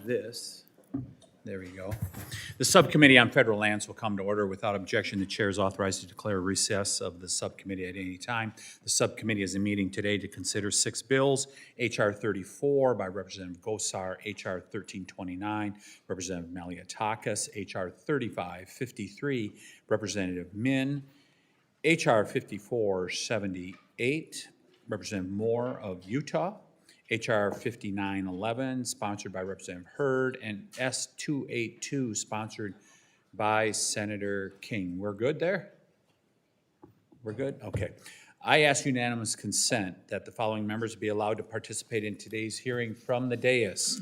this. There we go. The Subcommittee on Federal Lands will come to order. Without objection, the chair is authorized to declare a recess of the subcommittee at any time. The subcommittee is meeting today to consider 6 bills: H.R. 34 by Representative Gosar, H.R. 1329, Representative Malliotakis, H.R. 3553, Representative Min, H.R. 5478, Representative Moore of Utah, H.R. 5911, sponsored by Representative Hurd, and S282, sponsored by Senator King. We're good there? We're good? Okay. I ask unanimous consent that the following members be allowed to participate in today's hearing from the dais.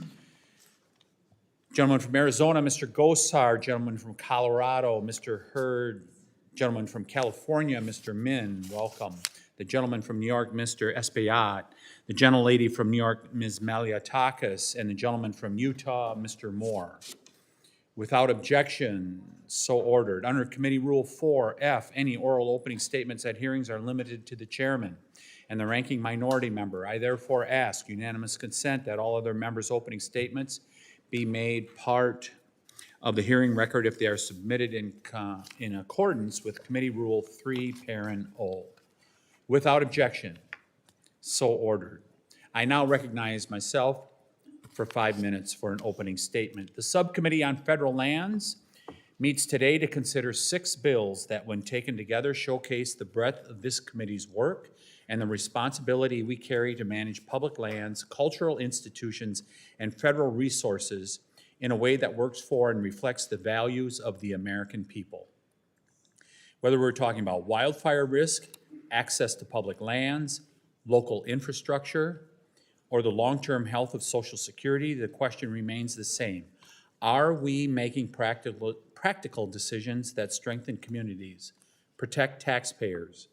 Gentleman from Arizona, Mr. Gosar. Gentleman from Colorado, Mr. Hurd. Gentleman from California, Mr. Min, welcome. The gentleman from New York, Mr. Espaillat. The gentlelady from New York, Ms. Malliotakis. And the gentleman from Utah, Mr. Moore. Without objection, so ordered. Under Committee Rule 4F, any oral opening statements at hearings are limited to the chairman and the ranking minority member. I therefore ask unanimous consent that all other members' opening statements be made part of the hearing record if they are submitted in accordance with Committee Rule 3, Parent O. Without objection, so ordered. I now recognize myself for 5 minutes for an opening statement. The Subcommittee on Federal Lands meets today to consider 6 bills that, when taken together, showcase the breadth of this committee's work and the responsibility we carry to manage public lands, cultural institutions, and federal resources in a way that works for and reflects the values of the American people. Whether we're talking about wildfire risk, access to public lands, local infrastructure, or the long-term health of Social Security, the question remains the same. Are we making practical decisions that strengthen communities, protect taxpayers,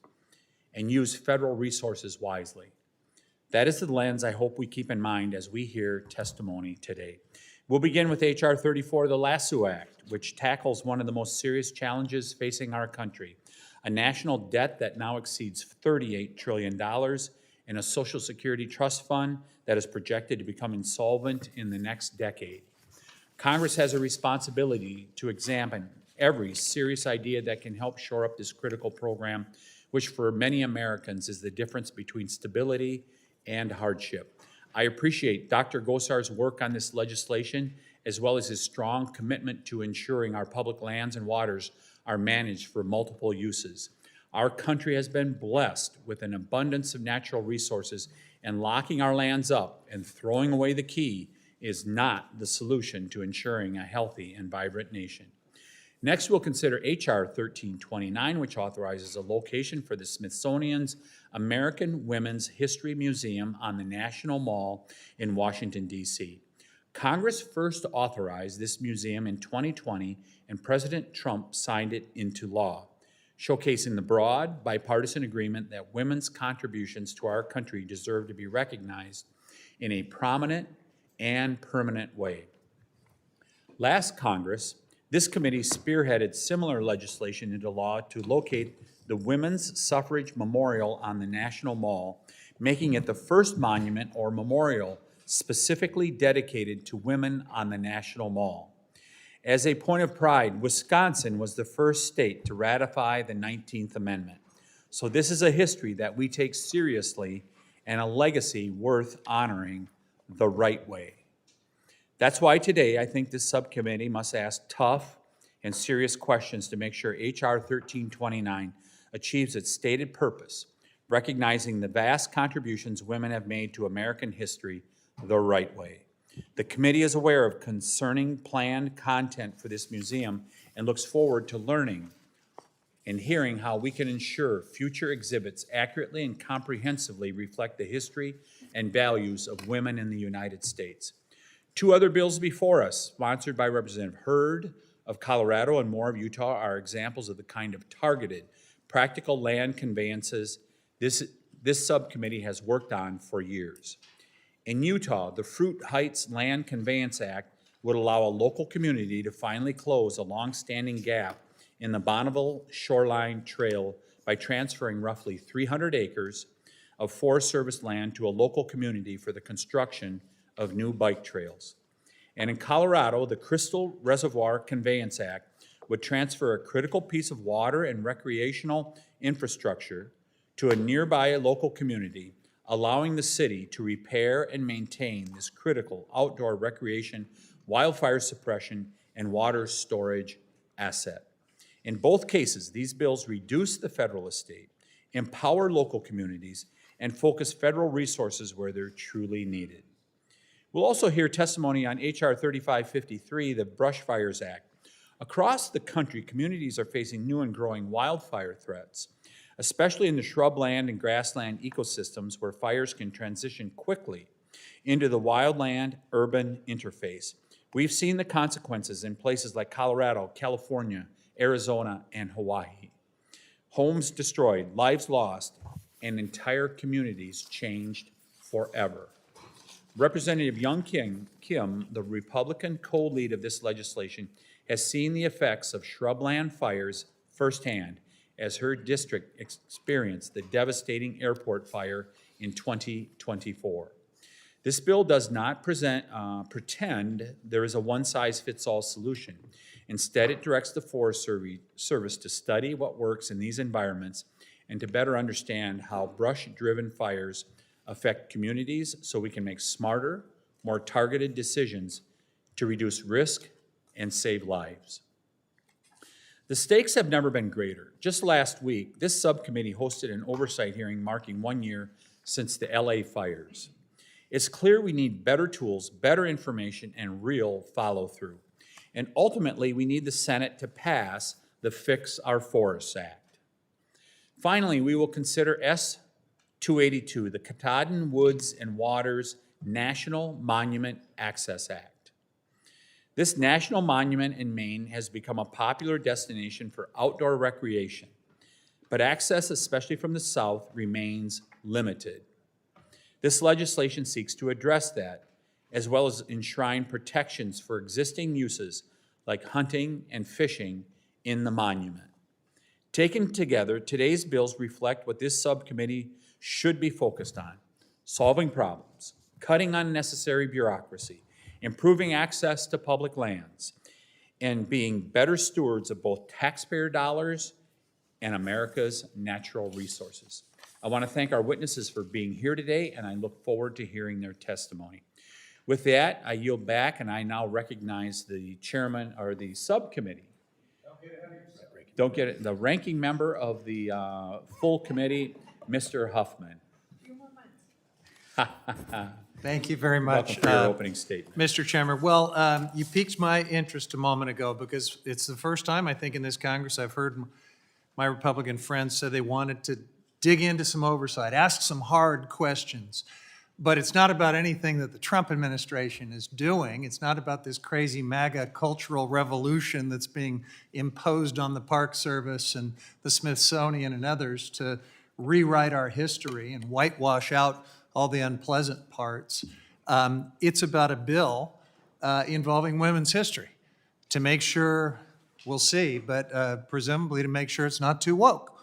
and use federal resources wisely? That is the lens I hope we keep in mind as we hear testimony today. We'll begin with H.R. 34, the LASSO Act, which tackles one of the most serious challenges facing our country, a national debt that now exceeds $38 trillion and a Social Security trust fund that is projected to become insolvent in the next decade. Congress has a responsibility to examine every serious idea that can help shore up this critical program, which for many Americans is the difference between stability and hardship. I appreciate Dr. Gosar's work on this legislation, as well as his strong commitment to ensuring our public lands and waters are managed for multiple uses. Our country has been blessed with an abundance of natural resources, and locking our lands up and throwing away the key is not the solution to ensuring a healthy and vibrant nation. Next, we'll consider H.R. 1329, which authorizes a location for the Smithsonian's American Women's History Museum on the National Mall in Washington, D.C. Congress first authorized this museum in 2020, and President Trump signed it into law, showcasing the broad, bipartisan agreement that women's contributions to our country deserve to be recognized in a prominent and permanent way. Last Congress, this committee spearheaded similar legislation into law to locate the Women's Suffrage Memorial on the National Mall, making it the first monument or memorial specifically dedicated to women on the National Mall. As a point of pride, Wisconsin was the first state to ratify the 19th Amendment. So this is a history that we take seriously and a legacy worth honoring the right way. That's why today I think this subcommittee must ask tough and serious questions to make sure H.R. 1329 achieves its stated purpose, recognizing the vast contributions women have made to American history the right way. The committee is aware of concerning planned content for this museum and looks forward to learning and hearing how we can ensure future exhibits accurately and comprehensively reflect the history and values of women in the United States. 2 other bills before us, sponsored by Representative Hurd of Colorado and Moore of Utah, are examples of the kind of targeted, practical land conveyances this subcommittee has worked on for years. In Utah, the Fruit Heights Land Conveyance Act would allow a local community to finally close a long-standing gap in the Bonneville Shoreline Trail by transferring roughly 300 acres of Forest Service land to a local community for the construction of new bike trails. And in Colorado, the Crystal Reservoir Conveyance Act would transfer a critical piece of water and recreational infrastructure to a nearby local community, allowing the city to repair and maintain this critical outdoor recreation, wildfire suppression, and water storage asset. In both cases, these bills reduce the federal estate, empower local communities, and focus federal resources where they're truly needed. We'll also hear testimony on H.R. 3553, the Brush Fires Act. Across the country, communities are facing new and growing wildfire threats, especially in the shrubland and grassland ecosystems where fires can transition quickly into the wildland-urban interface. We've seen the consequences in places like Colorado, California, Arizona, and Hawaii. Homes destroyed, lives lost, and entire communities changed forever. Representative Young Kim, the Republican co-lead of this legislation, has seen the effects of shrubland fires firsthand as her district experienced the devastating airport fire in 2024. This bill does not pretend there is a one-size-fits-all solution. Instead, it directs the Forest Service to study what works in these environments and to better understand how brush-driven fires affect communities so we can make smarter, more targeted decisions to reduce risk and save lives. The stakes have never been greater. Just last week, this subcommittee hosted an oversight hearing marking 1 year since the LA fires. It's clear we need better tools, better information, and real follow-through. And ultimately, we need the Senate to pass the Fix Our Forests Act. Finally, we will consider S-282, the Katahdin Woods and Waters National Monument Access Act. This national monument in Maine has become a popular destination for outdoor recreation, but access, especially from the south, remains limited. This legislation seeks to address that, as well as enshrine protections for existing uses like hunting and fishing in the monument. Taken together, today's bills reflect what this subcommittee should be focused on: solving problems, cutting unnecessary bureaucracy, improving access to public lands, and being better stewards of both taxpayer dollars and America's natural resources. I want to thank our witnesses for being here today, and I look forward to hearing their testimony. With that, I yield back, and I now recognize the chairman, or the subcommittee. Don't get it. The ranking member of the full committee, Mr. Huffman. Thank you very much. Welcome for your opening statement. Mr. Chairman, well, you piqued my interest a moment ago because it's the first time, I think, in this Congress I've heard my Republican friends say they wanted to dig into some oversight, ask some hard questions. But it's not about anything that the Trump administration is doing. It's not about this crazy MAGA cultural revolution that's being imposed on the Park Service and the Smithsonian and others to rewrite our history and whitewash out all the unpleasant parts. It's about a bill involving women's history to make sure, we'll see, but presumably to make sure it's not too woke.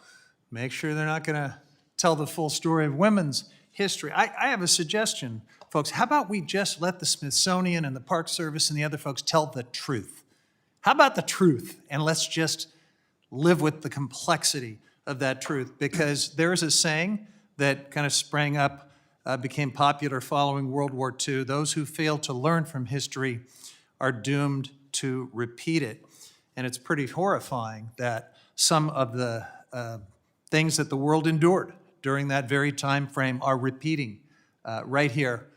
Make sure they're not going to tell the full story of women's history. I have a suggestion, folks. How about we just let the Smithsonian and the Park Service and the other folks tell the truth? How about the truth? And let's just live with the complexity of that truth. Because there is a saying that kind of sprang up, became popular following World War II. Those who fail to learn from history are doomed to repeat it. And it's pretty horrifying that some of the things that the world endured during that very time frame are repeating right here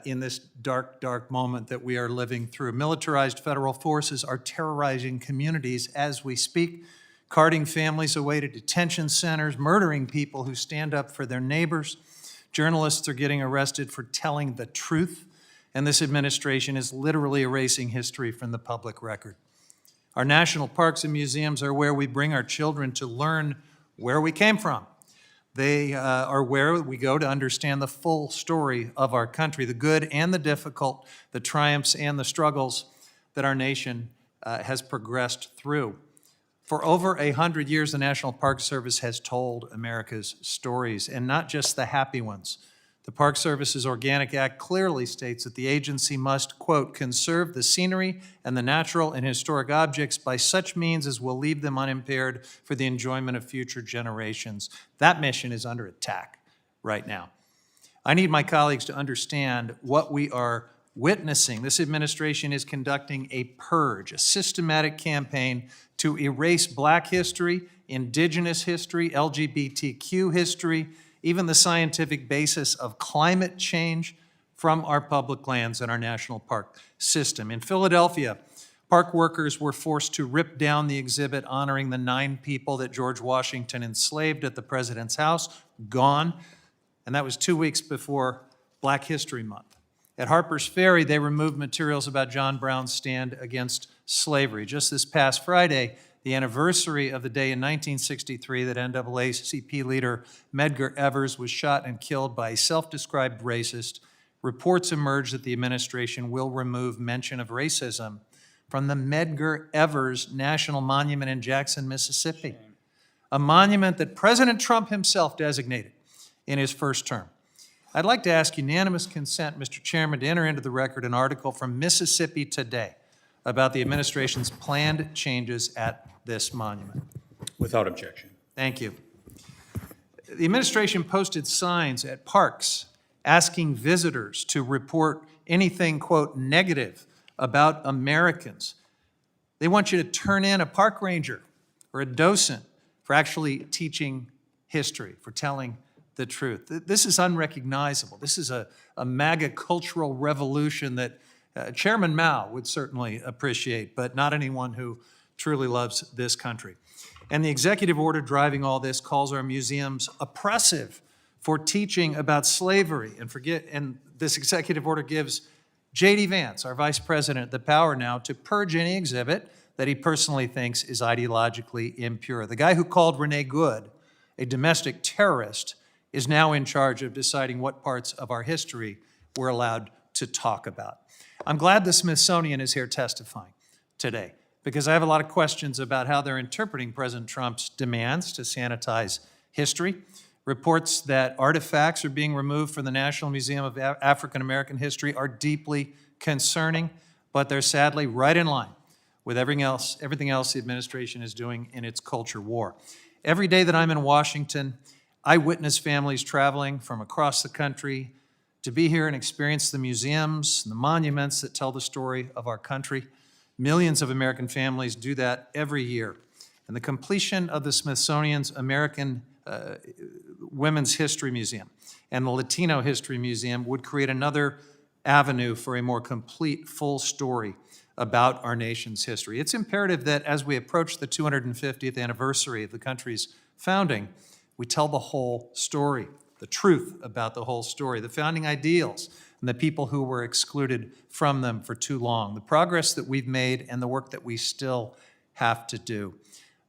in this dark, dark moment that we are living through. Militarized federal forces are terrorizing communities as we speak, carting families away to detention centers, murdering people who stand up for their neighbors. Journalists are getting arrested for telling the truth, and this administration is literally erasing history from the public record. Our national parks and museums are where we bring our children to learn where we came from. They are where we go to understand the full story of our country, the good and the difficult, the triumphs and the struggles that our nation has progressed through. For over 100 years, the National Park Service has told America's stories, and not just the happy ones, The Park Service's Organic Act clearly states that the agency must, quote, "conserve the scenery and the natural and historic objects by such means as will leave them unimpaired for the enjoyment of future generations." That mission is under attack right now. I need my colleagues to understand what we are witnessing. This administration is conducting a purge, a systematic campaign to erase Black history, Indigenous history, LGBTQ history, even the scientific basis of climate change from our public lands and our national park system. In Philadelphia, park workers were forced to rip down the exhibit honoring the 9 people that George Washington enslaved at the president's house, gone, and that was 2 weeks before Black History Month. At Harper's Ferry, they removed materials about John Brown's stand against slavery. Just this past Friday, the anniversary of the day in 1963 that NAACP leader Medgar Evers was shot and killed by a self-described racist, reports emerged that the administration will remove mention of racism from the Medgar Evers National Monument in Jackson, Mississippi, a monument that President Trump himself designated in his first term. I'd like to ask unanimous consent, Mr. Chairman, to enter into the record an article from Mississippi Today about the administration's planned changes at this monument. Without objection. Thank you. The administration posted signs at parks asking visitors to report anything, quote, negative about Americans. They want you to turn in a park ranger or a docent for actually teaching history, for telling the truth. This is unrecognizable. This is a MAGA cultural revolution that Chairman Mao would certainly appreciate, but not anyone who truly loves this country. And the executive order driving all this calls our museums oppressive for teaching about slavery. And this executive order gives J.D. Vance, our vice president, the power now to purge any exhibit that he personally thinks is ideologically impure. The guy who called Renee Good a domestic terrorist is now in charge of deciding what parts of our history we're allowed to talk about. I'm glad the Smithsonian is here testifying today, because I have a lot of questions about how they're interpreting President Trump's demands to sanitize history. Reports that artifacts are being removed from the National Museum of African American History are deeply concerning, but they're sadly right in line with everything else the administration is doing in its culture war. Every day that I'm in Washington, I witness families traveling from across the country to be here and experience the museums and the monuments that tell the story of our country. Millions of American families do that every year. And the completion of the Smithsonian's American Women's History Museum and the Latino History Museum would create another avenue for a more complete, full story about our nation's history. It's imperative that as we approach the 250th anniversary of the country's founding, we tell the whole story, the truth about the whole story, the founding ideals, and the people who were excluded from them for too long, the progress that we've made and the work that we still have to do.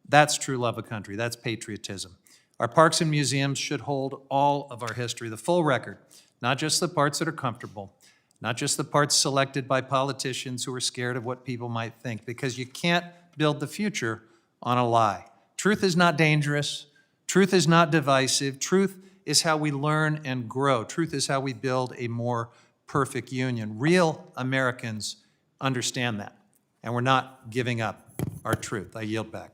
That's true love of country. That's patriotism. Our parks and museums should hold all of our history, the full record, not just the parts that are comfortable, not just the parts selected by politicians who are scared of what people might think, because you can't build the future on a lie. Truth is not dangerous. Truth is not divisive. Truth is how we learn and grow. Truth is how we build a more perfect union. Real Americans understand that, and we're not giving up our truth. I yield back.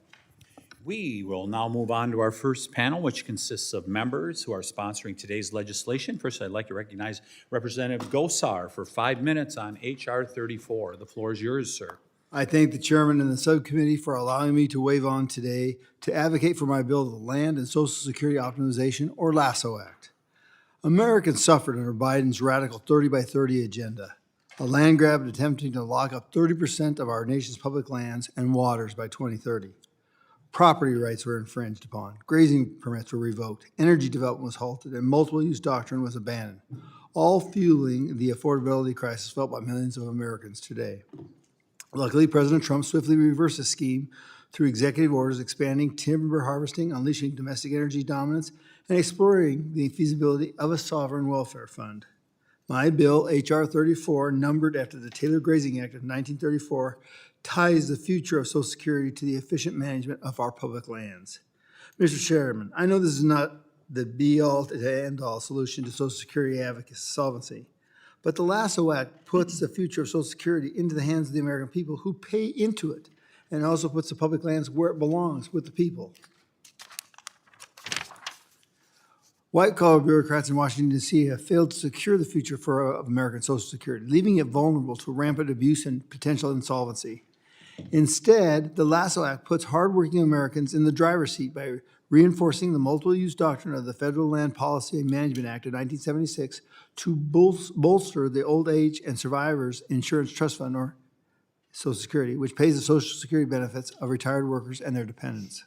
We will now move on to our first panel, which consists of members who are sponsoring today's legislation. First, I'd like to recognize Representative Gosar for 5 minutes on H.R. 34. The floor is yours, sir. I thank the chairman and the subcommittee for allowing me to waive on today to advocate for my bill, the Land and Social Security Optimization, or LASSO Act. Americans suffered under Biden's radical 30 by 30 agenda, a land grab attempting to lock up 30% of our nation's public lands and waters by 2030. Property rights were infringed upon, grazing permits were revoked, energy development was halted, and multiple use doctrine was abandoned, all fueling the affordability crisis felt by millions of Americans today. Luckily, President Trump swiftly reversed the scheme through executive orders expanding timber harvesting, unleashing domestic energy dominance, and exploring the feasibility of a sovereign welfare fund. My bill, H.R. 34, numbered after the Taylor Grazing Act of 1934, ties the future of Social Security to the efficient management of our public lands. Mr. Chairman, I know this is not the be-all and end-all solution to Social Security advocacy solvency. But the Lasso Act puts the future of Social Security into the hands of the American people who pay into it, and also puts the public lands where it belongs, with the people. White-collar bureaucrats in Washington, D.C. have failed to secure the future of American Social Security, leaving it vulnerable to rampant abuse and potential insolvency. Instead, the Lasso Act puts hardworking Americans in the driver's seat by reinforcing the multiple-use doctrine of the Federal Land Policy and Management Act of 1976 to bolster the Old Age and Survivors Insurance Trust Fund, or Social Security, which pays the Social Security benefits of retired workers and their dependents.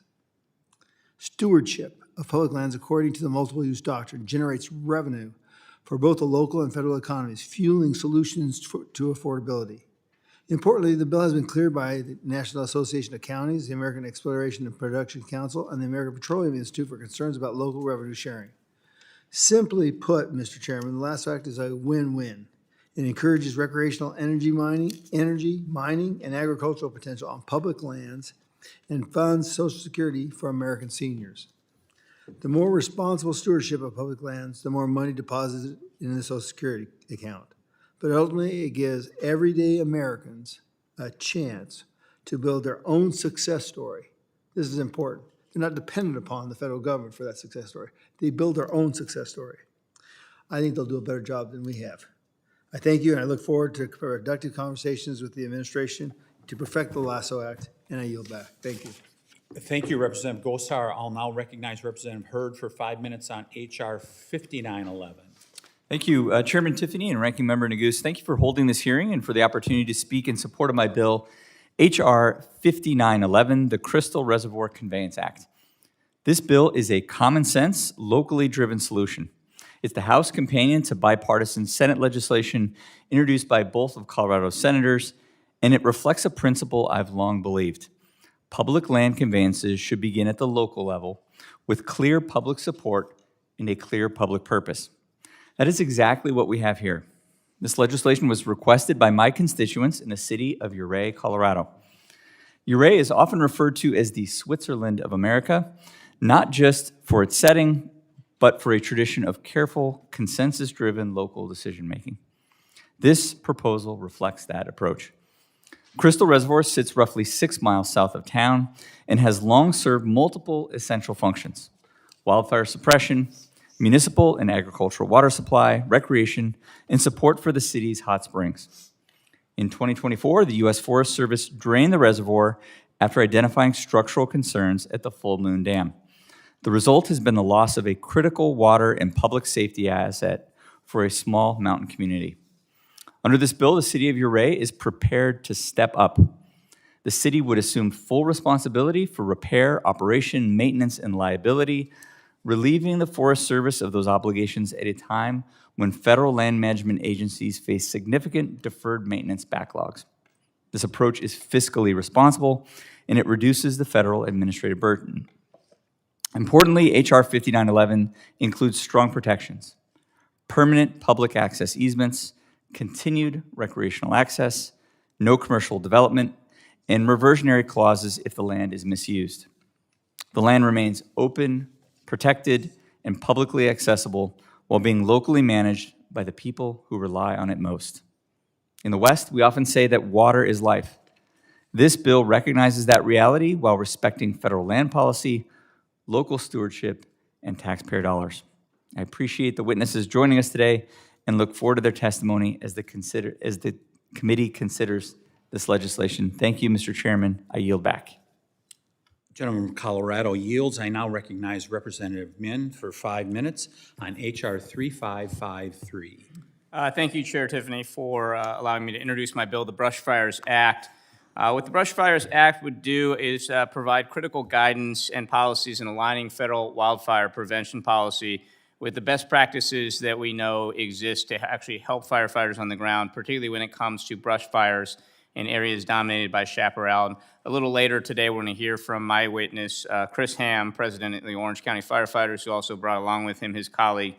Stewardship of public lands, according to the multiple-use doctrine, generates revenue for both the local and federal economies, fueling solutions to affordability. Importantly, the bill has been cleared by the National Association of Counties, the American Exploration and Production Council, and the American Petroleum Institute for concerns about local revenue sharing. Simply put, Mr. Chairman, the Lasso Act is a win-win. It encourages recreational energy mining, and agricultural potential on public lands, and funds Social Security for American seniors. The more responsible stewardship of public lands, the more money deposited in the Social Security account. But ultimately, it gives everyday Americans a chance to build their own success story. This is important. They're not dependent upon the federal government for that success story. They build their own success story. I think they'll do a better job than we have. I thank you, and I look forward to productive conversations with the administration to perfect the Lasso Act, and I yield back. Thank you. Thank you, Representative Gosar. I'll now recognize Representative Hurd for 5 minutes on H.R. 5911. Thank you, Chairman Tiffany and Ranking Member Neguse. Thank you for holding this hearing and for the opportunity to speak in support of my bill, H.R. 5911, the Crystal Reservoir Conveyance Act. This bill is a common-sense, locally driven solution. It's the House companion to bipartisan Senate legislation introduced by both of Colorado's senators, and it reflects a principle I've long believed. Public land conveyances should begin at the local level with clear public support and a clear public purpose. That is exactly what we have here. This legislation was requested by my constituents in the city of Ouray, Colorado. Ouray is often referred to as the Switzerland of America, not just for its setting, but for a tradition of careful, consensus-driven local decision-making. This proposal reflects that approach. Crystal Reservoir sits roughly 6 miles south of town and has long served multiple essential functions: wildfire suppression, municipal and agricultural water supply, recreation, and support for the city's hot springs. In 2024, the U.S. Forest Service drained the reservoir after identifying structural concerns at the Full Moon Dam. The result has been the loss of a critical water and public safety asset for a small mountain community. Under this bill, the city of Ouray is prepared to step up. The city would assume full responsibility for repair, operation, maintenance, and liability, relieving the Forest Service of those obligations at a time when federal land management agencies face significant deferred maintenance backlogs. This approach is fiscally responsible, and it reduces the federal administrative burden. Importantly, H.R. 5911 includes strong protections: permanent public access easements, continued recreational access, no commercial development, and reversionary clauses if the land is misused. The land remains open, protected, and publicly accessible while being locally managed by the people who rely on it most. In the West, we often say that water is life. This bill recognizes that reality while respecting federal land policy, local stewardship, and taxpayer dollars. I appreciate the witnesses joining us today and look forward to their testimony as the committee considers this legislation. Thank you, Mr. Chairman. I yield back. Gentleman from Colorado yields. I now recognize Representative Min for 5 minutes on H.R. 3553. Thank you, Chair Tiffany, for allowing me to introduce my bill, the Brush Fires Act. What the Brush Fires Act would do is provide critical guidance and policies in aligning federal wildfire prevention policy with the best practices that we know exist to actually help firefighters on the ground, particularly when it comes to brush fires in areas dominated by chaparral. A little later today, we're going to hear from my witness, Chris Ham, president of the Orange County Firefighters, who also brought along with him his colleague,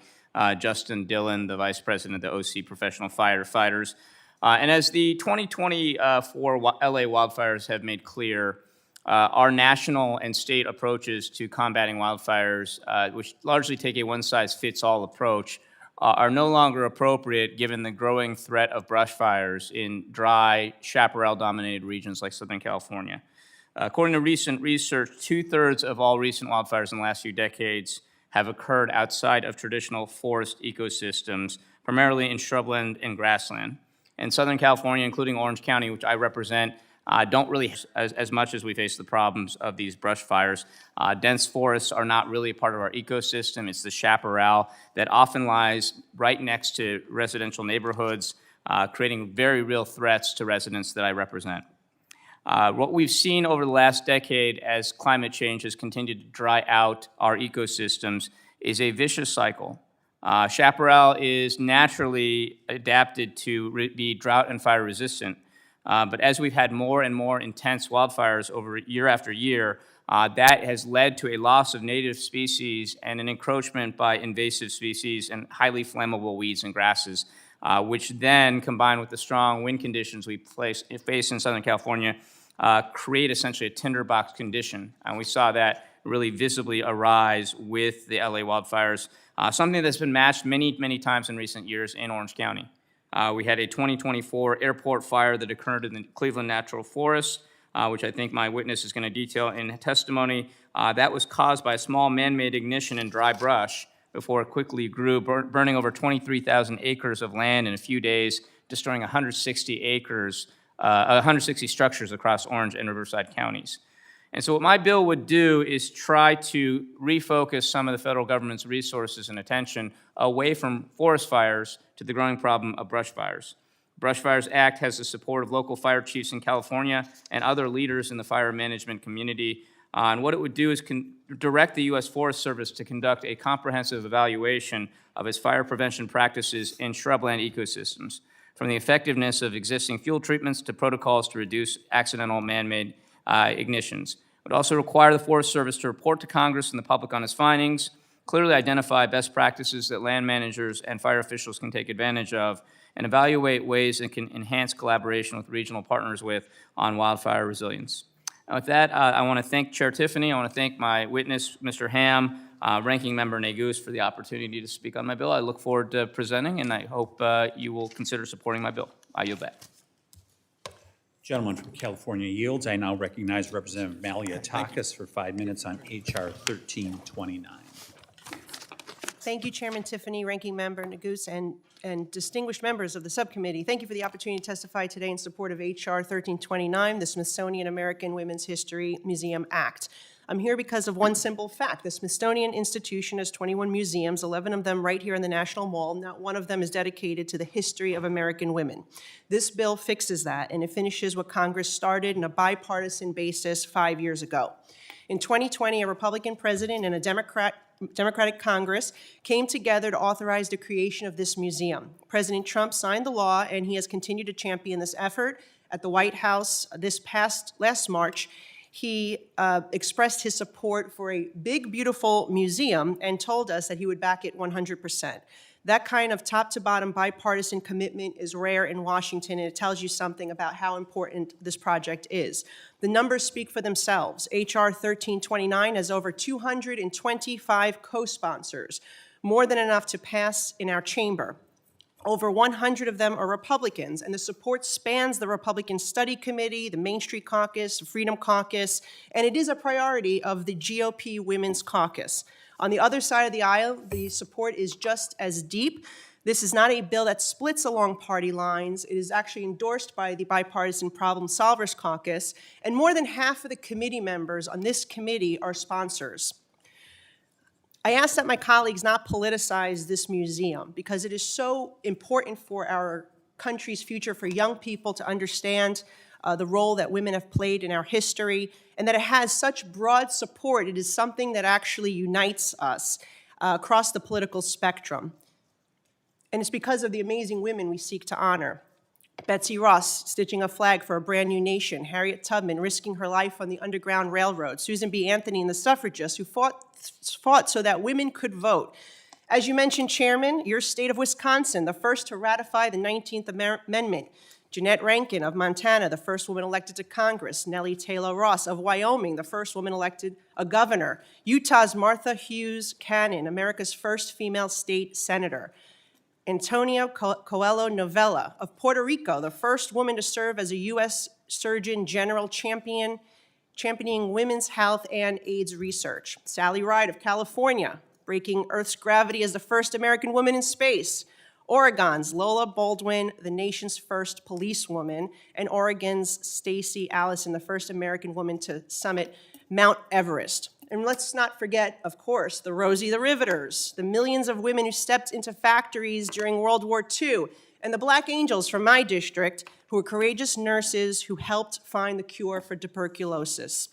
Justin Dillon, the vice president of the OC Professional Firefighters. And as the 2024 LA wildfires have made clear, our national and state approaches to combating wildfires, which largely take a one-size-fits-all approach, are no longer appropriate given the growing threat of brush fires in dry, chaparral-dominated regions like Southern California. According to recent research, 2/3 of all recent wildfires in the last few decades have occurred outside of traditional forest ecosystems, primarily in shrubland and grassland. And Southern California, including Orange County, which I represent, don't really as much as we face the problems of these brush fires. Dense forests are not really part of our ecosystem. It's the chaparral that often lies right next to residential neighborhoods, creating very real threats to residents that I represent. What we've seen over the last decade as climate change has continued to dry out our ecosystems is a vicious cycle. Chaparral is naturally adapted to be drought and fire resistant. But as we've had more and more intense wildfires over year after year, that has led to a loss of native species and an encroachment by invasive species and highly flammable weeds and grasses, which then, combined with the strong wind conditions we face in Southern California, create essentially a tinderbox condition. And we saw that really visibly arise with the LA wildfires, something that's been matched many, many times in recent years in Orange County. We had a 2024 airport fire that occurred in the Cleveland Natural Forest, which I think my witness is going to detail in testimony. That was caused by a small man-made ignition in dry brush before it quickly grew, burning over 23,000 acres of land in a few days, destroying 160 structures across Orange and Riverside counties. And so what my bill would do is try to refocus some of the federal government's resources and attention away from forest fires to the growing problem of brush fires. Brush Fires Act has the support of local fire chiefs in California and other leaders in the fire management community. And what it would do is direct the U.S. Forest Service to conduct a comprehensive evaluation of its fire prevention practices in shrubland ecosystems, from the effectiveness of existing fuel treatments to protocols to reduce accidental man-made ignitions. It would also require the Forest Service to report to Congress and the public on its findings, clearly identify best practices that land managers and fire officials can take advantage of, and evaluate ways it can enhance collaboration with regional partners on wildfire resilience. And with that, I want to thank Chair Tiffany. I want to thank my witness, Mr. Ham, Ranking Member Neguse, for the opportunity to speak on my bill. I look forward to presenting, and I hope you will consider supporting my bill. I yield back. Gentleman from California yields. I now recognize Representative Malliotakis for 5 minutes on H.R. 1329. Thank you, Chairman Tiffany, Ranking Member Neguse, and distinguished members of the subcommittee. Thank you for the opportunity to testify today in support of H.R. 1329, the Smithsonian American Women's History Museum Act. I'm here because of one simple fact. The Smithsonian Institution has 21 museums, 11 of them right here in the National Mall. Not one of them is dedicated to the history of American women. This bill fixes that, and it finishes what Congress started on a bipartisan basis 5 years ago. In 2020, a Republican president and a Democratic Congress came together to authorize the creation of this museum. President Trump signed the law, and he has continued to champion this effort. At the White House last March, he expressed his support for a big, beautiful museum and told us that he would back it 100%. That kind of top-to-bottom bipartisan commitment is rare in Washington, and it tells you something about how important this project is. The numbers speak for themselves. H.R. 1329 has over 225 co-sponsors, more than enough to pass in our chamber. Over 100 of them are Republicans, and the support spans the Republican Study Committee, the Main Street Caucus, the Freedom Caucus, and it is a priority of the GOP Women's Caucus. On the other side of the aisle, the support is just as deep. This is not a bill that splits along party lines. It is actually endorsed by the Bipartisan Problem Solvers Caucus, and more than half of the committee members on this committee are sponsors. I ask that my colleagues not politicize this museum because it is so important for our country's future, for young people to understand the role that women have played in our history, and that it has such broad support. It is something that actually unites us across the political spectrum. And it's because of the amazing women we seek to honor. Betsy Ross, stitching a flag for a brand new nation. Harriet Tubman, risking her life on the Underground Railroad. Susan B. Anthony and the suffragists who fought so that women could vote. As you mentioned, Chairman, your state of Wisconsin, the first to ratify the 19th Amendment. Jeanette Rankin of Montana, the first woman elected to Congress. Nellie Taylor Ross of Wyoming, the first woman elected a governor. Utah's Martha Hughes Cannon, America's first female state senator. Antonio Coelho Novella of Puerto Rico, the first woman to serve as a U.S. Surgeon General championing women's health and AIDS research. Sally Ride of California, breaking Earth's gravity as the first American woman in space. Oregon's Lola Baldwin, the nation's first policewoman, and Oregon's Stacey Allison, the first American woman to summit Mount Everest. And let's not forget, of course, the Rosie the Riveters, the millions of women who stepped into factories during World War II, and the Black Angels from my district, who were courageous nurses who helped find the cure for tuberculosis.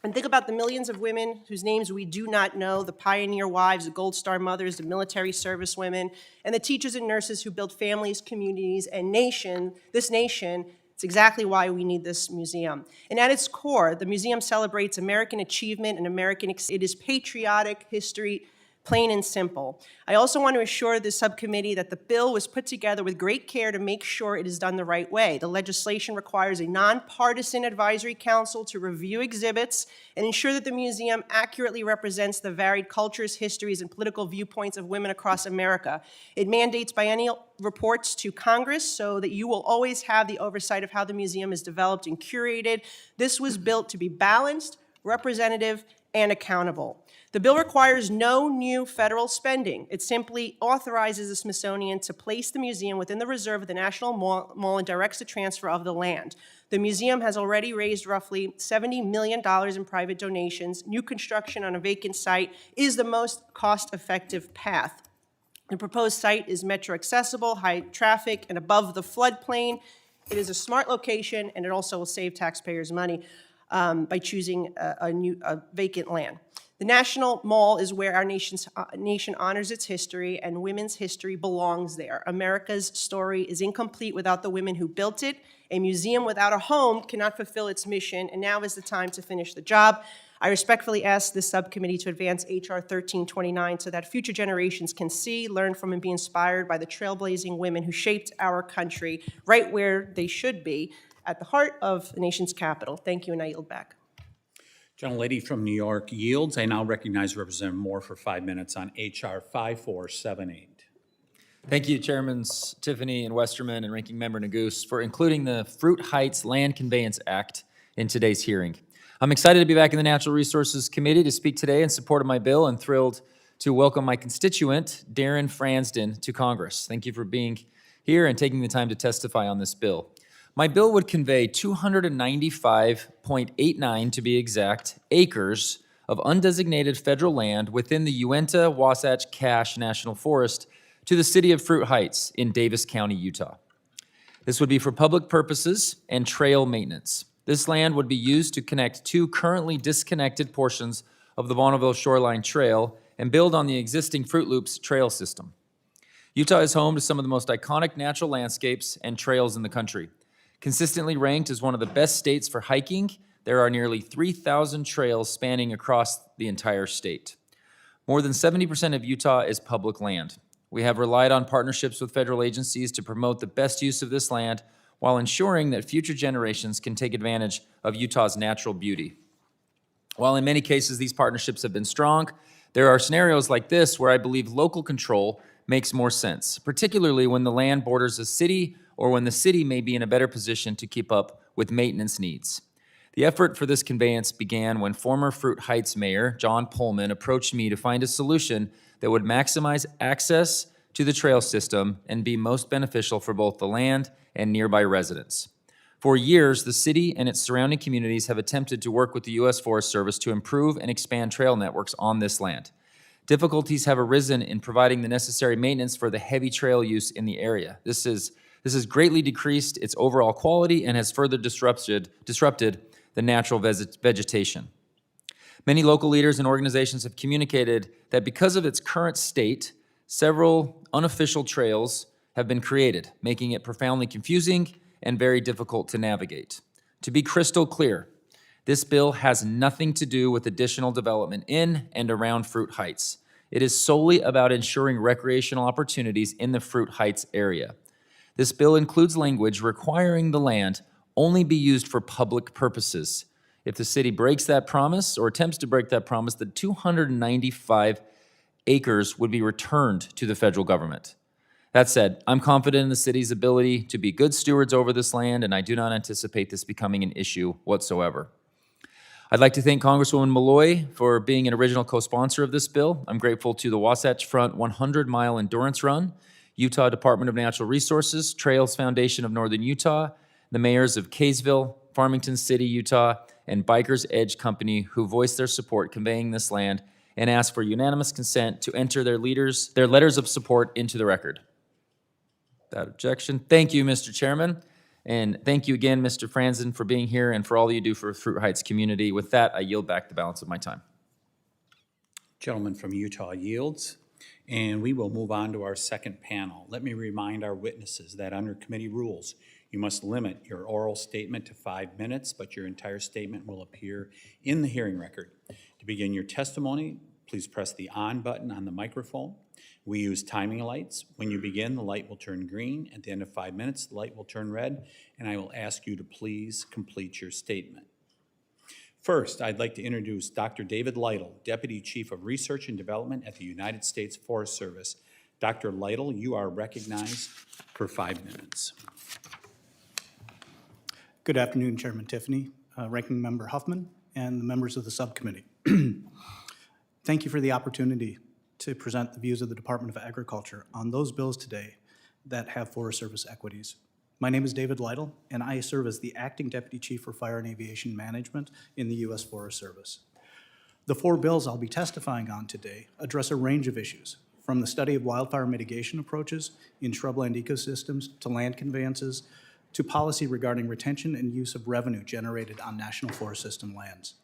And think about the millions of women whose names we do not know, the pioneer wives, the Gold Star mothers, the military service women, and the teachers and nurses who built families, communities, and this nation. It's exactly why we need this museum. And at its core, the museum celebrates American achievement and it is patriotic history, plain and simple. I also want to assure the subcommittee that the bill was put together with great care to make sure it is done the right way. The legislation requires a nonpartisan advisory council to review exhibits and ensure that the museum accurately represents the varied cultures, histories, and political viewpoints of women across America. It mandates biennial reports to Congress so that you will always have the oversight of how the museum is developed and curated. This was built to be balanced, representative, and accountable. The bill requires no new federal spending. It simply authorizes the Smithsonian to place the museum within the reserve of the National Mall and directs the transfer of the land. The museum has already raised roughly $70 million in private donations. New construction on a vacant site is the most cost-effective path. The proposed site is metro accessible, high traffic, and above the floodplain. It is a smart location, and it also will save taxpayers money by choosing a vacant land. The National Mall is where our nation honors its history, and women's history belongs there. America's story is incomplete without the women who built it. A museum without a home cannot fulfill its mission, and now is the time to finish the job. I respectfully ask this subcommittee to advance H.R. 1329 so that future generations can see, learn from, and be inspired by the trailblazing women who shaped our country right where they should be, at the heart of the nation's capital. Thank you, and I yield back. Gentlelady from New York yields. I now recognize Representative Moore for 5 minutes on H.R. 5478. Thank you, Chairman Tiffany and Westerman and Ranking Member Neguse for including the Fruit Heights Land Conveyance Act in today's hearing. I'm excited to be back in the Natural Resources Committee to speak today in support of my bill and thrilled to welcome my constituent, Darren Fransden, to Congress. Thank you for being here and taking the time to testify on this bill. My bill would convey 295.89, to be exact, acres of undesignated federal land within the Uinta-Wasatch-Cache National Forest to the city of Fruit Heights in Davis County, Utah. This would be for public purposes and trail maintenance. This land would be used to connect two currently disconnected portions of the Bonneville Shoreline Trail and build on the existing Fruit Loops trail system. Utah is home to some of the most iconic natural landscapes and trails in the country. Consistently ranked as one of the best states for hiking, there are nearly 3,000 trails spanning across the entire state. More than 70% of Utah is public land. We have relied on partnerships with federal agencies to promote the best use of this land while ensuring that future generations can take advantage of Utah's natural beauty. While in many cases these partnerships have been strong, there are scenarios like this where I believe local control makes more sense, particularly when the land borders a city or when the city may be in a better position to keep up with maintenance needs. The effort for this conveyance began when former Fruit Heights Mayor John Pullman approached me to find a solution that would maximize access to the trail system and be most beneficial for both the land and nearby residents. For years, the city and its surrounding communities have attempted to work with the U.S. Forest Service to improve and expand trail networks on this land. Difficulties have arisen in providing the necessary maintenance for the heavy trail use in the area. This has greatly decreased its overall quality and has further disrupted the natural vegetation. Many local leaders and organizations have communicated that because of its current state, several unofficial trails have been created, making it profoundly confusing and very difficult to navigate. To be crystal clear, this bill has nothing to do with additional development in and around Fruit Heights. It is solely about ensuring recreational opportunities in the Fruit Heights area. This bill includes language requiring the land only be used for public purposes. If the city breaks that promise or attempts to break that promise, the 295 acres would be returned to the federal government. That said, I'm confident in the city's ability to be good stewards over this land, and I do not anticipate this becoming an issue whatsoever. I'd like to thank Congresswoman Malloy for being an original co-sponsor of this bill. I'm grateful to the Wasatch Front 100-mile endurance run, Utah Department of Natural Resources, Trails Foundation of Northern Utah, the mayors of Kaysville, Farmington City, Utah, and Bikers Edge Company who voiced their support conveying this land and asked for unanimous consent to enter their letters of support into the record. Without objection. Thank you, Mr. Chairman. And thank you again, Mr. Franzen, for being here and for all you do for the Fruit Heights community. With that, I yield back the balance of my time. Gentleman from Utah yields, and we will move on to our second panel. Let me remind our witnesses that under committee rules, you must limit your oral statement to 5 minutes, but your entire statement will appear in the hearing record. To begin your testimony, please press the on button on the microphone. We use timing lights. When you begin, the light will turn green. At the end of 5 minutes, the light will turn red, and I will ask you to please complete your statement. First, I'd like to introduce Dr. David Lytle, Deputy Chief of Research and Development at the United States Forest Service. Dr. Lytle, you are recognized for 5 minutes. Good afternoon, Chairman Tiffany, Ranking Member Huffman, and the members of the subcommittee. Thank you for the opportunity to present the views of the Department of Agriculture on those bills today that have Forest Service equities. My name is David Lytle, and I serve as the Acting Deputy Chief for Fire and Aviation Management in the U.S. Forest Service. The 4 bills I'll be testifying on today address a range of issues, from the study of wildfire mitigation approaches in shrubland ecosystems to land conveyances to policy regarding retention and use of revenue generated on National Forest System lands.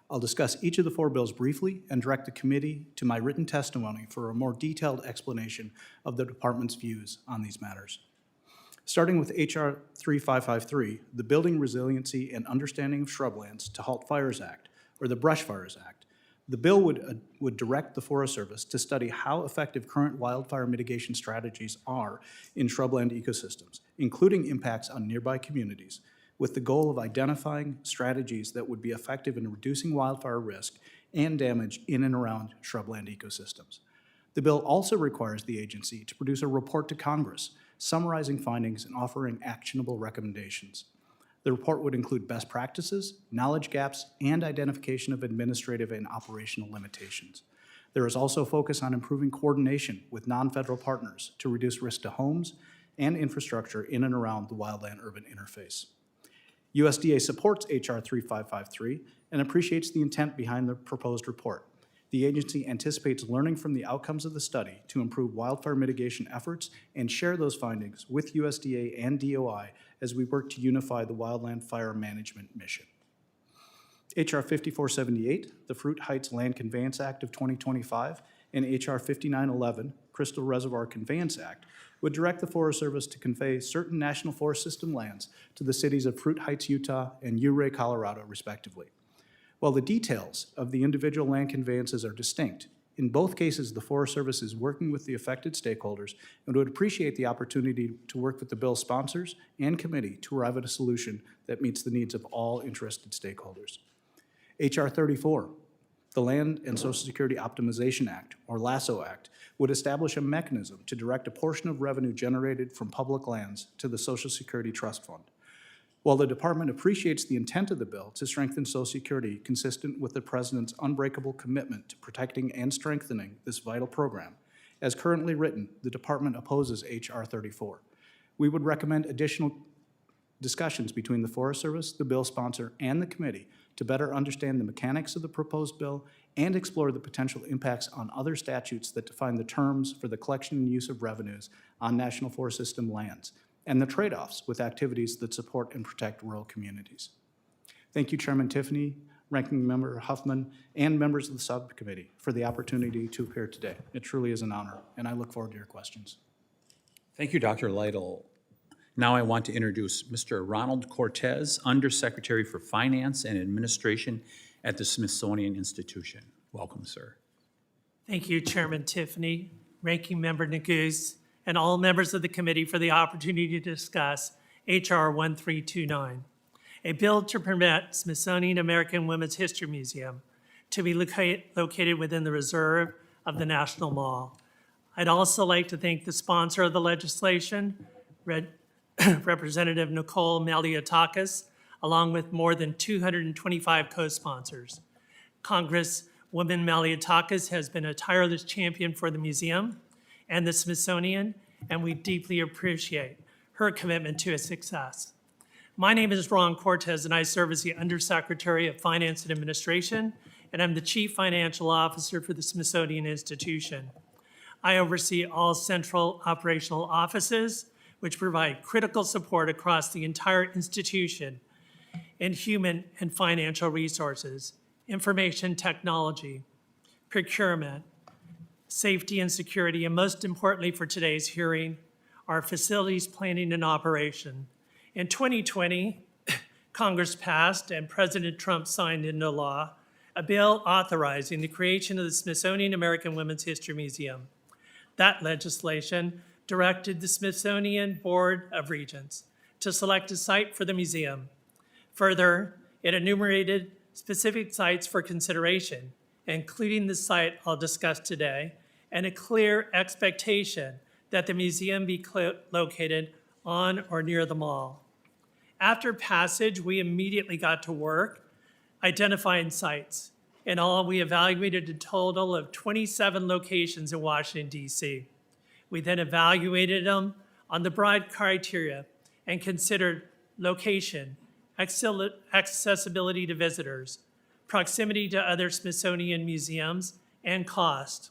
I'll discuss each of the 4 bills briefly and direct the committee to my written testimony for a more detailed explanation of the department's views on these matters. Starting with H.R. 3553, the Building Resiliency and Understanding of Shrublands to Halt Fires Act, or the Brush Fires Act. The bill would direct the Forest Service to study how effective current wildfire mitigation strategies are in shrubland ecosystems, including impacts on nearby communities, with the goal of identifying strategies that would be effective in reducing wildfire risk and damage in and around shrubland ecosystems. The bill also requires the agency to produce a report to Congress summarizing findings and offering actionable recommendations. The report would include best practices, knowledge gaps, and identification of administrative and operational limitations. There is also a focus on improving coordination with non-federal partners to reduce risk to homes and infrastructure in and around the wildland-urban interface. USDA supports H.R. 3553 and appreciates the intent behind the proposed report. The agency anticipates learning from the outcomes of the study to improve wildfire mitigation efforts and share those findings with USDA and DOI as we work to unify the wildland fire management mission. H.R. 5478, the Fruit Heights Land Conveyance Act of 2025, and H.R. 5911, Crystal Reservoir Conveyance Act, would direct the Forest Service to convey certain National Forest System lands to the cities of Fruit Heights, Utah, and Ouray, Colorado, respectively. While the details of the individual land conveyances are distinct, in both cases, the Forest Service is working with the affected stakeholders and would appreciate the opportunity to work with the bill sponsors and committee to arrive at a solution that meets the needs of all interested stakeholders. H.R. 34, the Land and Social Security Optimization Act, or LASSO Act, would establish a mechanism to direct a portion of revenue generated from public lands to the Social Security Trust Fund. While the department appreciates the intent of the bill to strengthen Social Security consistent with the President's unbreakable commitment to protecting and strengthening this vital program, as currently written, the department opposes H.R. 34. We would recommend additional discussions between the Forest Service, the bill sponsor, and the committee to better understand the mechanics of the proposed bill and explore the potential impacts on other statutes that define the terms for the collection and use of revenues on National Forest System lands, and the trade-offs with activities that support and protect rural communities. Thank you, Chairman Tiffany, Ranking Member Huffman, and members of the subcommittee for the opportunity to appear today. It truly is an honor, and I look forward to your questions. Thank you, Dr. Lytle. Now I want to introduce Mr. Ronald Cortez, Undersecretary for Finance and Administration at the Smithsonian Institution. Welcome, sir. Thank you, Chairman Tiffany, Ranking Member Neguse, and all members of the committee for the opportunity to discuss H.R. 1329, a bill to permit Smithsonian American Women's History Museum to be located within the reserve of the National Mall. I'd also like to thank the sponsor of the legislation, Representative Nicole Maliotakis, along with more than 225 co-sponsors. Congresswoman Maliotakis has been a tireless champion for the museum and the Smithsonian, and we deeply appreciate her commitment to its success. My name is Ron Cortez, and I serve as the Undersecretary of Finance and Administration, and I'm the Chief Financial Officer for the Smithsonian Institution. I oversee all central operational offices, which provide critical support across the entire institution in human and financial resources, information technology, procurement, safety and security, and most importantly for today's hearing, our facilities planning and operation. In 2020, Congress passed and President Trump signed into law a bill authorizing the creation of the Smithsonian American Women's History Museum. That legislation directed the Smithsonian Board of Regents to select a site for the museum. Further, it enumerated specific sites for consideration, including the site I'll discuss today, and a clear expectation that the museum be located on or near the mall. After passage, we immediately got to work identifying sites. In all, we evaluated a total of 27 locations in Washington, D.C. We then evaluated them on the broad criteria and considered location, accessibility to visitors, proximity to other Smithsonian museums, and cost.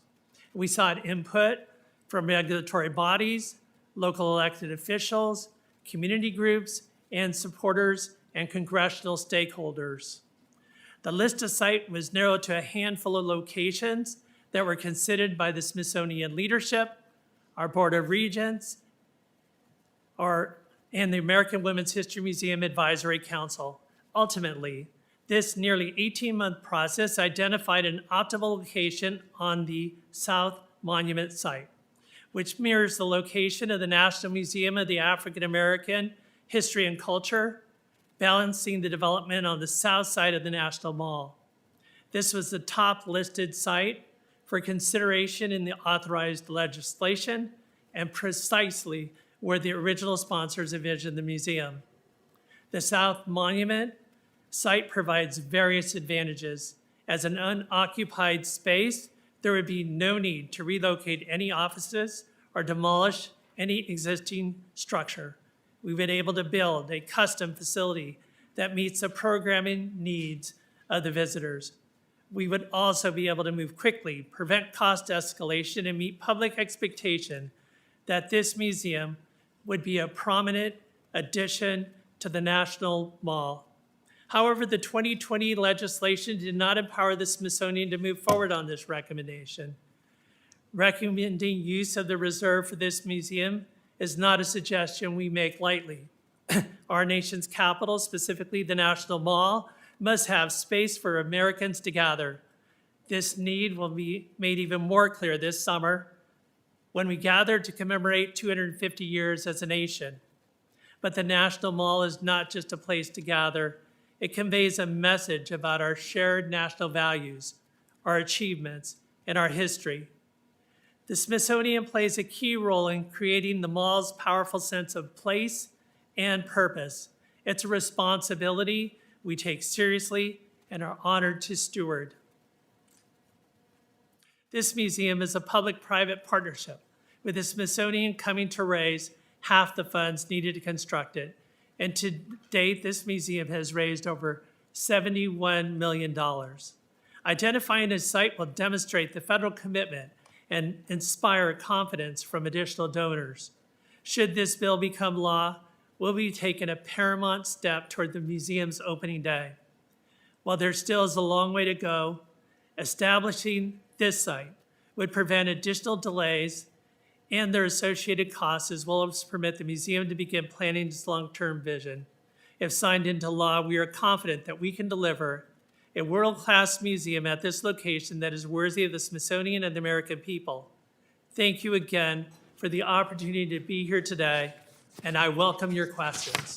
We sought input from regulatory bodies, local elected officials, community groups, and supporters and congressional stakeholders. The list of sites was narrowed to a handful of locations that were considered by the Smithsonian leadership, our Board of Regents, and the American Women's History Museum Advisory Council. Ultimately, this nearly 18-month process identified an optimal location on the South Monument site, which mirrors the location of the National Museum of the African American History and Culture, balancing the development on the south side of the National Mall. This was the top listed site for consideration in the authorized legislation and precisely where the original sponsors envisioned the museum. The South Monument site provides various advantages. As an unoccupied space, there would be no need to relocate any offices or demolish any existing structure. We've been able to build a custom facility that meets the programming needs of the visitors. We would also be able to move quickly, prevent cost escalation, and meet public expectation that this museum would be a prominent addition to the National Mall. However, the 2020 legislation did not empower the Smithsonian to move forward on this recommendation. Recommending use of the reserve for this museum is not a suggestion we make lightly. Our nation's capital, specifically the National Mall, must have space for Americans to gather. This need will be made even more clear this summer when we gather to commemorate 250 years as a nation. But the National Mall is not just a place to gather. It conveys a message about our shared national values, our achievements, and our history. The Smithsonian plays a key role in creating the mall's powerful sense of place and purpose. It's a responsibility we take seriously and are honored to steward. This museum is a public-private partnership, with the Smithsonian coming to raise half the funds needed to construct it. And to date, this museum has raised over $71 million. Identifying a site will demonstrate the federal commitment and inspire confidence from additional donors. Should this bill become law, we'll be taking a paramount step toward the museum's opening day. While there still is a long way to go, establishing this site would prevent additional delays and their associated costs, as well as permit the museum to begin planning its long-term vision. If signed into law, we are confident that we can deliver a world-class museum at this location that is worthy of the Smithsonian and the American people. Thank you again for the opportunity to be here today, and I welcome your questions.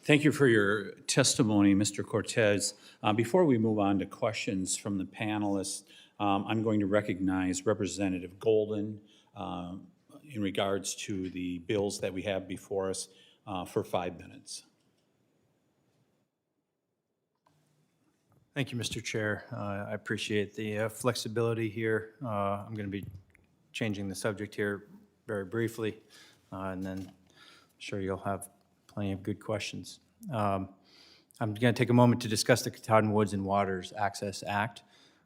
Thank you for your testimony, Mr. Cortez. Before we move on to questions from the panelists, I'm going to recognize Representative Golden in regards to the bills that we have before us for 5 minutes. Thank you, Mr. Chair. I appreciate the flexibility here. I'm going to be changing the subject here very briefly, and then I'm sure you'll have plenty of good questions. I'm going to take a moment to discuss the Katahdin Woods and Waters Access Act,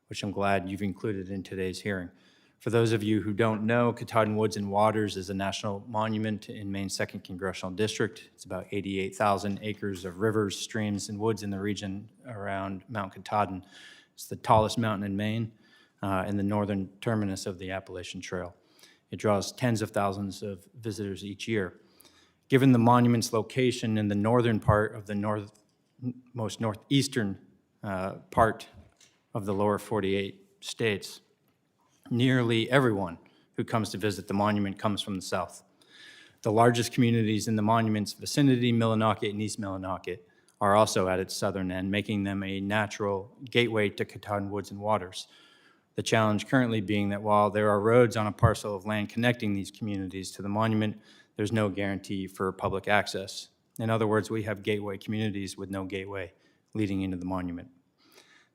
which I'm glad you've included in today's hearing. For those of you who don't know, Katahdin Woods and Waters is a national monument in Maine's 2nd Congressional District. It's about 88,000 acres of rivers, streams, and woods in the region around Mount Katahdin. It's the tallest mountain in Maine and the northern terminus of the Appalachian Trail. It draws tens of thousands of visitors each year. Given the monument's location in the northern part of the most northeastern part of the lower 48 states, nearly everyone who comes to visit the monument comes from the south. The largest communities in the monument's vicinity, Millinocket and East Millinocket, are also at its southern end, making them a natural gateway to Katahdin Woods and Waters. The challenge currently being that while there are roads on a parcel of land connecting these communities to the monument, there's no guarantee for public access. In other words, we have gateway communities with no gateway leading into the monument.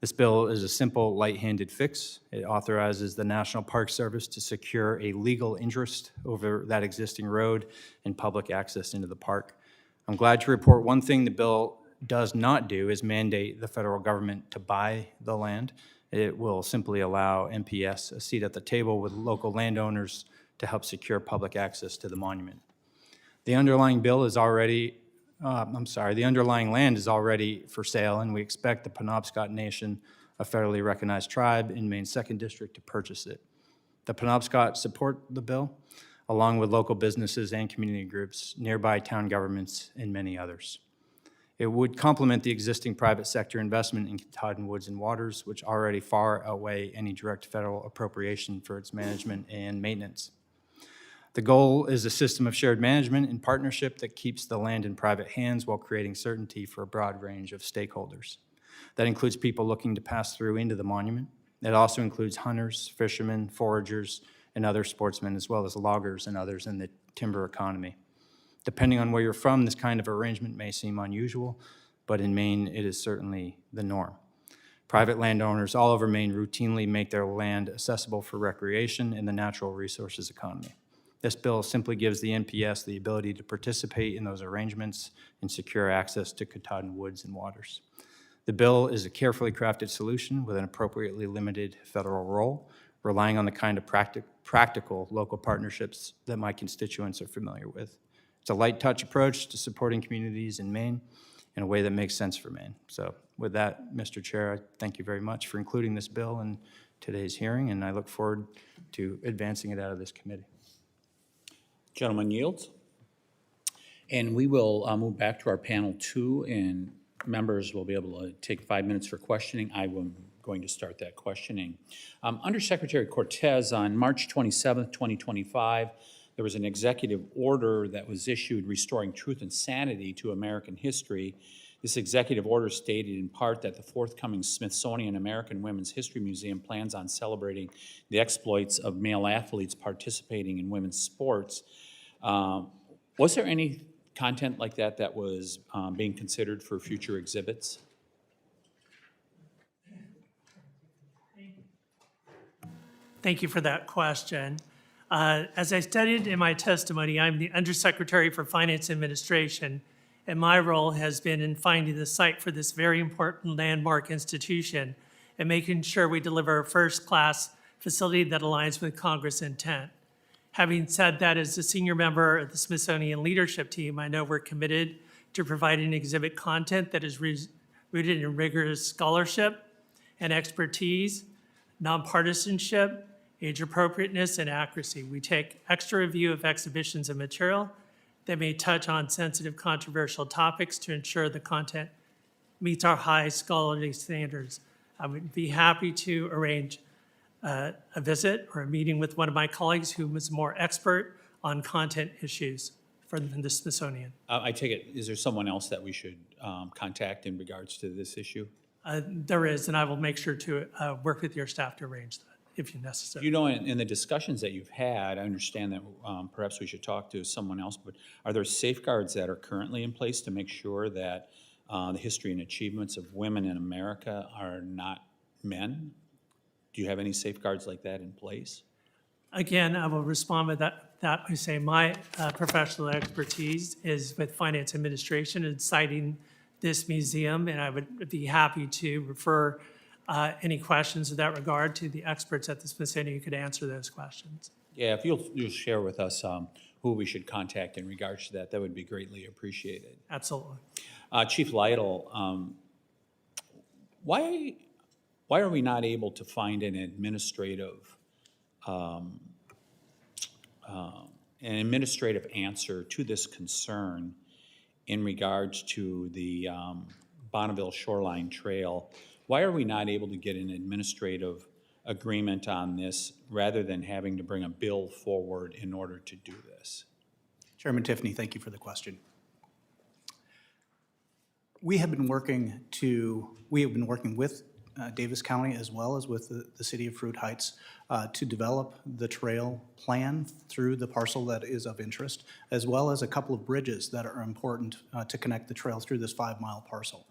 This bill is a simple, light-handed fix. It authorizes the National Park Service to secure a legal interest over that existing road and public access into the park. I'm glad to report one thing the bill does not do is mandate the federal government to buy the land. It will simply allow NPS a seat at the table with local landowners to help secure public access to the monument. The underlying bill is already the underlying land is already for sale, and we expect the Penobscot Nation, a federally recognized tribe in Maine's 2nd District, to purchase it. The Penobscot support the bill, along with local businesses and community groups, nearby town governments, and many others. It would complement the existing private sector investment in Katahdin Woods and Waters, which already far outweigh any direct federal appropriation for its management and maintenance. The goal is a system of shared management and partnership that keeps the land in private hands while creating certainty for a broad range of stakeholders. That includes people looking to pass through into the monument. It also includes hunters, fishermen, foragers, and other sportsmen, as well as loggers and others in the timber economy. Depending on where you're from, this kind of arrangement may seem unusual, but in Maine, it is certainly the norm. Private landowners all over Maine routinely make their land accessible for recreation in the natural resources economy. This bill simply gives the NPS the ability to participate in those arrangements and secure access to Katahdin Woods and Waters. The bill is a carefully crafted solution with an appropriately limited federal role, relying on the kind of practical local partnerships that my constituents are familiar with. It's a light touch approach to supporting communities in Maine in a way that makes sense for Maine. So with that, Mr. Chair, I thank you very much for including this bill in today's hearing, and I look forward to advancing it out of this committee. Gentleman yields. And we will move back to our panel 2, and members will be able to take 5 minutes for questioning. I am going to start that questioning. Undersecretary Cortez, on March 27th, 2025, there was an executive order that was issued restoring truth and sanity to American history. This executive order stated in part that the forthcoming Smithsonian American Women's History Museum plans on celebrating the exploits of male athletes participating in women's sports. Was there any content like that that was being considered for future exhibits? Thank you for that question. As I stated in my testimony, I'm the Undersecretary for Finance Administration, and my role has been in finding the site for this very important landmark institution and making sure we deliver a first-class facility that aligns with Congress' intent. Having said that, as a senior member of the Smithsonian leadership team, I know we're committed to providing exhibit content that is rooted in rigorous scholarship and expertise, nonpartisanship, age appropriateness, and accuracy. We take extra review of exhibitions and material that may touch on sensitive, controversial topics to ensure the content meets our high scholarly standards. I would be happy to arrange a visit or a meeting with one of my colleagues who was more expert on content issues for the Smithsonian. I take it, is there someone else that we should contact in regards to this issue? There is, and I will make sure to work with your staff to arrange that if necessary. You know, in the discussions that you've had, I understand that perhaps we should talk to someone else, but are there safeguards that are currently in place to make sure that the history and achievements of women in America are not men? Do you have any safeguards like that in place? Again, I will respond with that by saying my professional expertise is with finance administration and citing this museum, and I would be happy to refer any questions in that regard to the experts at the Smithsonian who could answer those questions. Yeah, if you'll share with us who we should contact in regards to that, that would be greatly appreciated. Absolutely. Chief Lytle, why are we not able to find an administrative answer to this concern in regards to the Bonneville Shoreline Trail? Why are we not able to get an administrative agreement on this rather than having to bring a bill forward in order to do this? Chairman Tiffany, thank you for the question. We have been working with Davis County as well as with the city of Fruit Heights to develop the trail plan through the parcel that is of interest, as well as a couple of bridges that are important to connect the trail through this 5-mile parcel.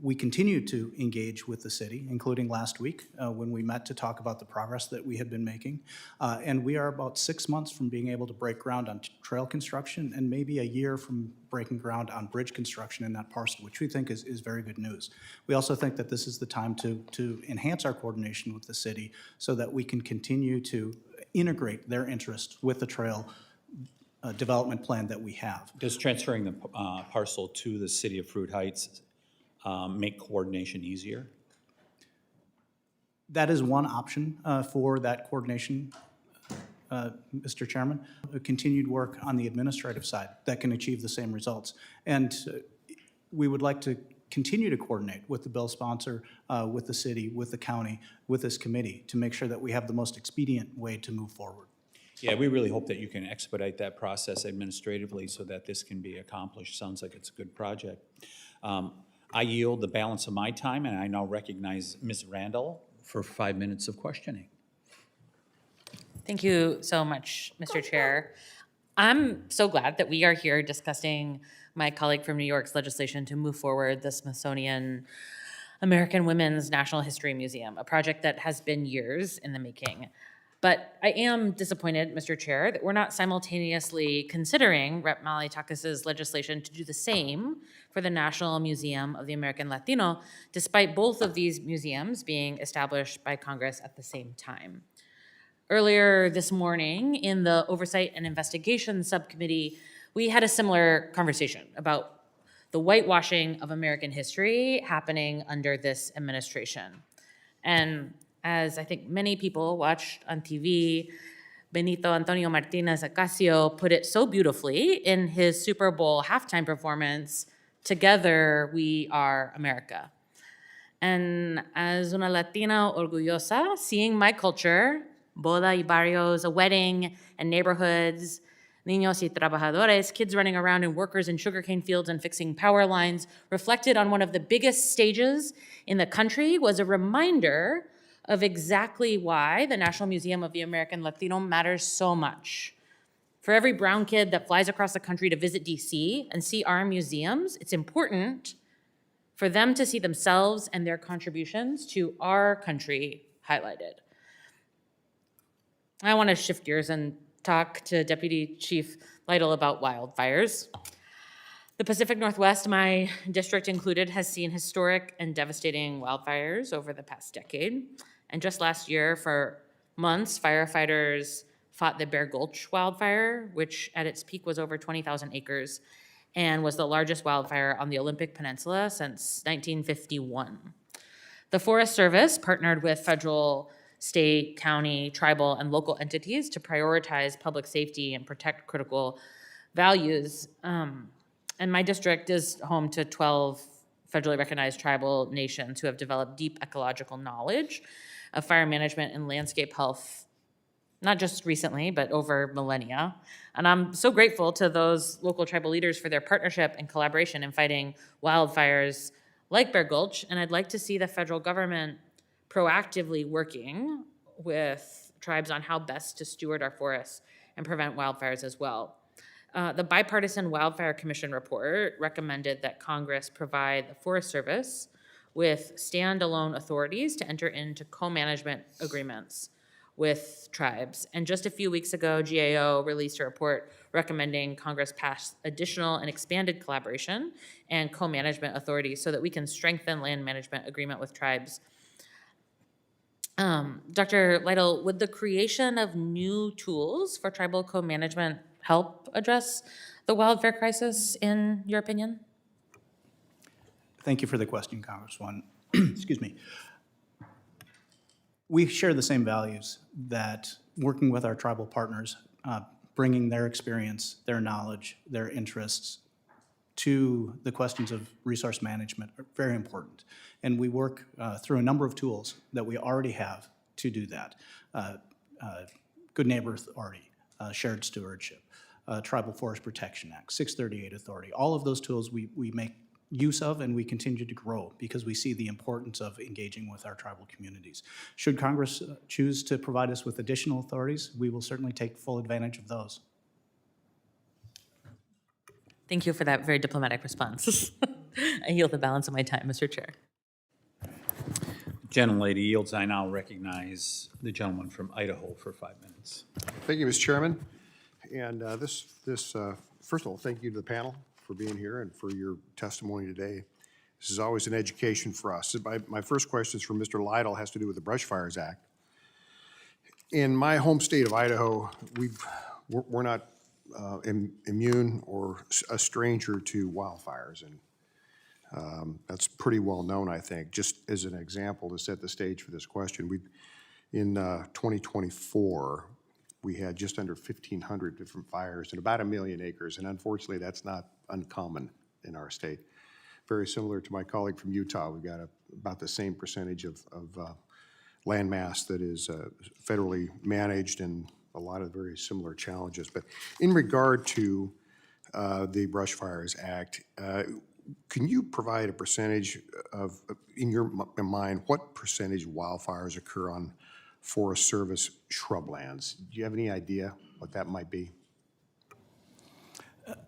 We continue to engage with the city, including last week when we met to talk about the progress that we had been making. And we are about 6 months from being able to break ground on trail construction and maybe a year from breaking ground on bridge construction in that parcel, which we think is very good news. We also think that this is the time to enhance our coordination with the city so that we can continue to integrate their interest with the trail development plan that we have. Does transferring the parcel to the city of Fruit Heights make coordination easier? That is one option for that coordination, Mr. Chairman. Continued work on the administrative side that can achieve the same results. And we would like to continue to coordinate with the bill sponsor, with the city, with the county, with this committee to make sure that we have the most expedient way to move forward. Yeah, we really hope that you can expedite that process administratively so that this can be accomplished. Sounds like it's a good project. I yield the balance of my time, and I now recognize Ms. Randall for 5 minutes of questioning. Thank you so much, Mr. Chair. I'm so glad that we are here discussing my colleague from New York's legislation to move forward the Smithsonian American Women's National History Museum, a project that has been years in the making. But I am disappointed, Mr. Chair, that we're not simultaneously considering Rep. Malliotakis's legislation to do the same for the National Museum of the American Latino, despite both of these museums being established by Congress at the same time. Earlier this morning, in the Oversight and Investigation Subcommittee, we had a similar conversation about the whitewashing of American history happening under this administration. And as I think many people watched on TV, Benito Antonio Martinez Acacio put it so beautifully in his Super Bowl halftime performance, "Together we are America." And as una Latina orgullosa, seeing my culture, boda y barrios, a wedding, and neighborhoods, niños y trabajadores, kids running around and workers in sugarcane fields and fixing power lines, reflected on one of the biggest stages in the country, was a reminder of exactly why the National Museum of the American Latino matters so much. For every brown kid that flies across the country to visit DC and see our museums, it's important for them to see themselves and their contributions to our country highlighted. I want to shift gears and talk to Deputy Chief Lytle about wildfires. The Pacific Northwest, my district included, has seen historic and devastating wildfires over the past decade. And just last year, for months, firefighters fought the Bear Gulch wildfire, which at its peak was over 20,000 acres and was the largest wildfire on the Olympic Peninsula since 1951. The Forest Service partnered with federal, state, county, tribal, and local entities to prioritize public safety and protect critical values. And my district is home to 12 federally recognized tribal nations who have developed deep ecological knowledge of fire management and landscape health, not just recently, but over millennia. And I'm so grateful to those local tribal leaders for their partnership and collaboration in fighting wildfires like Bear Gulch. And I'd like to see the federal government proactively working with tribes on how best to steward our forests and prevent wildfires as well. The Bipartisan Wildfire Commission report recommended that Congress provide the Forest Service with standalone authorities to enter into co-management agreements with tribes. And just a few weeks ago, GAO released a report recommending Congress pass additional and expanded collaboration and co-management authorities so that we can strengthen land management agreement with tribes. Dr. Lytle, would the creation of new tools for tribal co-management help address the wildfire crisis, in your opinion? Thank you for the question, Congresswoman. Excuse me. We share the same values that working with our tribal partners, bringing their experience, their knowledge, their interests to the questions of resource management are very important. And we work through a number of tools that we already have to do that. Good Neighbor Authority, Shared Stewardship, Tribal Forest Protection Act, 638 Authority. All of those tools we make use of and we continue to grow because we see the importance of engaging with our tribal communities. Should Congress choose to provide us with additional authorities, we will certainly take full advantage of those. Thank you for that very diplomatic response. I yield the balance of my time, Mr. Chair. Gentlelady yields. I now recognize the gentleman from Idaho for 5 minutes. Thank you, Mr. Chairman. And first of all, thank you to the panel for being here and for your testimony today. This is always an education for us. My first question is for Mr. Lytle, has to do with the Brush Fires Act. In my home state of Idaho, we're not immune or a stranger to wildfires, and that's pretty well known, I think. Just as an example to set the stage for this question, in 2024, we had just under 1,500 different fires and about 1 million acres, and unfortunately, that's not uncommon in our state. Very similar to my colleague from Utah, we've got about the same percentage of land mass that is federally managed and a lot of very similar challenges. But in regard to the Brush Fires Act, can you provide a percentage of, in your mind, what percentage of wildfires occur on Forest Service shrublands? Do you have any idea what that might be?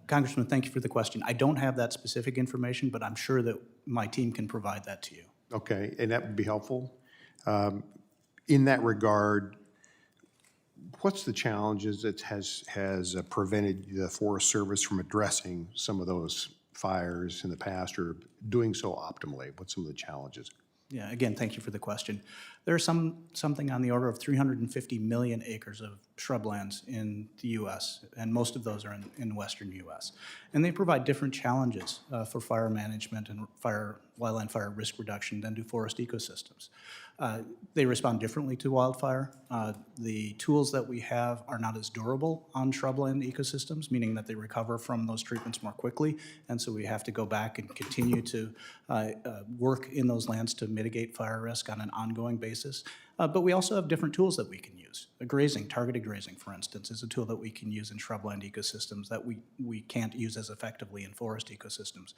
Congressman, thank you for the question. I don't have that specific information, but I'm sure that my team can provide that to you. Okay, and that would be helpful. In that regard, what's the challenges that has prevented the Forest Service from addressing some of those fires in the past or doing so optimally? What's some of the challenges? Yeah, again, thank you for the question. There's something on the order of 350 million acres of shrublands in the U.S., and most of those are in western U.S. And they provide different challenges for fire management and wildland fire risk reduction than do forest ecosystems. They respond differently to wildfire. The tools that we have are not as durable on shrubland ecosystems, meaning that they recover from those treatments more quickly, and so we have to go back and continue to work in those lands to mitigate fire risk on an ongoing basis. But we also have different tools that we can use. Grazing, targeted grazing, for instance, is a tool that we can use in shrubland ecosystems that we can't use as effectively in forest ecosystems.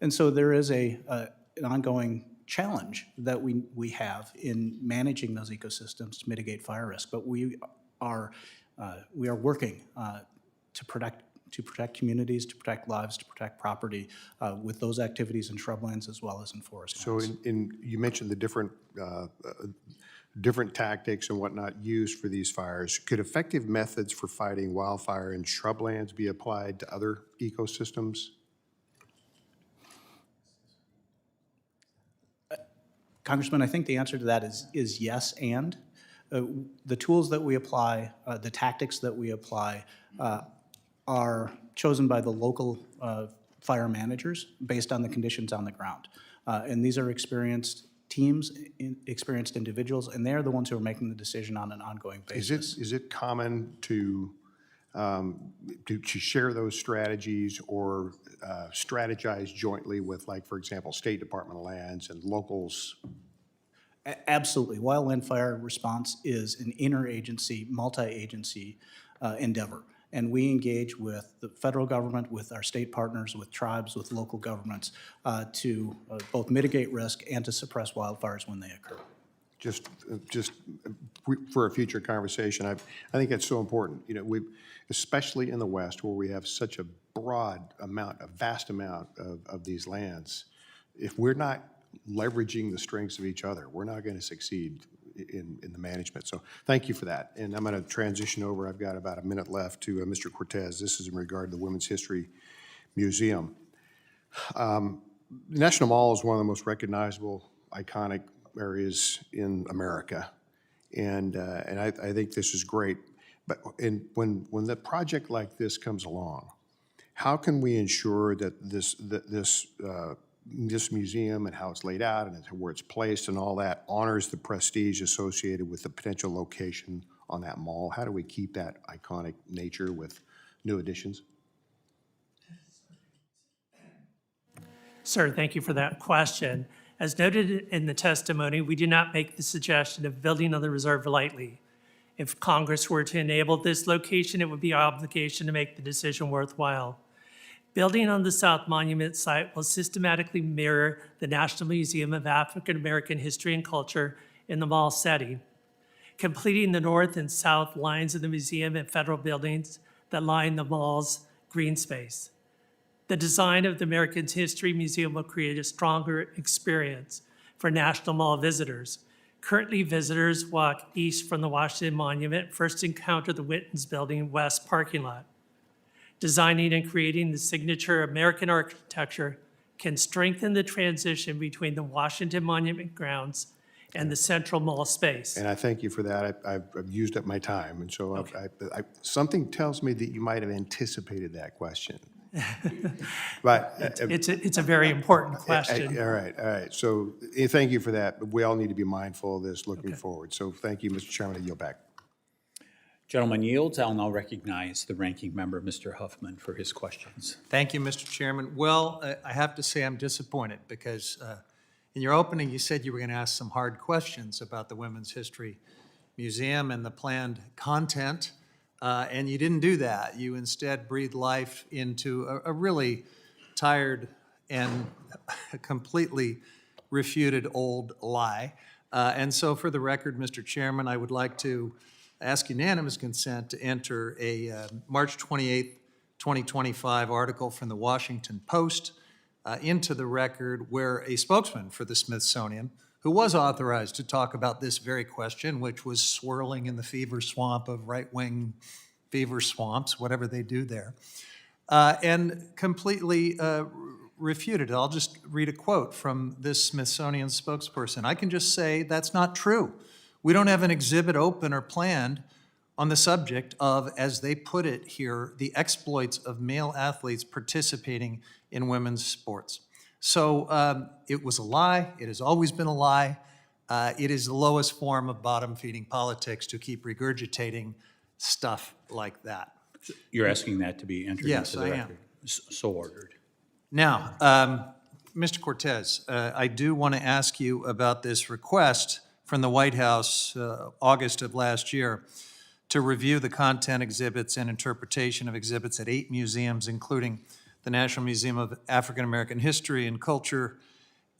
And so there is an ongoing challenge that we have in managing those ecosystems to mitigate fire risk. But we are working to protect communities, to protect lives, to protect property with those activities in shrublands as well as in forest lands. So you mentioned the different tactics and whatnot used for these fires. Could effective methods for fighting wildfire in shrublands be applied to other ecosystems? Congressman, I think the answer to that is yes, and the tools that we apply, the tactics that we apply are chosen by the local fire managers based on the conditions on the ground. And these are experienced teams, experienced individuals, and they're the ones who are making the decision on an ongoing basis. Is it common to share those strategies or strategize jointly with, like, for example, State Department of Lands and locals? Absolutely. Wildland fire response is an interagency, multi-agency endeavor. And we engage with the federal government, with our state partners, with tribes, with local governments to both mitigate risk and to suppress wildfires when they occur. Just for a future conversation, I think that's so important. You know, especially in the West where we have such a vast amount of these lands, if we're not leveraging the strengths of each other, we're not going to succeed in the management. So thank you for that. And I'm going to transition over. I've got about a minute left to Mr. Cortez. This is in regard to the Women's History Museum. The National Mall is one of the most recognizable, iconic areas in America. And I think this is great. But when the project like this comes along, how can we ensure that this museum and how it's laid out and where it's placed and all that honors the prestige associated with the potential location on that mall? How do we keep that iconic nature with new additions? Sir, thank you for that question. As noted in the testimony, we do not make the suggestion of building on the reserve lightly. If Congress were to enable this location, it would be our obligation to make the decision worthwhile. Building on the South Monument site will systematically mirror the National Museum of African American History and Culture in the mall setting, completing the north and south lines of the museum and federal buildings that line the mall's green space. The design of the American History Museum will create a stronger experience for National Mall visitors. Currently, visitors walk east from the Washington Monument, first encounter the Wittens Building West parking lot. Designing and creating the signature American architecture can strengthen the transition between the Washington Monument grounds and the central mall space. And I thank you for that. I've used up my time, and so something tells me that you might have anticipated that question. But It's a very important question. All right. So thank you for that. But we all need to be mindful of this looking forward. So thank you, Mr. Chairman. I yield back. Gentleman yields. I'll now recognize the ranking member, Mr. Huffman, for his questions. Thank you, Mr. Chairman. Well, I have to say I'm disappointed because in your opening, you said you were going to ask some hard questions about the Women's History Museum and the planned content, and you didn't do that. You instead breathed life into a really tired and completely refuted old lie. And so for the record, Mr. Chairman, I would like to ask unanimous consent to enter a March 28th, 2025 article from the Washington Post into the record where a spokesman for the Smithsonian, who was authorized to talk about this very question, which was swirling in the fever swamp of right-wing fever swamps, whatever they do there, and completely refuted it. I'll just read a quote from this Smithsonian spokesperson. I can just say that's not true. We don't have an exhibit open or planned on the subject of, as they put it here, the exploits of male athletes participating in women's sports. So it was a lie. It has always been a lie. It is the lowest form of bottom-feeding politics to keep regurgitating stuff like that. You're asking that to be entered Yes, into the I am. record? So ordered. Now, Mr. Cortez, I do want to ask you about this request from the White House, August of last year, to review the content, exhibits, and interpretation of exhibits at 8 museums, including the National Museum of African American History and Culture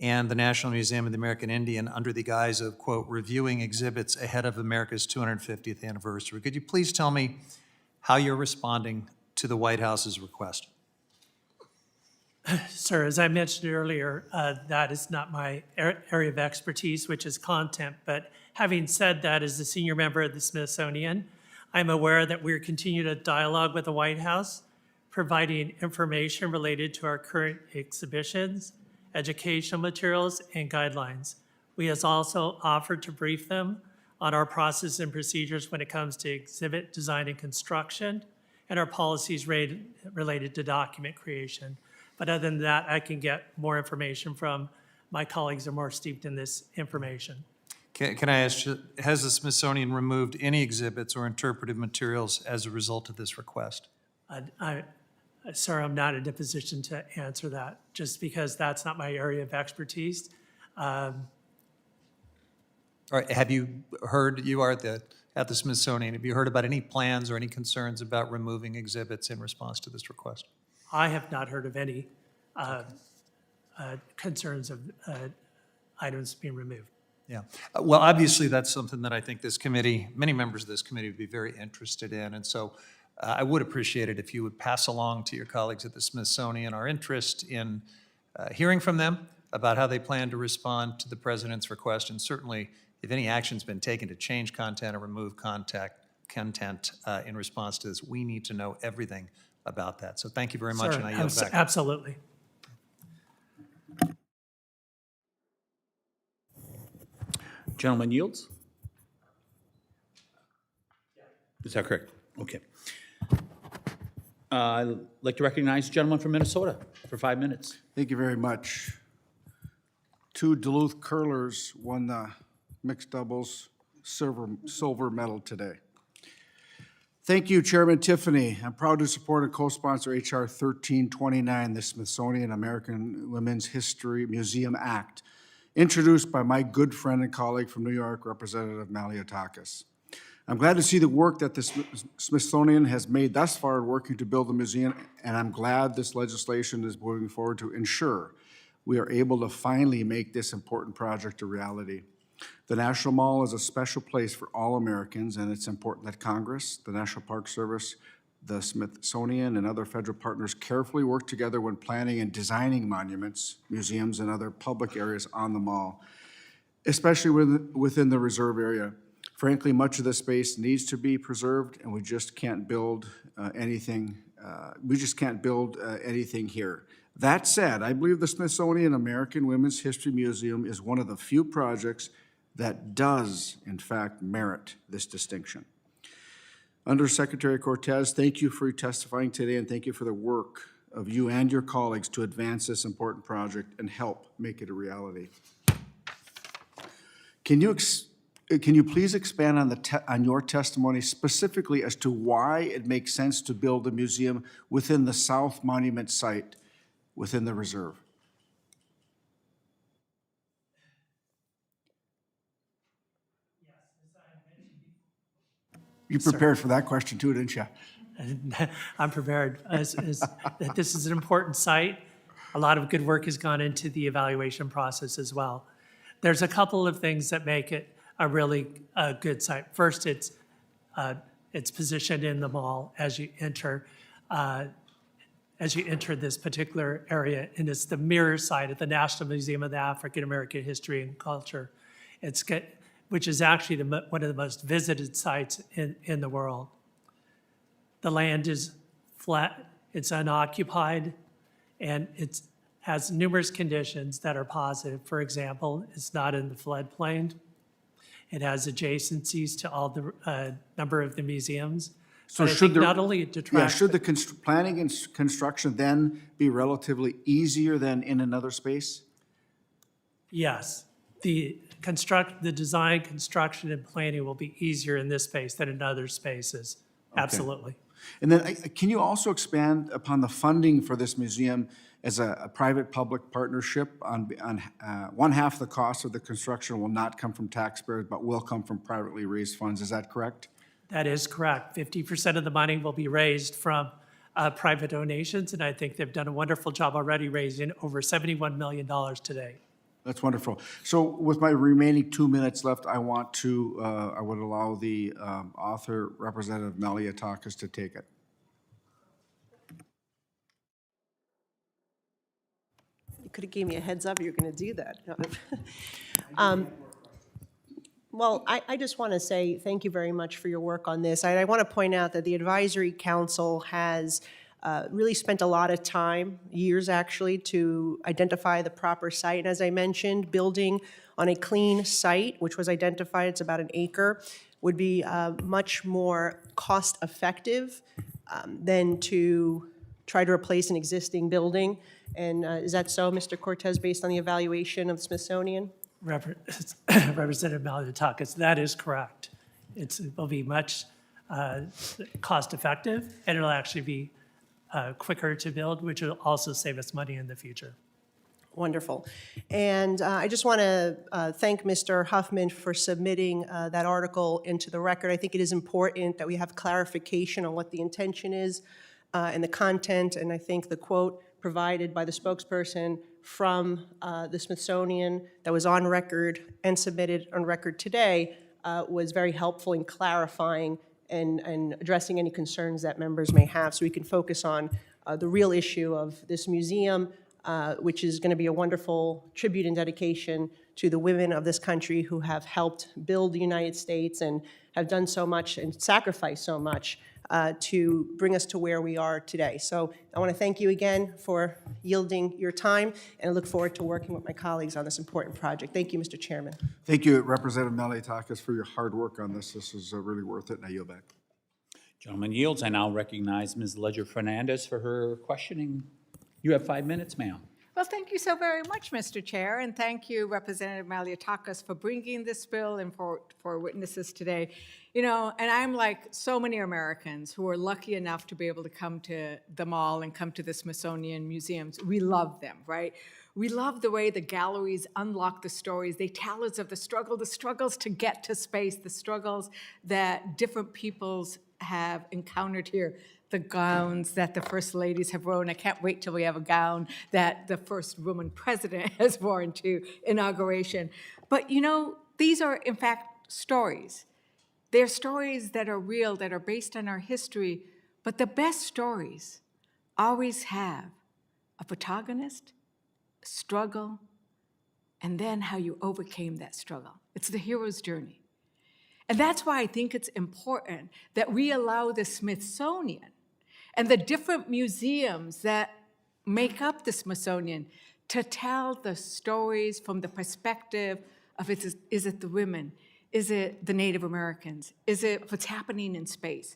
and the National Museum of the American Indian, under the guise of, quote, reviewing exhibits ahead of America's 250th anniversary. Could you please tell me how you're responding to the White House's request? Sir, as I mentioned earlier, that is not my area of expertise, which is content. But having said that, as a senior member of the Smithsonian, I'm aware that we're continuing a dialogue with the White House, providing information related to our current exhibitions, educational materials, and guidelines. We have also offered to brief them on our process and procedures when it comes to exhibit design and construction, and our policies related to document creation. But other than that, I can get more information from my colleagues who are more steeped in this information. Can I ask, has the Smithsonian removed any exhibits or interpretive materials as a result of this request? Sir, I'm not in a position to answer that, just because that's not my area of expertise. Or have you heard, you are at the Smithsonian, have you heard about any plans or any concerns about removing exhibits in response to this request? I have not heard of any concerns of items being removed. Yeah. Well, obviously, that's something that I think this committee, many members of this committee would be very interested in. And so I would appreciate it if you would pass along to your colleagues at the Smithsonian our interest in hearing from them about how they plan to respond to the president's request. And certainly, if any action's been taken to change content or remove content in response to this, we need to know everything about that. So thank you very much, Sir, and I yield back. absolutely. Gentleman yields? Is that correct? Okay. I'd like to recognize the gentleman from Minnesota for 5 minutes. Thank you very much. 2 Duluth curlers won the mixed doubles silver medal today. Thank you, Chairman Tiffany. I'm proud to support and co-sponsor H.R. 1329, the Smithsonian American Women's History Museum Act, introduced by my good friend and colleague from New York, Representative Malliotakis. I'm glad to see the work that the Smithsonian has made thus far in working to build the museum, and I'm glad this legislation is moving forward to ensure we are able to finally make this important project a reality. The National Mall is a special place for all Americans, and it's important that Congress, the National Park Service, the Smithsonian, and other federal partners carefully work together when planning and designing monuments, museums, and other public areas on the mall, especially within the reserve area. Frankly, much of the space needs to be preserved, and we just can't build anything. Anything here. That said, I believe the Smithsonian American Women's History Museum is one of the few projects that does, in fact, merit this distinction. Undersecretary Cortez, thank you for testifying today, and thank you for the work of you and your colleagues to advance this important project and help make it a reality. Can you please expand on your testimony specifically as to why it makes sense to build a museum within the South Monument site within the reserve? You prepared for that question too, didn't you? I'm prepared. That this is an important site. A lot of good work has gone into the evaluation process as well. There's a couple of things that make it a really good site. First, it's positioned in the mall as you enter this particular area, and it's the mirror site at the National Museum of the African American History and Culture. Which is actually one of the most visited sites in the world. The land is flat, it's unoccupied, and it has numerous conditions that are positive. For example, it's not in the floodplain. It has adjacencies to all the number of the museums. So But I should think the- not only it Yeah, detracts. should the planning and construction then be relatively easier than in another space? Yes, the design, construction, and planning will be easier in this space than in other spaces. Absolutely. And then can you also expand upon the funding for this museum as a private-public partnership on one half the cost of the construction will not come from taxpayers, but will come from privately raised funds. Is that correct? That is correct. 50% of the money will be raised from private donations, and I think they've done a wonderful job already raising over $71 million today. That's wonderful. So with my remaining 2 minutes left, I would allow the author, Representative Malliotakis, to take it. You could have gave me a heads up you're going to do that. Well, I just want to say thank you very much for your work on this. I want to point out that the Advisory Council has really spent a lot of time, years actually, to identify the proper site. And as I mentioned, building on a clean site, which was identified, it's about an acre, would be much more cost-effective than to try to replace an existing building. And is that so, Mr. Cortez, based on the evaluation of the Smithsonian? Representative Malliotakis, that is correct. It will be much cost-effective, and it'll actually be quicker to build, which will also save us money in the future. Wonderful. And I just want to thank Mr. Huffman for submitting that article into the record. I think it is important that we have clarification on what the intention is and the content, and I think the quote provided by the spokesperson from the Smithsonian that was on record and submitted on record today was very helpful in clarifying and addressing any concerns that members may have, so we can focus on the real issue of this museum, which is going to be a wonderful tribute and dedication to the women of this country who have helped build the United States and have done so much and sacrificed so much to bring us to where we are today. So I want to thank you again for yielding your time, and I look forward to working with my colleagues on this important project. Thank you, Mr. Chairman. Thank you, Representative Malliotakis, for your hard work on this. This is really worth it, and I yield back. Gentleman yields. I now recognize Ms. Ledger Fernandez for her questioning. You have 5 minutes, ma'am. Well, thank you so very much, Mr. Chair, and thank you, Representative Malliotakis, for bringing this bill and for witnesses today. You know, and I'm like so many Americans who are lucky enough to be able to come to the mall and come to the Smithsonian museums. We love them, right? We love the way the galleries unlock the stories. They tell us of the struggles to get to space, the struggles that different peoples have encountered here. The gowns that the first ladies have worn. I can't wait till we have a gown that the first woman president has worn to inauguration. But you know, these are in fact stories. They're stories that are real, that are based on our history, but the best stories always have a protagonist, a struggle, and then how you overcame that struggle. It's the hero's journey. And that's why I think it's important that we allow the Smithsonian and the different museums that make up the Smithsonian to tell the stories from the perspective of is it the women? Is it the Native Americans? Is it what's happening in space?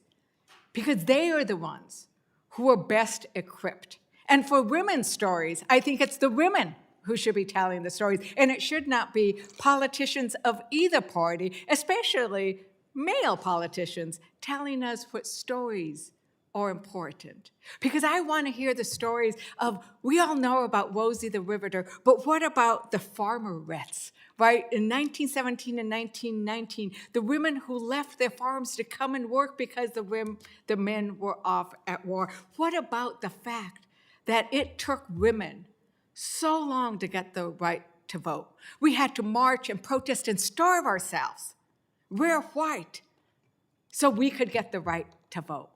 Because they are the ones who are best equipped. And for women's stories, I think it's the women who should be telling the stories. And it should not be politicians of either party, especially male politicians, telling us what stories are important. Because I want to hear the stories of, we all know about Rosie the Riveter, but what about the farmerettes, right? In 1917 and 1919, the women who left their farms to come and work because the men were off at war. What about the fact that it took women so long to get the right to vote? We had to march and protest and starve ourselves, wear white, so we could get the right to vote.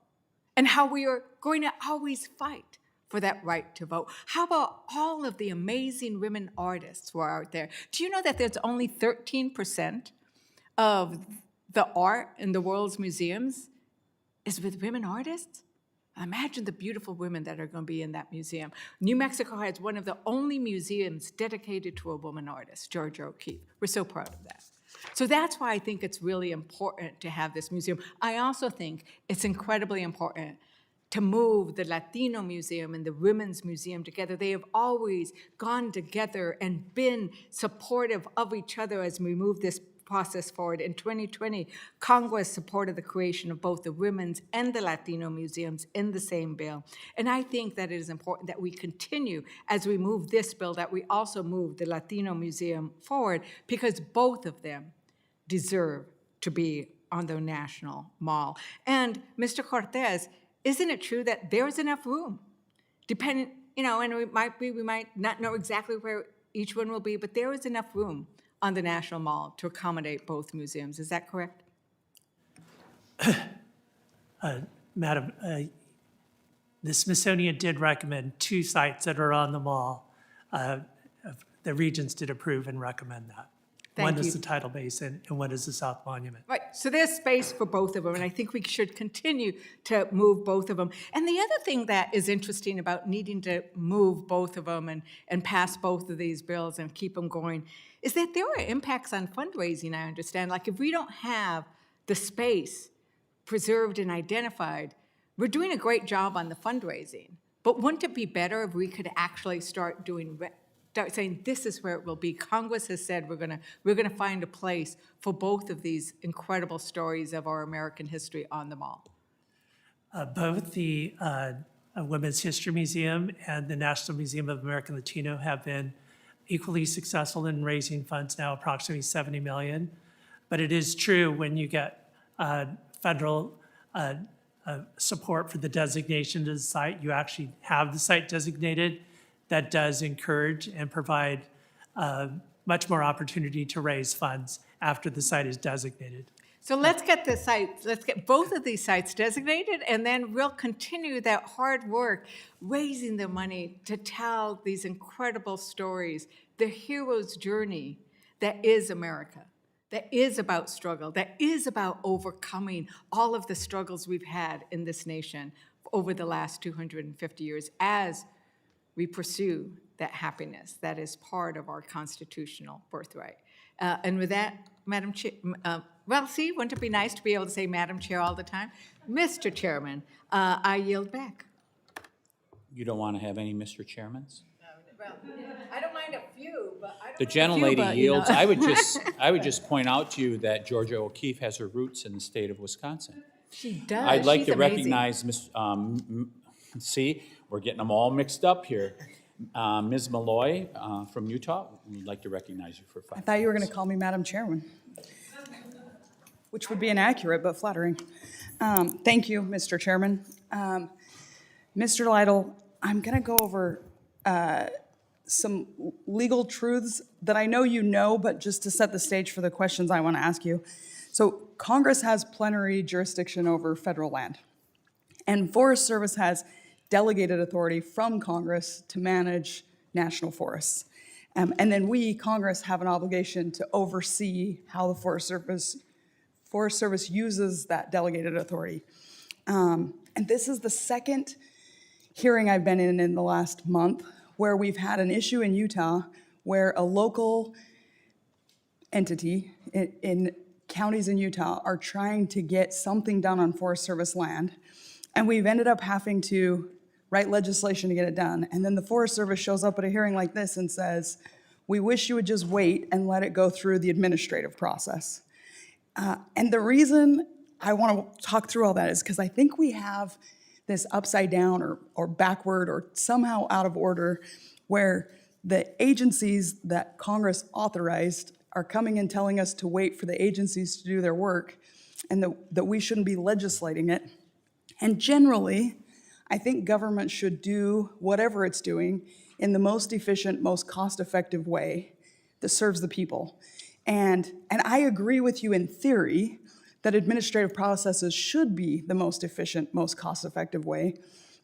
And how we are going to always fight for that right to vote. How about all of the amazing women artists who are out there? Do you know that there's only 13% of the art in the world's museums is with women artists? Imagine the beautiful women that are going to be in that museum. New Mexico has one of the only museums dedicated to a woman artist, Georgia O'Keeffe. We're so proud of that. So that's why I think it's really important to have this museum. I also think it's incredibly important to move the Latino Museum and the Women's Museum together. They have always gone together and been supportive of each other as we move this process forward. In 2020, Congress supported the creation of both the Women's and the Latino Museums in the same bill. And I think that it is important that we continue, as we move this bill, that we also move the Latino Museum forward, because both of them deserve to be on the National Mall. And Mr. Cortez, isn't it true that there is enough room? Depending, you know, and we might not know exactly where each one will be, but there is enough room on the National Mall to accommodate both museums. Is that correct? Madam, the Smithsonian did recommend 2 sites that are on the mall. The Regents did approve and recommend that. One is the Tidal Basin and one is the South Monument. Right, so there's space for both of them, and I think we should continue to move both of them. And the other thing that is interesting about needing to move both of them and pass both of these bills and keep them going is that there are impacts on fundraising, I understand. Like if we don't have the space preserved and identified, we're doing a great job on the fundraising. But wouldn't it be better if we could actually start saying this is where it will be? Congress has said we're gonna find a place for both of these incredible stories of our American history on the mall. Both the Women's History Museum and the National Museum of American Latino have been equally successful in raising funds now, approximately 70 million. But it is true when you get federal support for the designation of the site, you actually have the site designated. That does encourage and provide much more opportunity to raise funds after the site is designated. So let's get the sites, let's get both of these sites designated, and then we'll continue that hard work, raising the money to tell these incredible stories, the hero's journey that is America, that is about struggle, that is about overcoming all of the struggles we've had in this nation over the last 250 years as we pursue that happiness that is part of our constitutional birthright. And with that, Madam Chair, well, see, wouldn't it be nice to be able to say Madam Chair all the time? Mr. Chairman, I yield back. You don't want to have any Mr. Chairmans? Well, I don't mind a few, but I don't The mind a few, gentlelady but, you know. yields. I would just point out to you that Georgia O'Keeffe has her roots in the state of Wisconsin. She does. I'd like She's to amazing. recognize Ms., see, we're getting them all mixed up here. Ms. Malloy from Utah, we'd like to recognize you for 5 I thought you were going to minutes. call me Madam Chairman, which would be inaccurate but flattering. Thank you, Mr. Chairman. Mr. Lytle, I'm going to go over some legal truths that I know you know, but just to set the stage for the questions I want to ask you. So Congress has plenary jurisdiction over federal land, and Forest Service has delegated authority from Congress to manage national forests. And then we, Congress, have an obligation to oversee how the Forest Service uses that delegated authority. And this is the second hearing I've been in the last month where we've had an issue in Utah where a local entity in counties in Utah are trying to get something done on Forest Service land. And we've ended up having to write legislation to get it done. And then the Forest Service shows up at a hearing like this and says, we wish you would just wait and let it go through the administrative process. And the reason I want to talk through all that is because I think we have this upside down or backward or somehow out of order where the agencies that Congress authorized are coming and telling us to wait for the agencies to do their work and that we shouldn't be legislating it. And generally, I think government should do whatever it's doing in the most efficient, most cost-effective way that serves the people. And I agree with you in theory that administrative processes should be the most efficient, most cost-effective way.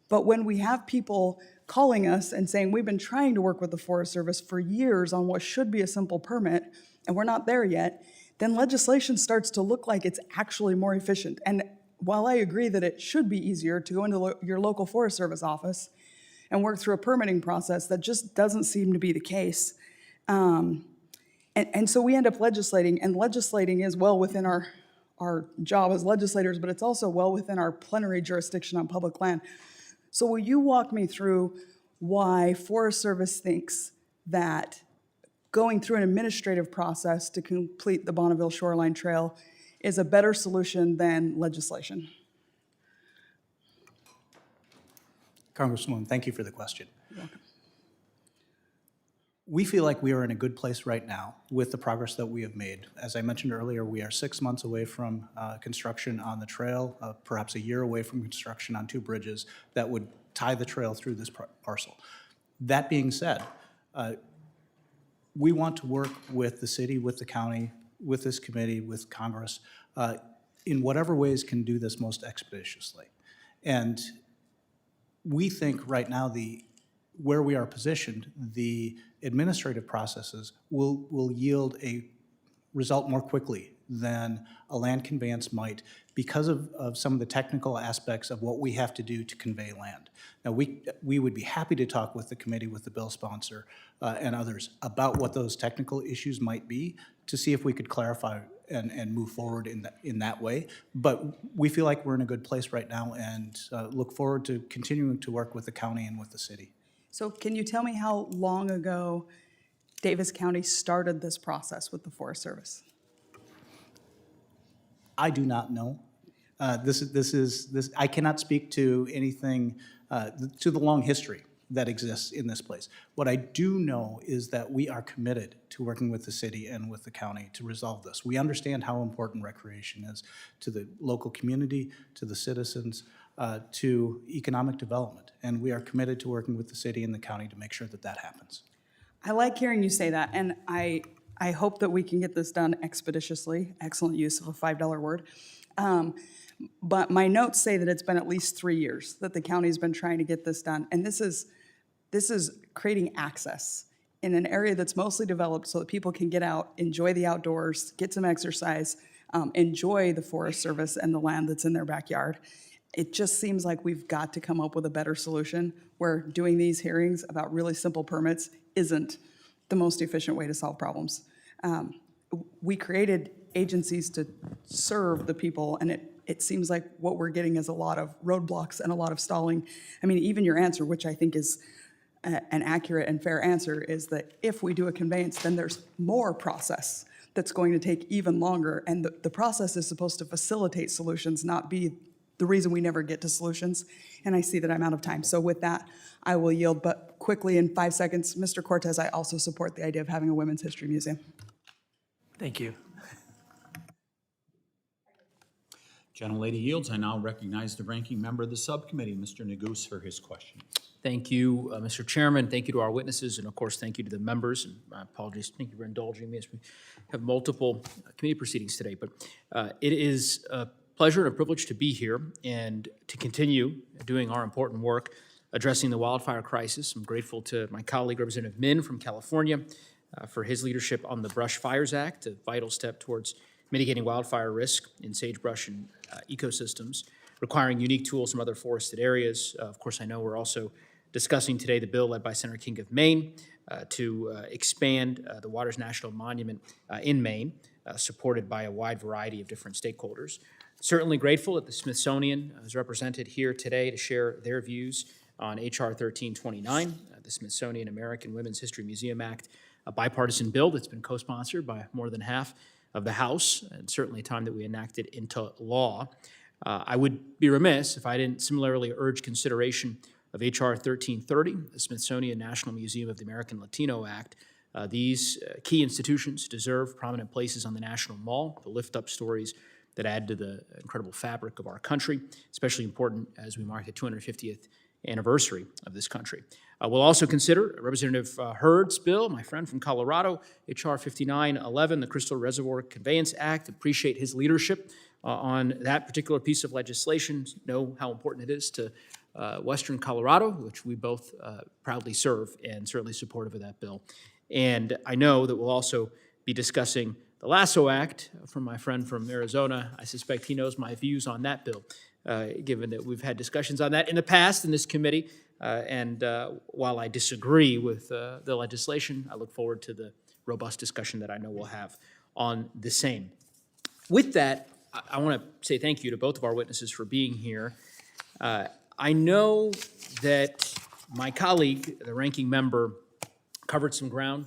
But when we have people calling us and saying, we've been trying to work with the Forest Service for years on what should be a simple permit, and we're not there yet, then legislation starts to look like it's actually more efficient. And while I agree that it should be easier to go into your local Forest Service office and work through a permitting process, that just doesn't seem to be the case. And so we end up legislating, and legislating is well within our job as legislators, but it's also well within our plenary jurisdiction on public land. So will you walk me through why Forest Service thinks that going through an administrative process to complete the Bonneville Shoreline Trail is a better solution than legislation? Congresswoman, thank you for the question. We feel like we are in a good place right now with the progress that we have made. As I mentioned earlier, we are 6 months away from construction on the trail, perhaps a year away from construction on 2 bridges that would tie the trail through this parcel. That being said, we want to work with the city, with the county, with this committee, with Congress, in whatever ways can do this most expeditiously. And we think right now where we are positioned, the administrative processes will yield a result more quickly than a land conveyance might because of some of the technical aspects of what we have to do to convey land. Now, we would be happy to talk with the committee, with the bill sponsor, and others about what those technical issues might be to see if we could clarify and move forward in that way. But we feel like we're in a good place right now and look forward to continuing to work with the county and with the city. So can you tell me how long ago Davis County started this process with the Forest Service? I do not know. I cannot speak to anything, to the long history that exists in this place. What I do know is that we are committed to working with the city and with the county to resolve this. We understand how important recreation is to the local community, to the citizens, to economic development. And we are committed to working with the city and the county to make sure that that happens. I like hearing you say that, and I hope that we can get this done expeditiously. Excellent use of a $5 word. But my notes say that it's been at least 3 years that the county's been trying to get this done. And this is creating access in an area that's mostly developed so that people can get out, enjoy the outdoors, get some exercise, enjoy the Forest Service and the land that's in their backyard. It just seems like we've got to come up with a better solution where doing these hearings about really simple permits isn't the most efficient way to solve problems. We created agencies to serve the people, and it seems like what we're getting is a lot of roadblocks and a lot of stalling. I mean, even your answer, which I think is an accurate and fair answer, is that if we do a conveyance, then there's more process that's going to take even longer. And the process is supposed to facilitate solutions, not be the reason we never get to solutions. And I see that I'm out of time. So with that, I will yield. But quickly, in 5 seconds, Mr. Cortez, I also support the idea of having a women's history museum. Thank you. Gentlelady yields. I now recognize the ranking member of the subcommittee, Mr. Neguse, for his question. Thank you, Mr. Chairman. Thank you to our witnesses, and of course, thank you to the members. And my apologies, thank you for indulging me as we have multiple committee proceedings today. But it is a pleasure and a privilege to be here and to continue doing our important work addressing the wildfire crisis. I'm grateful to my colleague, Representative Min from California, for his leadership on the Brush Fires Act, a vital step towards mitigating wildfire risk in sagebrush and ecosystems, requiring unique tools from other forested areas. Of course, I know we're also discussing today the bill led by Senator King of Maine to expand the Waters National Monument in Maine, supported by a wide variety of different stakeholders. Certainly grateful that the Smithsonian is represented here today to share their views on H.R. 1329, the Smithsonian American Women's History Museum Act, a bipartisan bill that's been co-sponsored by more than half of the House, and certainly time that we enacted into law. I would be remiss if I didn't similarly urge consideration of H.R. 1330, the Smithsonian National Museum of the American Latino Act. These key institutions deserve prominent places on the National Mall to lift up stories that add to the incredible fabric of our country, especially important as we mark the 250th anniversary of this country. We'll also consider Representative Hurd's bill, my friend from Colorado, H.R. 5911, the Crystal Reservoir Conveyance Act. Appreciate his leadership on that particular piece of legislation. Know how important it is to Western Colorado, which we both proudly serve, and certainly supportive of that bill. And I know that we'll also be discussing the Lasso Act from my friend from Arizona. I suspect he knows my views on that bill, given that we've had discussions on that in the past in this committee. And while I disagree with the legislation, I look forward to the robust discussion that I know we'll have on the same. With that, I want to say thank you to both of our witnesses for being here. I know that my colleague, the ranking member, covered some ground,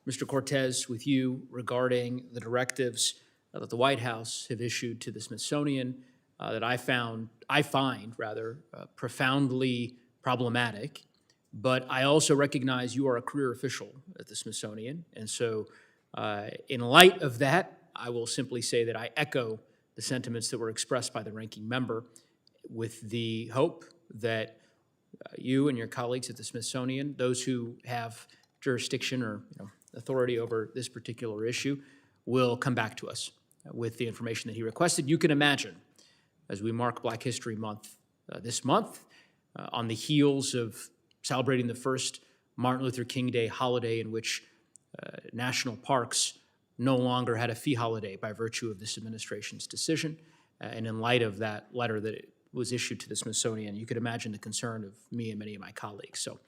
Mr. Cortez, with you regarding the directives that the White House have issued to the Smithsonian that I find profoundly problematic. But I also recognize you are a career official at the Smithsonian. And so in light of that, I will simply say that I echo the sentiments that were expressed by the ranking member with the hope that you and your colleagues at the Smithsonian, those who have jurisdiction or authority over this particular issue, will come back to us with the information that he requested. You can imagine, as we mark Black History Month this month, on the heels of celebrating the first Martin Luther King Day holiday in which national parks no longer had a fee holiday by virtue of this administration's decision. And in light of that letter that was issued to the Smithsonian, you could imagine the concern of me and many of my colleagues. So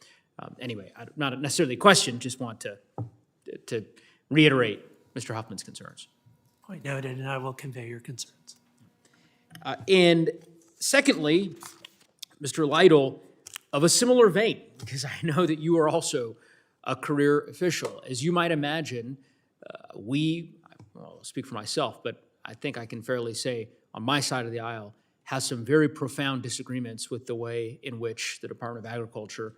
anyway, not necessarily a question, just want to reiterate Mr. Huffman's concerns. Quite noted, and I will convey your concerns. And secondly, Mr. Lytle, of a similar vein, because I know that you are also a career official. As you might imagine, I'll speak for myself, but I think I can fairly say on my side of the aisle, has some very profound disagreements with the way in which the Department of Agriculture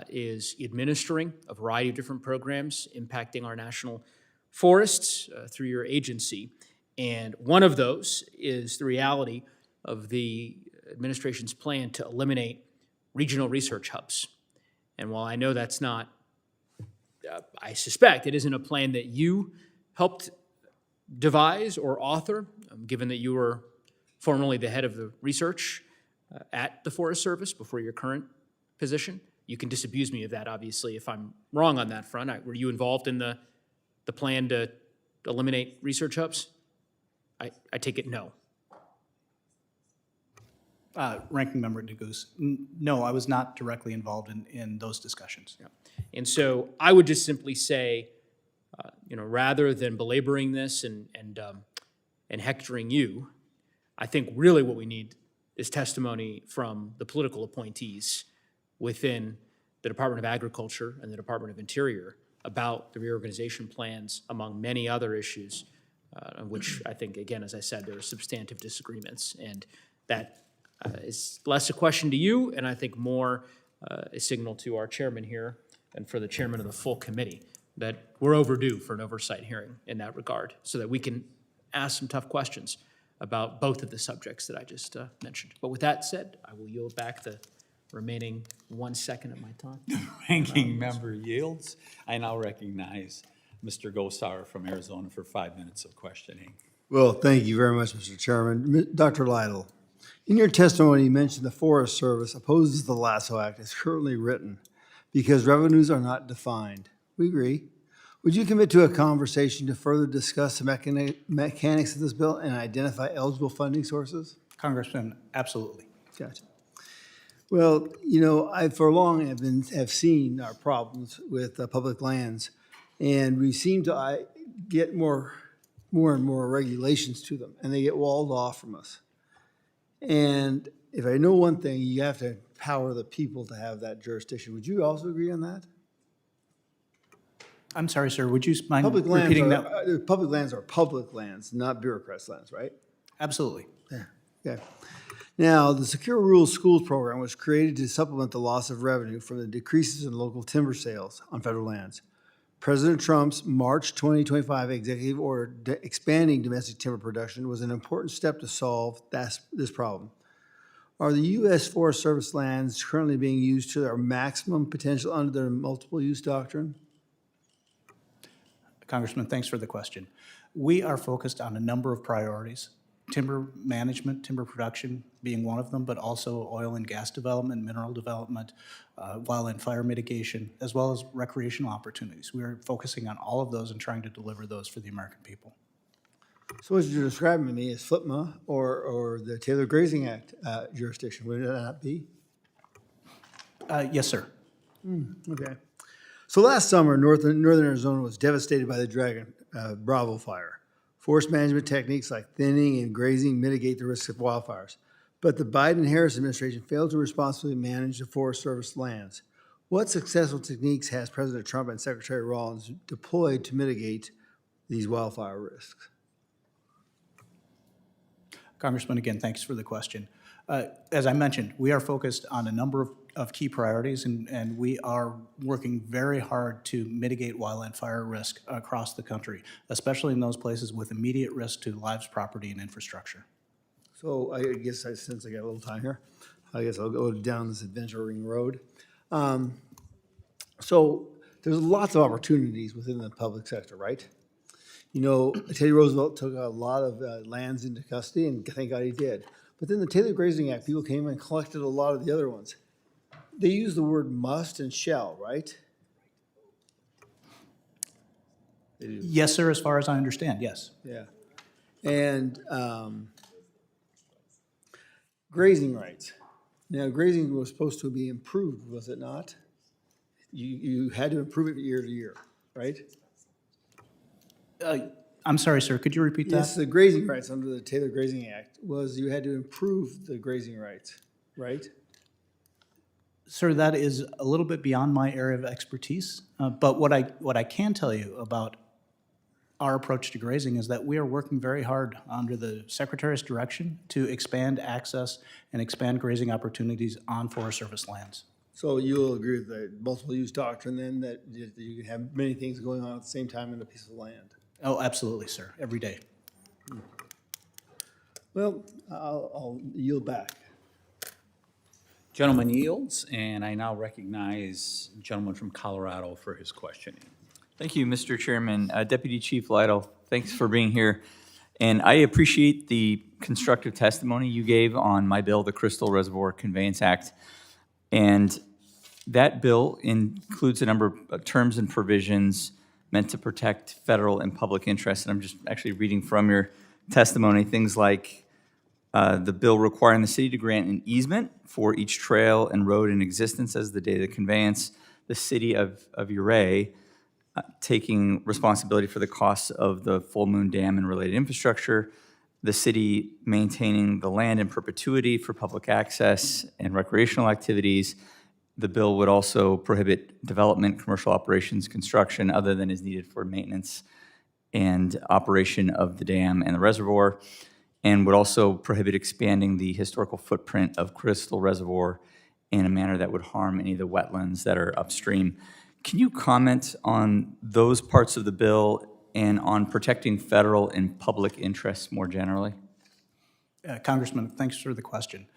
is administering a variety of different programs impacting our national forests through your agency. And one of those is the reality of the administration's plan to eliminate regional research hubs. And while I know that's not, I suspect it isn't a plan that you helped devise or author, given that you were formerly the head of the research at the Forest Service before your current position. You can disabuse me of that, obviously, if I'm wrong on that front. Were you involved in the plan to eliminate research hubs? I take it no. Ranking Member Neguse, no, I was not directly involved in those discussions. Yeah. And so I would just simply say, rather than belaboring this and hectoring you, I think really what we need is testimony from the political appointees within the Department of Agriculture and the Department of Interior about the reorganization plans, among many other issues, on which I think, again, as I said, there are substantive disagreements. And that is less a question to you, and I think more a signal to our chairman here and for the chairman of the full committee that we're overdue for an oversight hearing in that regard, so that we can ask some tough questions about both of the subjects that I just mentioned. But with that said, I will yield back the remaining 1 second of my time. Ranking member yields. I now recognize Mr. Gosar from Arizona for 5 minutes of questioning. Well, thank you very much, Mr. Chairman. Dr. Lytle, in your testimony, you mentioned the Forest Service opposes the Lasso Act as currently written because revenues are not defined. We agree. Would you commit to a conversation to further discuss the mechanics of this bill and identify eligible funding sources? Congressman, absolutely. Gotcha. Well, I for long have seen our problems with public lands, and we seem to get more and more regulations to them, and they get walled off from us. And if I know one thing, you have to empower the people to have that jurisdiction. Would you also agree on that? I'm sorry, sir, would you mind Public lands repeating are, that? public lands are public lands, not bureaucrats' lands, right? Absolutely. Yeah. Okay. Now, the Secure Rural Schools program was created to supplement the loss of revenue from the decreases in local timber sales on federal lands. President Trump's March 2025 executive order expanding domestic timber production was an important step to solve this problem. Are the U.S. Forest Service lands currently being used to their maximum potential under their multiple use doctrine? Congressman, thanks for the question. We are focused on a number of priorities, timber management, timber production being one of them, but also oil and gas development, mineral development, wildland fire mitigation, as well as recreational opportunities. We are focusing on all of those and trying to deliver those for the American people. So what you're describing to me is FLPMA or the Taylor Grazing Act jurisdiction. Would it not be? Yes, sir. Okay. So last summer, northern Arizona was devastated by the Dragon Bravo fire. Forest management techniques like thinning and grazing mitigate the risk of wildfires. But the Biden-Harris administration failed to responsibly manage the Forest Service lands. What successful techniques has President Trump and Secretary Rollins deployed to mitigate these wildfire risks? Congressman, again, thanks for the question. As I mentioned, we are focused on a number of key priorities, and we are working very hard to mitigate wildland fire risk across the country, especially in those places with immediate risk to lives, property, and infrastructure. So I guess since I got a little time here, I guess I'll go down this adventuring road. So there's lots of opportunities within the public sector, right? Teddy Roosevelt took a lot of lands into custody, and thank God he did. But then the Taylor Grazing Act, people came and collected a lot of the other ones. They use the word must and shall, right? Yes, sir, as far as I understand, yes. Yeah. And grazing rights. Now, grazing was supposed to be improved, was it not? You had to improve it year to year, right? I'm sorry, sir, could you repeat that? Yes, the grazing rights under the Taylor Grazing Act was you had to improve the grazing rights, right? Sir, that is a little bit beyond my area of expertise, but what I can tell you about our approach to grazing is that we are working very hard under the Secretary's direction to expand access and expand grazing opportunities on Forest Service lands. So you'll agree with the multiple use doctrine then, that you can have many things going on at the same time in a piece of land? Oh, absolutely, sir, every day. Well, I'll yield back. Gentleman yields, and I now recognize the gentleman from Colorado for his questioning. Thank you, Mr. Chairman. Deputy Chief Lytle, thanks for being here. And I appreciate the constructive testimony you gave on my bill, the Crystal Reservoir Conveyance Act. And that bill includes a number of terms and provisions meant to protect federal and public interests. And I'm just actually reading from your testimony, things like the bill requiring the city to grant an easement for each trail and road in existence as the date of the conveyance, the city of Ouray taking responsibility for the costs of the Full Moon Dam and related infrastructure, the city maintaining the land in perpetuity for public access and recreational activities. The bill would also prohibit development, commercial operations, construction, other than is needed for maintenance and operation of the dam and the reservoir, and would also prohibit expanding the historical footprint of Crystal Reservoir in a manner that would harm any of the wetlands that are upstream. Can you comment on those parts of the bill and on protecting federal and public interests more generally? Congressman, thanks for the question.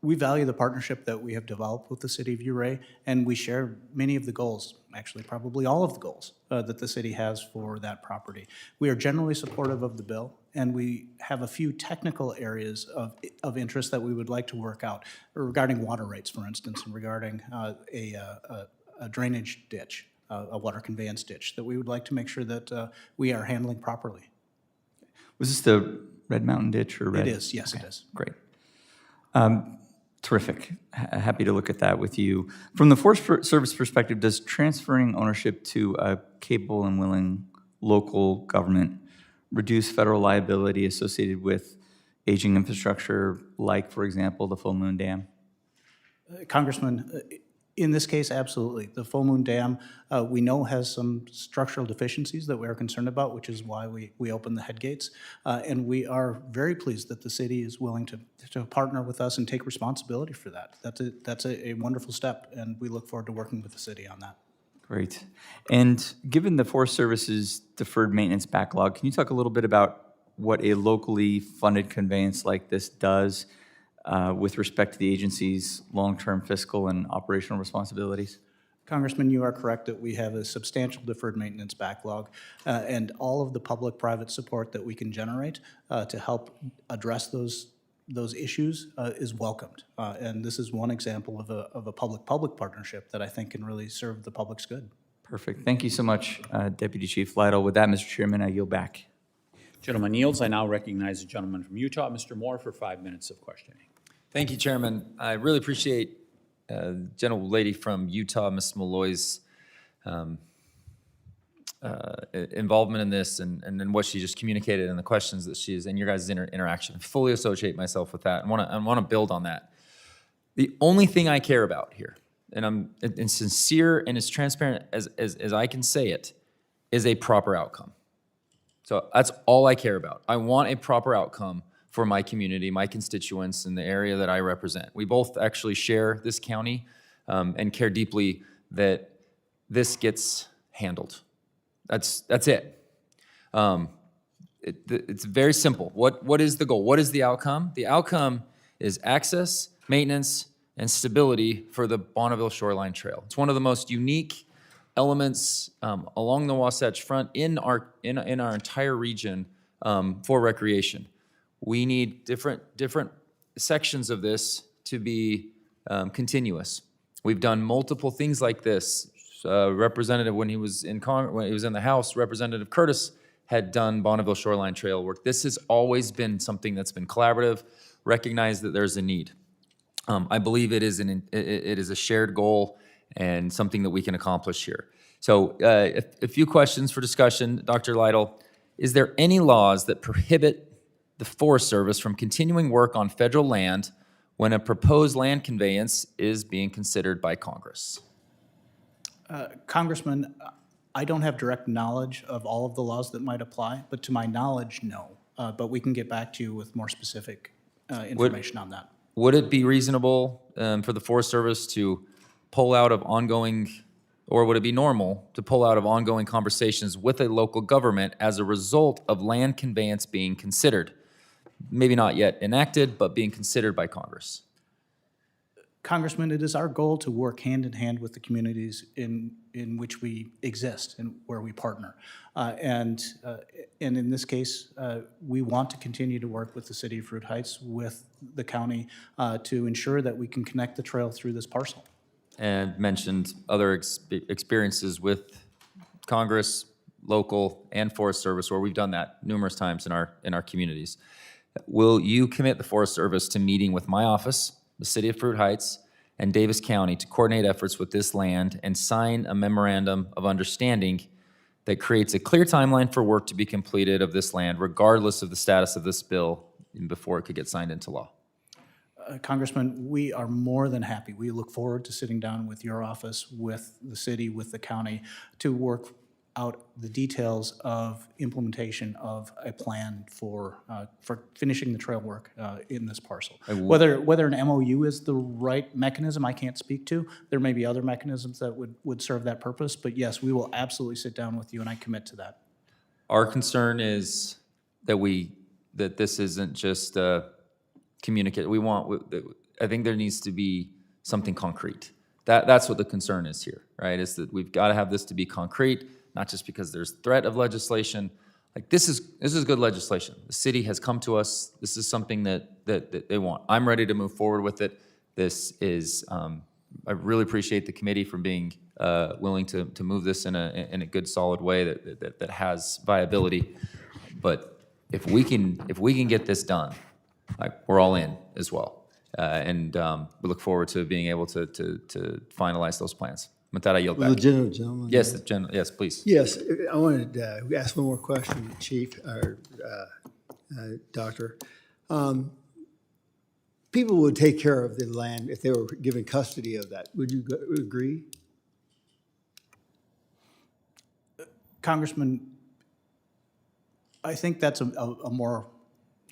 We value the partnership that we have developed with the city of Ouray, and we share many of the goals, actually probably all of the goals that the city has for that property. We are generally supportive of the bill, and we have a few technical areas of interest that we would like to work out regarding water rates, for instance, and regarding a drainage ditch, a water conveyance ditch, that we would like to make sure that we are handling properly. Was this the Red Mountain Ditch or Red? It is, yes, it is. Great. Terrific. Happy to look at that with you. From the Forest Service perspective, does transferring ownership to a capable and willing local government reduce federal liability associated with aging infrastructure, like, for example, the Full Moon Dam? Congressman, in this case, absolutely. The Full Moon Dam, we know has some structural deficiencies that we are concerned about, which is why we opened the headgates. And we are very pleased that the city is willing to partner with us and take responsibility for that. That's a wonderful step, and we look forward to working with the city on that. Great. And given the Forest Service's deferred maintenance backlog, can you talk a little bit about what a locally funded conveyance like this does with respect to the agency's long-term fiscal and operational responsibilities? Congressman, you are correct that we have a substantial deferred maintenance backlog, and all of the public-private support that we can generate to help address those issues is welcomed. And this is one example of a public-public partnership that I think can really serve the public's good. Perfect. Thank you so much, Deputy Chief Lytle. With that, Mr. Chairman, I yield back. Gentleman yields. I now recognize the gentleman from Utah, Mr. Moore, for 5 minutes of questioning. Thank you, Chairman. I really appreciate the gentlelady from Utah, Ms. Malloy's involvement in this and what she just communicated and the questions that she's and your guys' interaction. Fully associate myself with that and want to build on that. The only thing I care about here, and I'm as sincere and as transparent as I can say it, is a proper outcome. So that's all I care about. I want a proper outcome for my community, my constituents, in the area that I represent. We both actually share this county and care deeply that this gets handled. That's it. It's very simple. What is the goal? What is the outcome? The outcome is access, maintenance, and stability for the Bonneville Shoreline Trail. It's one of the most unique elements along the Wasatch Front in our entire region for recreation. We need different sections of this to be continuous. We've done multiple things like this. Representative, when he was in the House, Representative Curtis had done Bonneville Shoreline Trail work. This has always been something that's been collaborative, recognize that there's a need. I believe it is a shared goal and something that we can accomplish here. So a few questions for discussion. Dr. Lytle, is there any laws that prohibit the Forest Service from continuing work on federal land when a proposed land conveyance is being considered by Congress? Congressman, I don't have direct knowledge of all of the laws that might apply, but to my knowledge, no. But we can get back to you with more specific information on that. would it be reasonable for the Forest Service to pull out of ongoing, or would it be normal to pull out of ongoing conversations with a local government as a result of land conveyance being considered? Maybe not yet enacted, but being considered by Congress. Congressman, it is our goal to work hand in hand with the communities in which we exist and where we partner. And in this case, we want to continue to work with the city of Fruit Heights, with the county, to ensure that we can connect the trail through this parcel. And mentioned other experiences with Congress, local, and Forest Service, where we've done that numerous times in our communities. Will you commit the Forest Service to meeting with my office, the City of Fruit Heights, and Davis County to coordinate efforts with this land and sign a memorandum of understanding that creates a clear timeline for work to be completed of this land, regardless of the status of this bill, before it could get signed into law? Congressman, we are more than happy. We look forward to sitting down with your office, with the city, with the county, to work out the details of implementation of a plan for finishing the trail work in this parcel. Whether an MOU is the right mechanism, I can't speak to. There may be other mechanisms that would serve that purpose, but yes, we will absolutely sit down with you, and I commit to that. Our concern is that this isn't just communicate. I think there needs to be something concrete. That's what the concern is here, right? Is that we've got to have this to be concrete, not just because there's threat of legislation. Like this is good legislation. The city has come to us. This is something that they want. I'm ready to move forward with it. This is, I really appreciate the committee for being willing to move this in a good, solid way that has viability. But if we can get this done, like, we're all in as well. And we look forward to being able to finalize those plans. With that, I yield back. The gentleman. Yes, yes, please. Yes, I wanted to ask one more question, Chief, or Doctor. People would take care of the land if they were given custody of that. Would you agree? Congressman, I think that's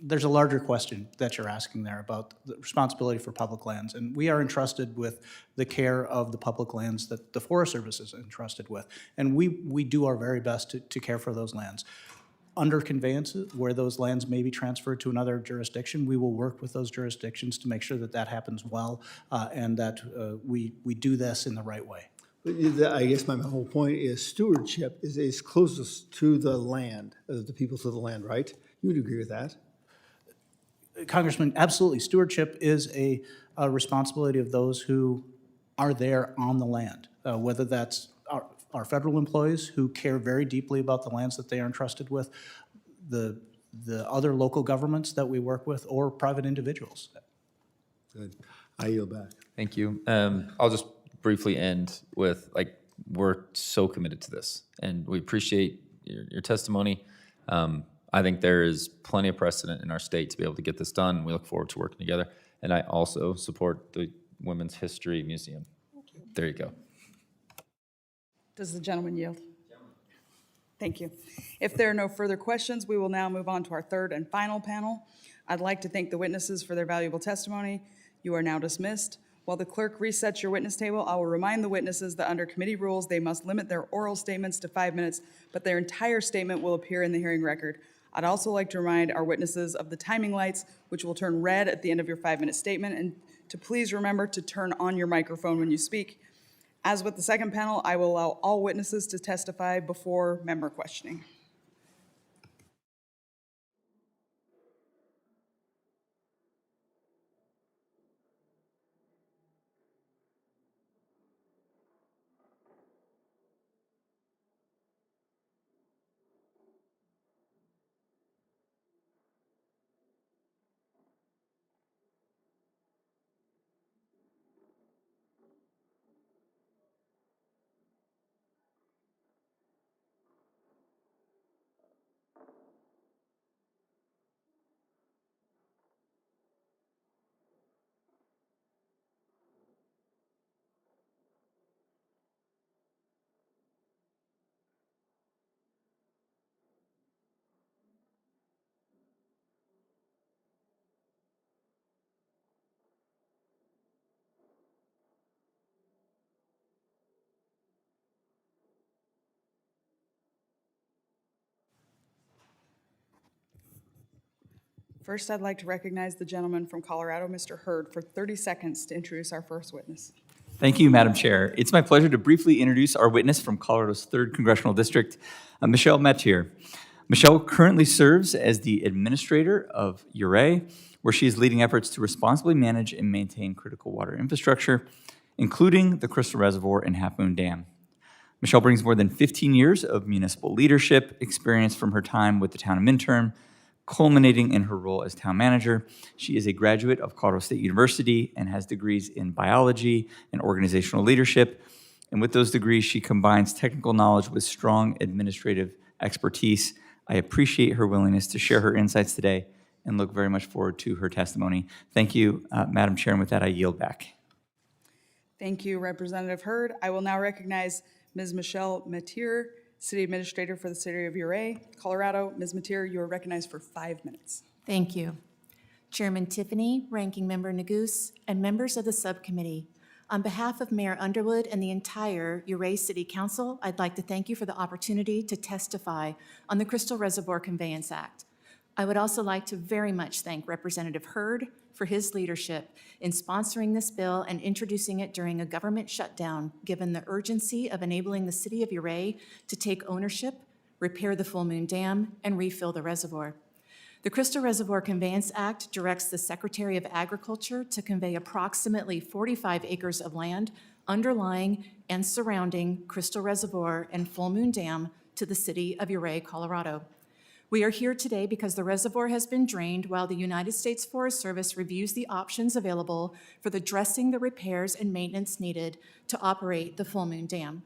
there's a larger question that you're asking there about the responsibility for public lands. And we are entrusted with the care of the public lands that the Forest Service is entrusted with. And we do our very best to care for those lands. Under conveyances, where those lands may be transferred to another jurisdiction, we will work with those jurisdictions to make sure that that happens well, and that we do this in the right way. I guess my whole point is stewardship is closest to the land, the people to the land, right? You would agree with that? Congressman, absolutely. Stewardship is a responsibility of those who are there on the land, whether that's our federal employees who care very deeply about the lands that they are entrusted with, the other local governments that we work with, or private individuals. Good. I yield back. Thank you. I'll just briefly end with, like, we're so committed to this, and we appreciate your testimony. I think there is plenty of precedent in our state to be able to get this done. We look forward to working together. And I also support the Women's History Museum. There you go. Does the gentleman yield? Thank you. If there are no further questions, we will now move on to our third and final panel. I'd like to thank the witnesses for their valuable testimony. You are now dismissed. While the clerk resets your witness table, I will remind the witnesses that under committee rules, they must limit their oral statements to 5 minutes, but their entire statement will appear in the hearing record. I'd also like to remind our witnesses of the timing lights, which will turn red at the end of your 5-minute statement, and to please remember to turn on your microphone when you speak. As with the second panel, I will allow all witnesses to testify before member questioning. First, I'd like to recognize the gentleman from Colorado, Mr. Hurd, for 30 seconds to introduce our first witness. Thank you, Madam Chair. It's my pleasure to briefly introduce our witness from Colorado's 3rd Congressional District, Michelle Matier. Michelle currently serves as the administrator of URA, where she is leading efforts to responsibly manage and maintain critical water infrastructure, including the Crystal Reservoir and Half Moon Dam. Michelle brings more than 15 years of municipal leadership experience from her time with the town of Minturn, culminating in her role as town manager. She is a graduate of Colorado State University and has degrees in biology and organizational leadership. And with those degrees, she combines technical knowledge with strong administrative expertise. I appreciate her willingness to share her insights today and look very much forward to her testimony. Thank you, Madam Chair, and with that, I yield back. Thank you, Representative Hurd. I will now recognize Ms. Michelle Matier, City Administrator for the City of Ouray, Colorado. Ms. Matier, you are recognized for 5 minutes. Thank you. Chairman Tiffany, Ranking Member Neguse, and members of the subcommittee, on behalf of Mayor Underwood and the entire Ouray City Council, I'd like to thank you for the opportunity to testify on the Crystal Reservoir Conveyance Act. I would also like to very much thank Representative Hurd for his leadership in sponsoring this bill and introducing it during a government shutdown, given the urgency of enabling the city of Ouray to take ownership, repair the Full Moon Dam, and refill the reservoir. The Crystal Reservoir Conveyance Act directs the Secretary of Agriculture to convey approximately 45 acres of land underlying and surrounding Crystal Reservoir and Full Moon Dam to the city of Ouray, Colorado. We are here today because the reservoir has been drained while the United States Forest Service reviews the options available for addressing the repairs and maintenance needed to operate the Full Moon Dam.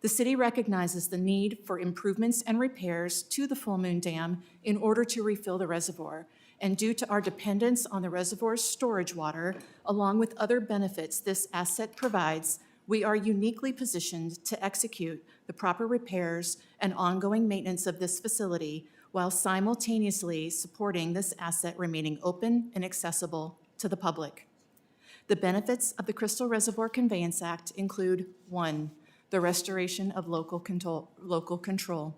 The city recognizes the need for improvements and repairs to the Full Moon Dam in order to refill the reservoir. And due to our dependence on the reservoir's storage water, along with other benefits this asset provides, we are uniquely positioned to execute the proper repairs and ongoing maintenance of this facility while simultaneously supporting this asset remaining open and accessible to the public. The benefits of the Crystal Reservoir Conveyance Act include 1, the restoration of local control.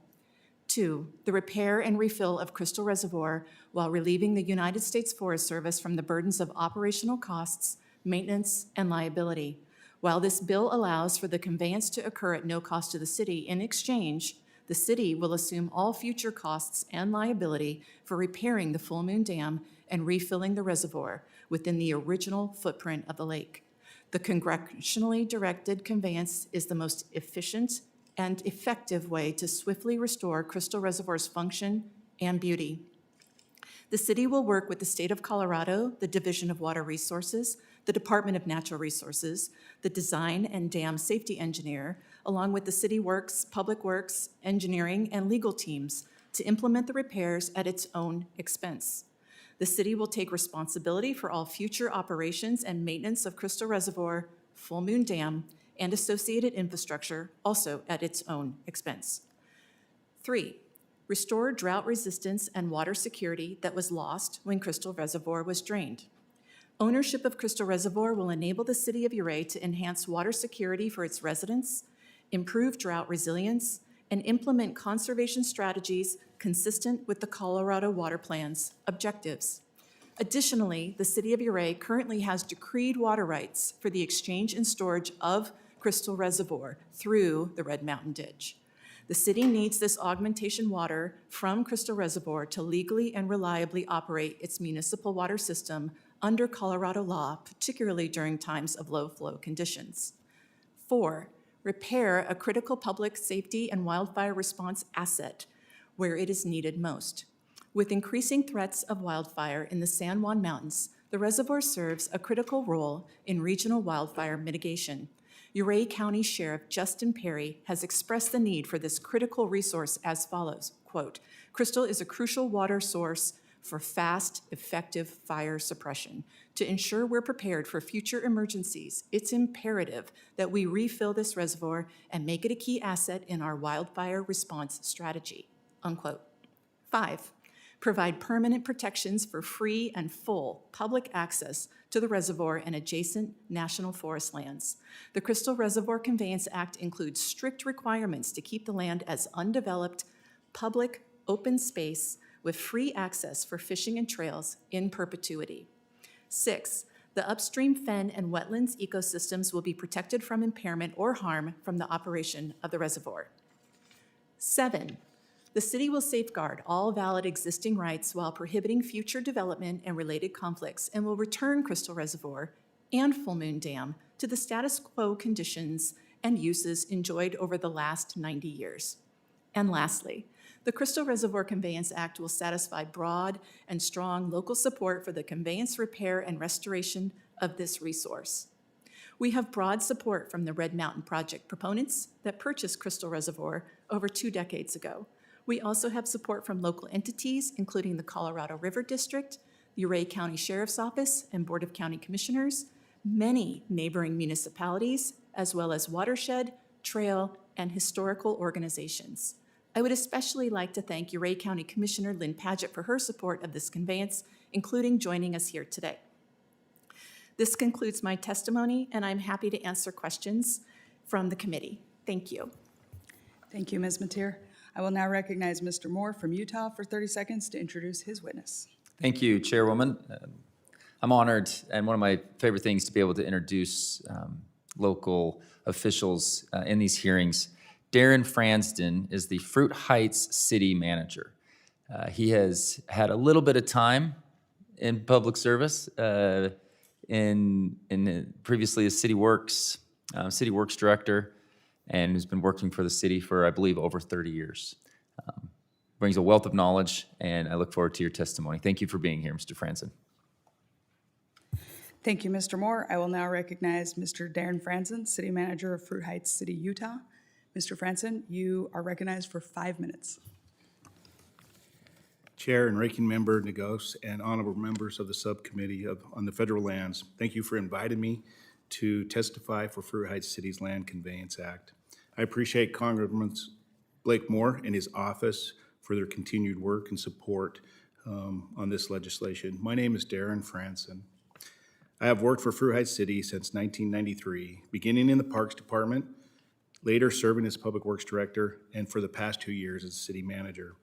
2, the repair and refill of Crystal Reservoir while relieving the United States Forest Service from the burdens of operational costs, maintenance, and liability. While this bill allows for the conveyance to occur at no cost to the city, in exchange, the city will assume all future costs and liability for repairing the Full Moon Dam and refilling the reservoir within the original footprint of the lake. The congressionally directed conveyance is the most efficient and effective way to swiftly restore Crystal Reservoir's function and beauty. The city will work with the State of Colorado, the Division of Water Resources, the Department of Natural Resources, the Design and Dam Safety Engineer, along with the City Works, Public Works, Engineering, and legal teams to implement the repairs at its own expense. The city will take responsibility for all future operations and maintenance of Crystal Reservoir, Full Moon Dam, and associated infrastructure, also at its own expense. 3, restore drought resistance and water security that was lost when Crystal Reservoir was drained. Ownership of Crystal Reservoir will enable the city of Ouray to enhance water security for its residents, improve drought resilience, and implement conservation strategies consistent with the Colorado Water Plan's objectives. Additionally, the city of Ouray currently has decreed water rights for the exchange and storage of Crystal Reservoir through the Red Mountain Ditch. The city needs this augmentation water from Crystal Reservoir to legally and reliably operate its municipal water system under Colorado law, particularly during times of low flow conditions. 4, repair a critical public safety and wildfire response asset where it is needed most. With increasing threats of wildfire in the San Juan Mountains, the reservoir serves a critical role in regional wildfire mitigation. Ouray County Sheriff Justin Perry has expressed the need for this critical resource as follows, quote, "Crystal is a crucial water source for fast, effective fire suppression. To ensure we're prepared for future emergencies, it's imperative that we refill this reservoir and make it a key asset in our wildfire response strategy," unquote. 5, provide permanent protections for free and full public access to the reservoir and adjacent national forest lands. The Crystal Reservoir Conveyance Act includes strict requirements to keep the land as undeveloped, public, open space with free access for fishing and trails in perpetuity. 6, the upstream fen and wetlands ecosystems will be protected from impairment or harm from the operation of the reservoir. 7, the city will safeguard all valid existing rights while prohibiting future development and related conflicts and will return Crystal Reservoir and Full Moon Dam to the status quo conditions and uses enjoyed over the last 90 years. And lastly, the Crystal Reservoir Conveyance Act will satisfy broad and strong local support for the conveyance, repair, and restoration of this resource. We have broad support from the Red Mountain Project proponents that purchased Crystal Reservoir over 2 decades ago. We also have support from local entities, including the Colorado River District, the Ouray County Sheriff's Office and Board of County Commissioners, many neighboring municipalities, as well as watershed, trail, and historical organizations. I would especially like to thank Ouray County Commissioner Lynn Padgett for her support of this conveyance, including joining us here today. This concludes my testimony, and I'm happy to answer questions from the committee. Thank you. Thank you, Ms. Mateer. I will now recognize Mr. Moore from Utah for 30 seconds to introduce his witness. Thank you, Chairwoman. I'm honored, and one of my favorite things to be able to introduce local officials in these hearings. Darren Fransden is the Fruit Heights City Manager. He has had a little bit of time in public service, previously as City Works Director, and has been working for the city for, I believe, over 30 years. Brings a wealth of knowledge, and I look forward to your testimony. Thank you for being here, Mr. Franzen. Thank you, Mr. Moore. I will now recognize Mr. Darren Franzen, City Manager of Fruit Heights City, Utah. Mr. Franzen, you are recognized for 5 minutes. Chair and Ranking Member Negos and honorable members of the Subcommittee on the Federal Lands, thank you for inviting me to testify for Fruit Heights City's Land Conveyance Act. I appreciate Congressman Blake Moore and his office for their continued work and support on this legislation. My name is Darren Franzen. I have worked for Fruit Heights City since 1993, beginning in the Parks Department, later serving as Public Works Director, and for the past 2 years as City Manager.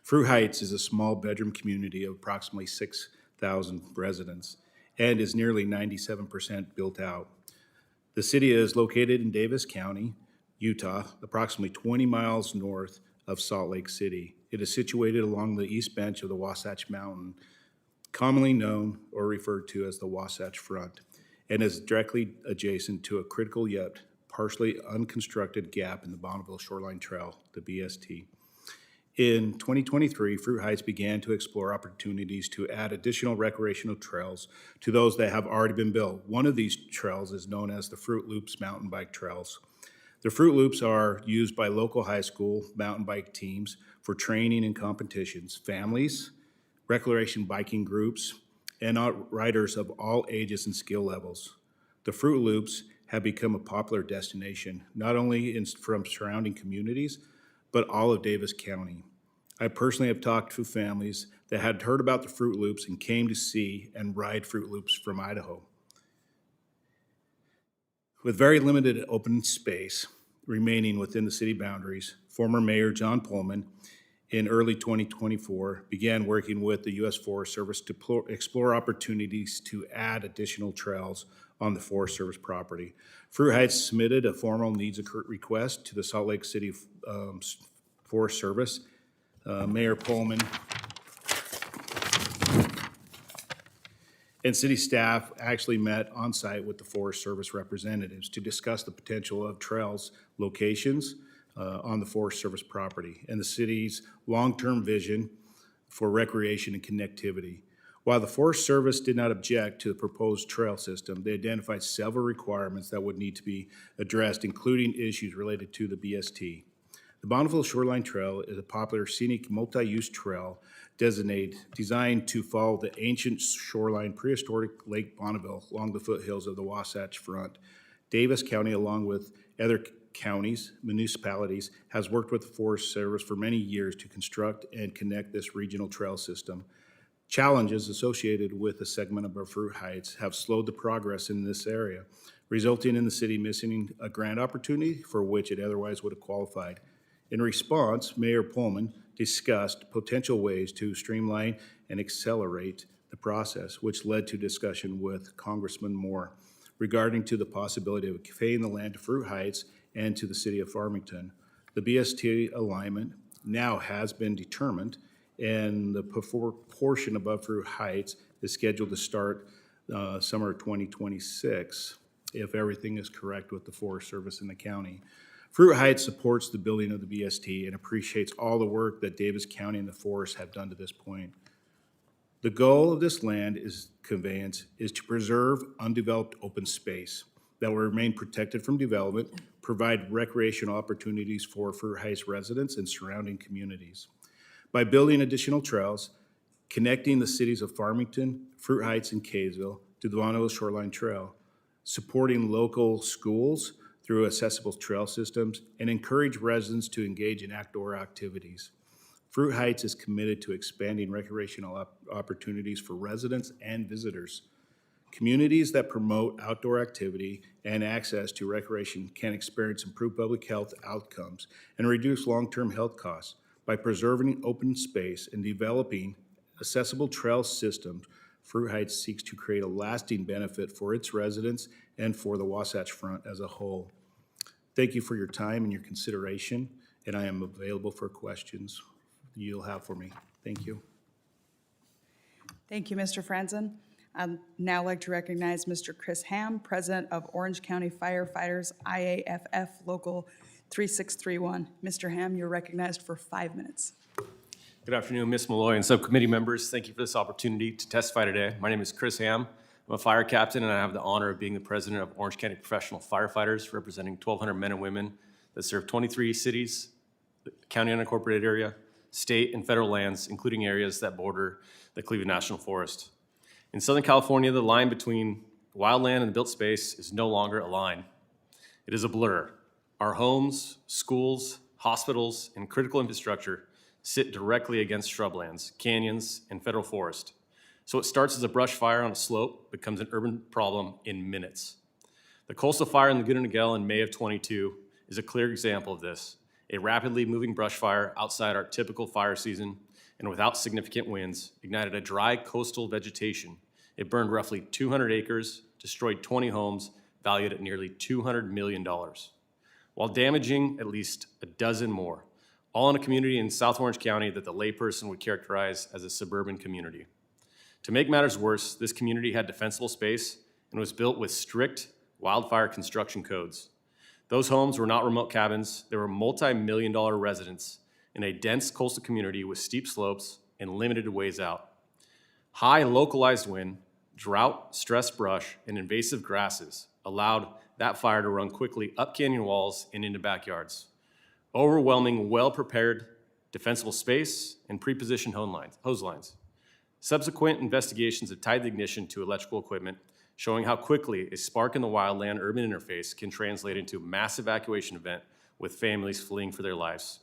Fruit Heights is a small bedroom community of approximately 6,000 residents and is nearly 97% built out. The city is located in Davis County, Utah, approximately 20 miles north of Salt Lake City. It is situated along the east bench of the Wasatch Mountain, commonly known or referred to as the Wasatch Front, and is directly adjacent to a critical yet partially unconstructed gap in the Bonneville Shoreline Trail, the BST. In 2023, Fruit Heights began to explore opportunities to add additional recreational trails to those that have already been built. One of these trails is known as the Fruit Loops mountain bike trails. The Fruit Loops are used by local high school mountain bike teams for training and competitions, families, recreation biking groups, and riders of all ages and skill levels. The Fruit Loops have become a popular destination, not only from surrounding communities, but all of Davis County. I personally have talked to families that had heard about the Fruit Loops and came to see and ride Fruit Loops from Idaho. With very limited open space remaining within the city boundaries, former Mayor John Pullman in early 2024 began working with the U.S. Forest Service to explore opportunities to add additional trails on the Forest Service property. Fruit Heights submitted a formal needs request to the Salt Lake City Forest Service. Mayor Pullman and city staff actually met on site with the Forest Service representatives to discuss the potential of trails locations on the Forest Service property and the city's long-term vision for recreation and connectivity. While the Forest Service did not object to the proposed trail system, they identified several requirements that would need to be addressed, including issues related to the BST. The Bonneville Shoreline Trail is a popular scenic multi-use trail designed to follow the ancient shoreline prehistoric Lake Bonneville along the foothills of the Wasatch Front. Davis County, along with other counties, municipalities, has worked with the Forest Service for many years to construct and connect this regional trail system. Challenges associated with the segment of Fruit Heights have slowed the progress in this area, resulting in the city missing a grant opportunity for which it otherwise would have qualified. In response, Mayor Pullman discussed potential ways to streamline and accelerate the process, which led to discussion with Congressman Moore regarding to the possibility of conveying the land to Fruit Heights and to the city of Farmington. The BST alignment now has been determined, and the portion above Fruit Heights is scheduled to start summer 2026, if everything is correct with the Forest Service in the county. Fruit Heights supports the building of the BST and appreciates all the work that Davis County and the Forest have done to this point. The goal of this land conveyance is to preserve undeveloped open space that will remain protected from development, provide recreational opportunities for Fruit Heights residents and surrounding communities. By building additional trails, connecting the cities of Farmington, Fruit Heights, and Kaysville to the Von Oil Shoreline Trail, supporting local schools through accessible trail systems, and encourage residents to engage in outdoor activities. Fruit Heights is committed to expanding recreational opportunities for residents and visitors. Communities that promote outdoor activity and access to recreation can experience improved public health outcomes and reduce long-term health costs. By preserving open space and developing accessible trail systems, Fruit Heights seeks to create a lasting benefit for its residents and for the Wasatch Front as a whole. Thank you for your time and your consideration, and I am available for questions you'll have for me. Thank you. Thank you, Mr. Franzen. I'd now like to recognize Mr. Chris Ham, President of Orange County Firefighters IAFF Local 3631. Mr. Ham, you're recognized for 5 minutes. Good afternoon, Ms. Malloy and subcommittee members. Thank you for this opportunity to testify today. My name is Chris Ham. I'm a fire captain, and I have the honor of being the president of Orange County Professional Firefighters, representing 1,200 men and women that serve 23 cities, the county unincorporated area, state and federal lands, including areas that border the Cleveland National Forest. In Southern California, the line between wildland and the built space is no longer a line. It is a blur. Our homes, schools, hospitals, and critical infrastructure sit directly against shrublands, canyons, and federal forest. So what starts as a brush fire on a slope becomes an urban problem in minutes. The coastal fire in Laguna Niguel in May of 22 is a clear example of this. A rapidly moving brush fire outside our typical fire season and without significant winds ignited a dry coastal vegetation. It burned roughly 200 acres, destroyed 20 homes, valued at nearly $200 million, while damaging at least a dozen more, all in a community in South Orange County that the layperson would characterize as a suburban community. To make matters worse, this community had defensible space and was built with strict wildfire construction codes. Those homes were not remote cabins. They were multi-million-dollar residents in a dense coastal community with steep slopes and limited ways out. High localized wind, drought-stressed brush, and invasive grasses allowed that fire to run quickly up canyon walls and into backyards. Overwhelming, well-prepared, defensible space and pre-positioned hose lines. Subsequent investigations have tied the ignition to electrical equipment, showing how quickly a spark in the wildland urban interface can translate into a mass evacuation event with families fleeing for their lives.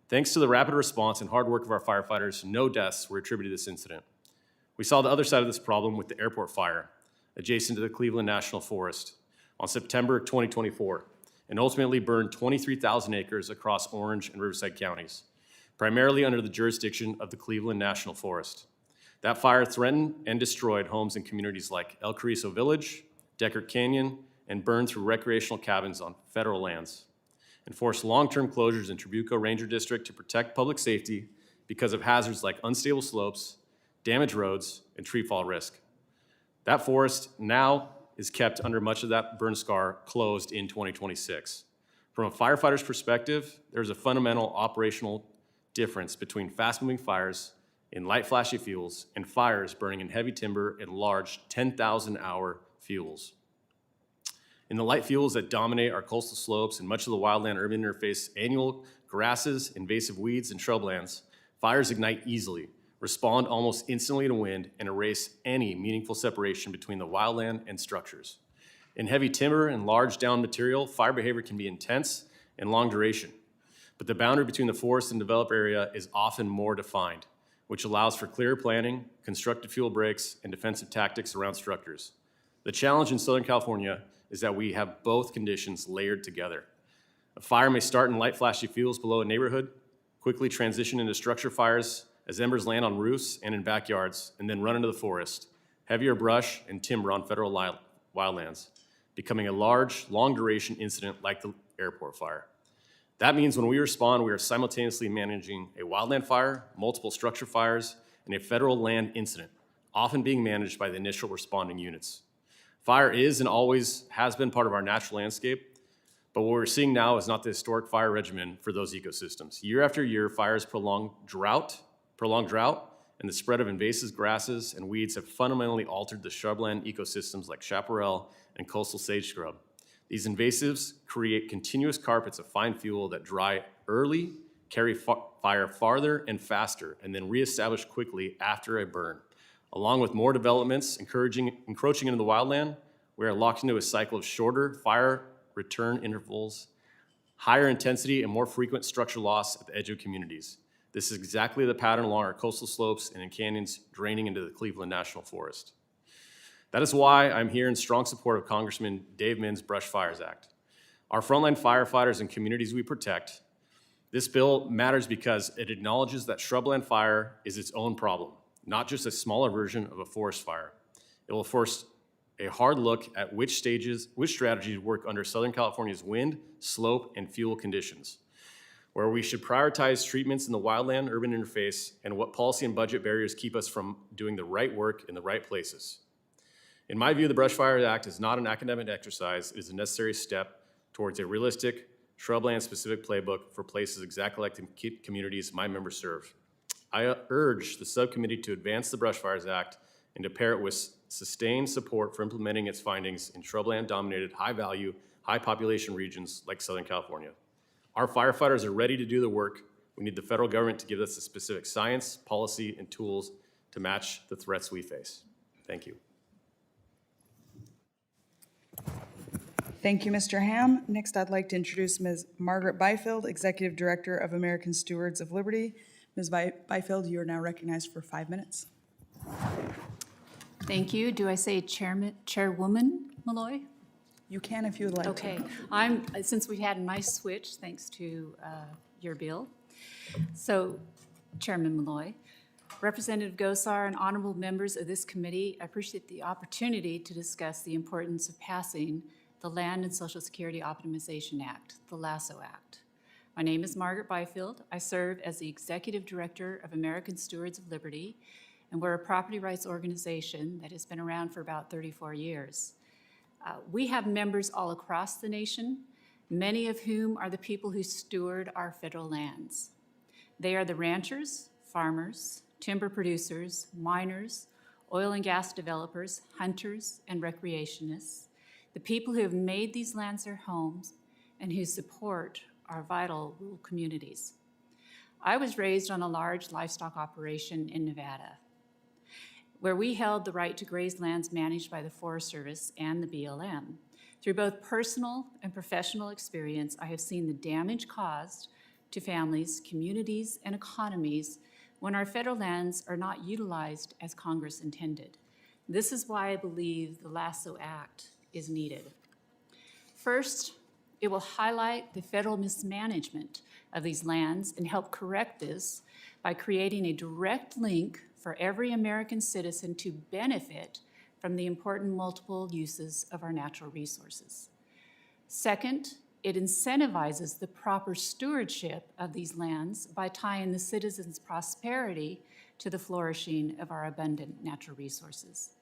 Thanks to the rapid response and hard work of our firefighters, no deaths were attributed to this incident. We saw the other side of this problem with the airport fire, adjacent to the Cleveland National Forest, on September 2024, and ultimately burned 23,000 acres across Orange and Riverside counties, primarily under the jurisdiction of the Cleveland National Forest. That fire threatened and destroyed homes in communities like El Carrizo Village, Deckert Canyon, and burned through recreational cabins on federal lands, and forced long-term closures in Trabuco Ranger District to protect public safety because of hazards like unstable slopes, damaged roads, and tree fall risk. That forest now is kept under much of that burn scar closed in 2026. From a firefighter's perspective, there's a fundamental operational difference between fast-moving fires in light flashy fuels and fires burning in heavy timber and large 10,000-hour fuels. In the light fuels that dominate our coastal slopes and much of the wildland-urban interface, annual grasses, invasive weeds, and shrublands, fires ignite easily, respond almost instantly to wind, and erase any meaningful separation between the wildland and structures. In heavy timber and large down material, fire behavior can be intense and long duration, but the boundary between the forest and developed area is often more defined, which allows for clear planning, constructive fuel breaks, and defensive tactics around structures. The challenge in Southern California is that we have both conditions layered together. A fire may start in light flashy fuels below a neighborhood, quickly transition into structure fires as embers land on roofs and in backyards, and then run into the forest, heavier brush and timber on federal wildlands, becoming a large, long-duration incident like the airport fire. That means when we respond, we are simultaneously managing a wildland fire, multiple structure fires, and a federal land incident, often being managed by the initial responding units. Fire is and always has been part of our natural landscape, but what we're seeing now is not the historic fire regimen for those ecosystems. Year after year, fires prolonged drought, and the spread of invasive grasses and weeds have fundamentally altered the shrubland ecosystems like chaparral and coastal sage scrub. These invasives create continuous carpets of fine fuel that dry early, carry fire farther and faster, and then reestablish quickly after a burn. Along with more developments encroaching into the wildland, we are locked into a cycle of shorter fire return intervals, higher intensity, and more frequent structure loss at the edge of communities. This is exactly the pattern along our coastal slopes and in canyons draining into the Cleveland National Forest. That is why I'm here in strong support of Congressman Dave Min's Brush Fires Act. Our frontline firefighters and communities we protect. This bill matters because it acknowledges that shrubland fire is its own problem, not just a smaller version of a forest fire. It will force a hard look at which strategies work under Southern California's wind, slope, and fuel conditions, where we should prioritize treatments in the wildland-urban interface, and what policy and budget barriers keep us from doing the right work in the right places. In my view, the Brush Fires Act is not an academic exercise. It is a necessary step towards a realistic, shrubland-specific playbook for places exactly like the communities my members serve. I urge the subcommittee to advance the Brush Fires Act and to pair it with sustained support for implementing its findings in shrubland-dominated, high-value, high-population regions like Southern California. Our firefighters are ready to do the work. We need the federal government to give us the specific science, policy, and tools to match the threats we face. Thank you. Thank you, Mr. Ham. Next, I'd like to introduce Ms. Margaret Byfield, Executive Director of American Stewards of Liberty. Ms. Byfield, you are now recognized for 5 minutes. Thank you. Do I say Chairwoman Malloy? You can if you would like to. Okay. Since we had a nice switch, thanks to your bill. So, Chairman Malloy, Representative Gosar, and honorable members of this committee, I appreciate the opportunity to discuss the importance of passing the Land and Social Security Optimization Act, the LASSO Act. My name is Margaret Byfield. I serve as the Executive Director of American Stewards of Liberty, and we're a property rights organization that has been around for about 34 years. We have members all across the nation, many of whom are the people who steward our federal lands. They are the ranchers, farmers, timber producers, miners, oil and gas developers, hunters, and recreationists, the people who have made these lands their homes and who support our vital rural communities. I was raised on a large livestock operation in Nevada, where we held the right to graze lands managed by the Forest Service and the BLM. Through both personal and professional experience, I have seen the damage caused to families, communities, and economies when our federal lands are not utilized as Congress intended. This is why I believe the LASSO Act is needed. First, it will highlight the federal mismanagement of these lands and help correct this by creating a direct link for every American citizen to benefit from the important multiple uses of our natural resources. Second, it incentivizes the proper stewardship of these lands by tying the citizens' prosperity to the flourishing of our abundant natural resources.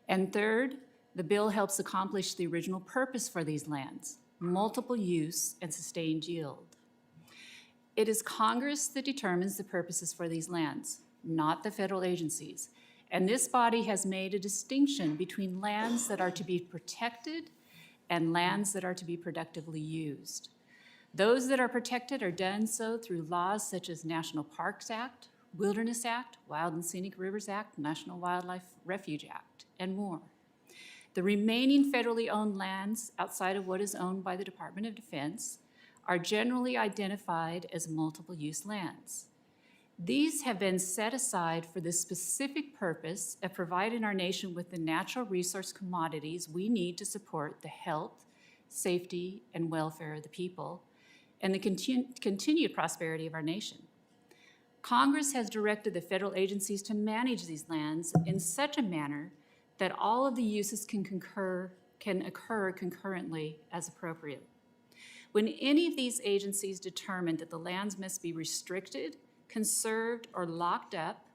And third, the bill helps accomplish the original purpose for these lands, multiple use and sustained yield. It is Congress that determines the purposes for these lands, not the federal agencies. And this body has made a distinction between lands that are to be protected and lands that are to be productively used. Those that are protected are done so through laws such as National Parks Act, Wilderness Act, Wild and Scenic Rivers Act, National Wildlife Refuge Act, and more. The remaining federally owned lands outside of what is owned by the Department of Defense are generally identified as multiple use lands. These have been set aside for the specific purpose of providing our nation with the natural resource commodities we need to support the health, safety, and welfare of the people, and the continued prosperity of our nation. Congress has directed the federal agencies to manage these lands in such a manner that all of the uses can occur concurrently as appropriate. When any of these agencies determine that the lands must be restricted, conserved, or locked up,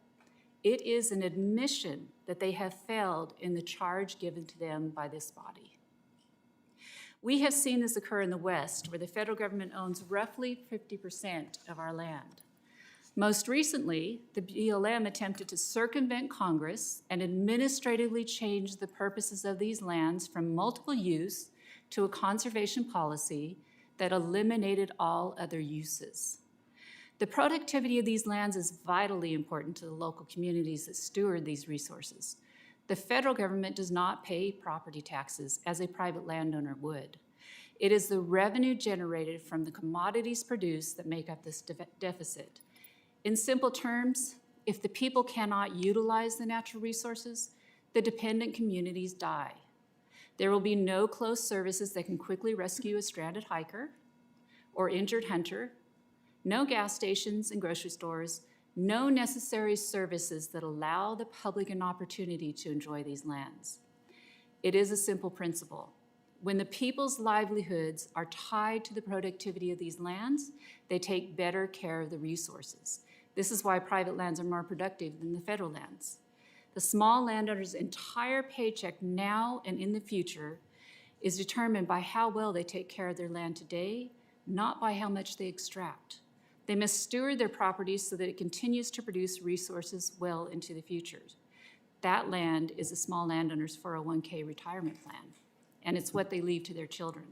it is an admission that they have failed in the charge given to them by this body. We have seen this occur in the West, where the federal government owns roughly 50% of our land. Most recently, the BLM attempted to circumvent Congress and administratively change the purposes of these lands from multiple use to a conservation policy that eliminated all other uses. The productivity of these lands is vitally important to the local communities that steward these resources. The federal government does not pay property taxes as a private landowner would. It is the revenue generated from the commodities produced that make up this deficit. In simple terms, if the people cannot utilize the natural resources, the dependent communities die. There will be no close services that can quickly rescue a stranded hiker or injured hunter, no gas stations and grocery stores, no necessary services that allow the public an opportunity to enjoy these lands. It is a simple principle. When the people's livelihoods are tied to the productivity of these lands, they take better care of the resources. This is why private lands are more productive than the federal lands. The small landowner's entire paycheck now and in the future is determined by how well they take care of their land today, not by how much they extract. They must steward their properties so that it continues to produce resources well into the future. That land is a small landowner's 401k retirement plan, and it's what they leave to their children.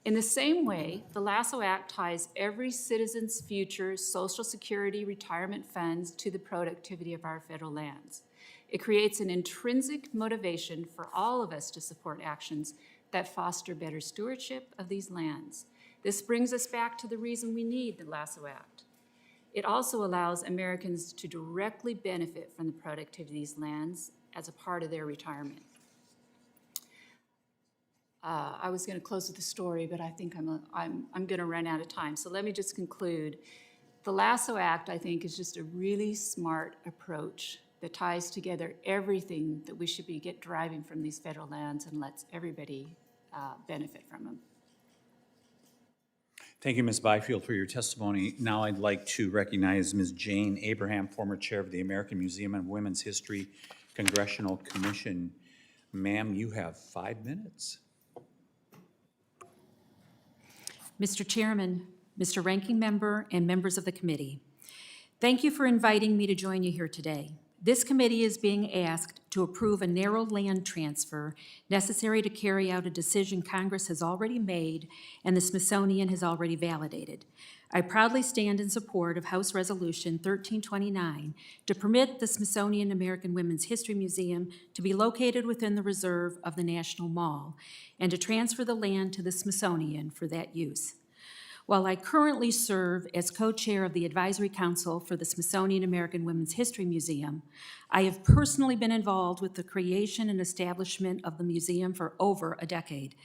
In the same way, the Lasso Act ties every citizen's future Social Security retirement funds to the productivity of our federal lands. It creates an intrinsic motivation for all of us to support actions that foster better stewardship of these lands. This brings us back to the reason we need the Lasso Act. It also allows Americans to directly benefit from the productivity of these lands as a part of their retirement. I was going to close with a story, but I think I'm going to run out of time. So let me just conclude. The Lasso Act, I think, is just a really smart approach that ties together everything that we should be driving from these federal lands and lets everybody benefit from them. Thank you, Ms. Byfield, for your testimony. Now I'd like to recognize Ms. Jane Abraham, former chair of the American Museum of Women's History Congressional Commission. Ma'am, you have 5 minutes. Mr. Chairman, Mr. Ranking Member, and members of the committee, thank you for inviting me to join you here today. This committee is being asked to approve a narrow land transfer necessary to carry out a decision Congress has already made and the Smithsonian has already validated. I proudly stand in support of House Resolution 1329 to permit the Smithsonian American Women's History Museum to be located within the reserve of the National Mall and to transfer the land to the Smithsonian for that use. While I currently serve as co-chair of the Advisory Council for the Smithsonian American Women's History Museum, I have personally been involved with the creation and establishment of the museum for over a decade.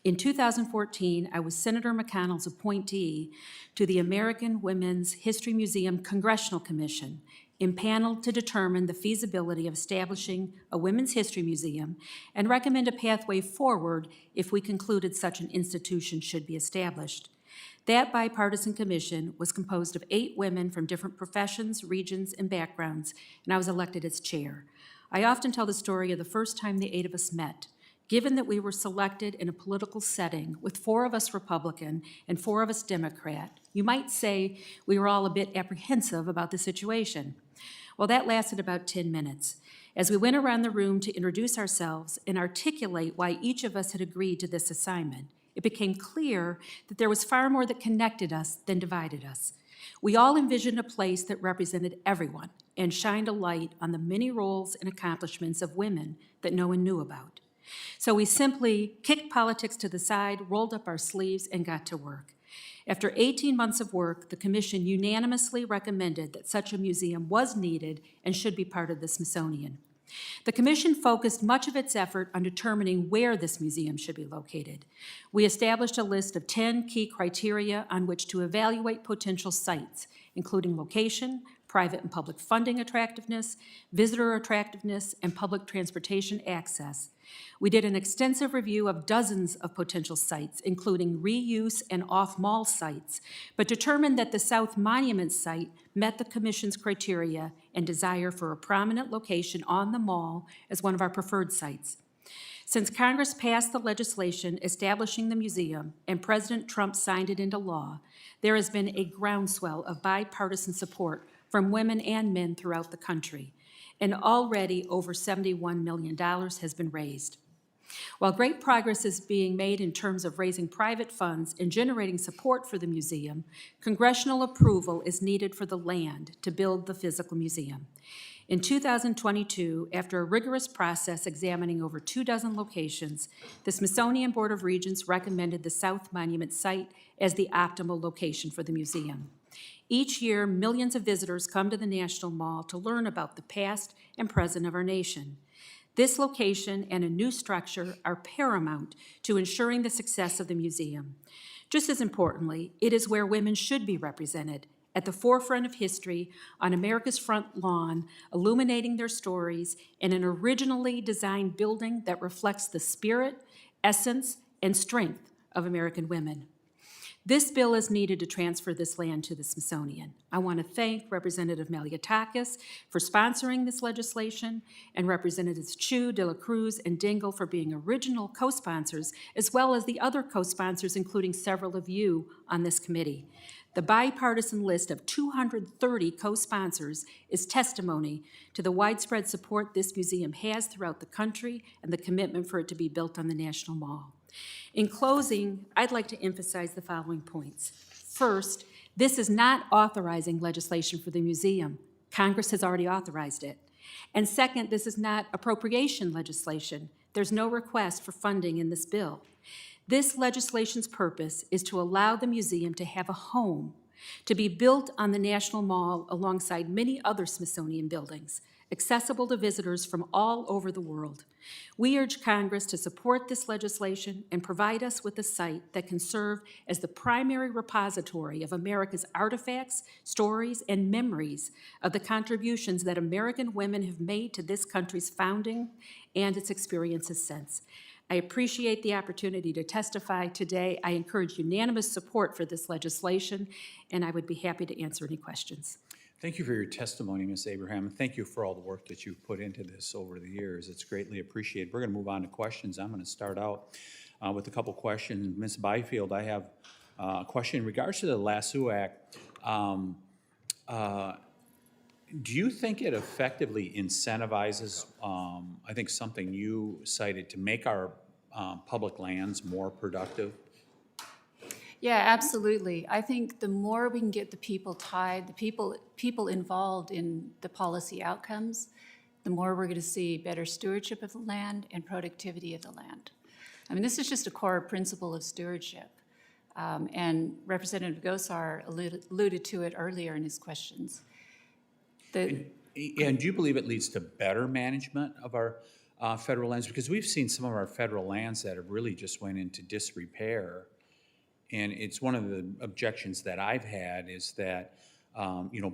In 2014, I was Senator McConnell's appointee to the American Women's History Museum Congressional Commission, impaneled to determine the feasibility of establishing a women's history museum and recommend a pathway forward if we concluded such an institution should be established. That bipartisan commission was composed of 8 women from different professions, regions, and backgrounds, and I was elected as chair. I often tell the story of the first time the 8 of us met. Given that we were selected in a political setting with 4 of us Republican and 4 of us Democrat, you might say we were all a bit apprehensive about the situation. Well, that lasted about 10 minutes. As we went around the room to introduce ourselves and articulate why each of us had agreed to this assignment, it became clear that there was far more that connected us than divided us. We all envisioned a place that represented everyone and shined a light on the many roles and accomplishments of women that no one knew about. So we simply kicked politics to the side, rolled up our sleeves, and got to work. After 18 months of work, the commission unanimously recommended that such a museum was needed and should be part of the Smithsonian. The commission focused much of its effort on determining where this museum should be located. We established a list of 10 key criteria on which to evaluate potential sites, including location, private and public funding attractiveness, visitor attractiveness, and public transportation access. We did an extensive review of dozens of potential sites, including reuse and off-mall sites, but determined that the South Monument site met the Commission's criteria and desire for a prominent location on the mall as one of our preferred sites. Since Congress passed the legislation establishing the museum and President Trump signed it into law, there has been a groundswell of bipartisan support from women and men throughout the country, and already over $71 million has been raised. While great progress is being made in terms of raising private funds and generating support for the museum, congressional approval is needed for the land to build the physical museum. In 2022, after a rigorous process examining over 24 locations, the Smithsonian Board of Regents recommended the South Monument site as the optimal location for the museum. Each year, millions of visitors come to the National Mall to learn about the past and present of our nation. This location and a new structure are paramount to ensuring the success of the museum. Just as importantly, it is where women should be represented, at the forefront of history, on America's front lawn, illuminating their stories in an originally designed building that reflects the spirit, essence, and strength of American women. This bill is needed to transfer this land to the Smithsonian. I want to thank Representative Malliotakis for sponsoring this legislation and Representatives Chu, De La Cruz, and Dingell for being original co-sponsors, as well as the other co-sponsors, including several of you on this committee. The bipartisan list of 230 co-sponsors is testimony to the widespread support this museum has throughout the country and the commitment for it to be built on the National Mall. In closing, I'd like to emphasize the following points. First, this is not authorizing legislation for the museum. Congress has already authorized it. And second, this is not appropriation legislation. There's no request for funding in this bill. This legislation's purpose is to allow the museum to have a home, to be built on the National Mall alongside many other Smithsonian buildings, accessible to visitors from all over the world. We urge Congress to support this legislation and provide us with a site that can serve as the primary repository of America's artifacts, stories, and memories of the contributions that American women have made to this country's founding and its experiences since. I appreciate the opportunity to testify today. I encourage unanimous support for this legislation, and I would be happy to answer any questions. Thank you for your testimony, Ms. Abraham, and thank you for all the work that you've put into this over the years. It's greatly appreciated. We're going to move on to questions. I'm going to start out with a couple questions. Ms. Byfield, I have a question in regards to the LASSO Act. Do you think it effectively incentivizes, I think something you cited, to make our public lands more productive? Yeah, absolutely. I think the more we can get the people tied, the people involved in the policy outcomes, the more we're going to see better stewardship of the land and productivity of the land. I mean, this is just a core principle of stewardship. And Representative Gosar alluded to it earlier in his questions. And do you believe it leads to better management of our federal lands? Because we've seen some of our federal lands that have really just went into disrepair. And it's one of the objections that I've had is that,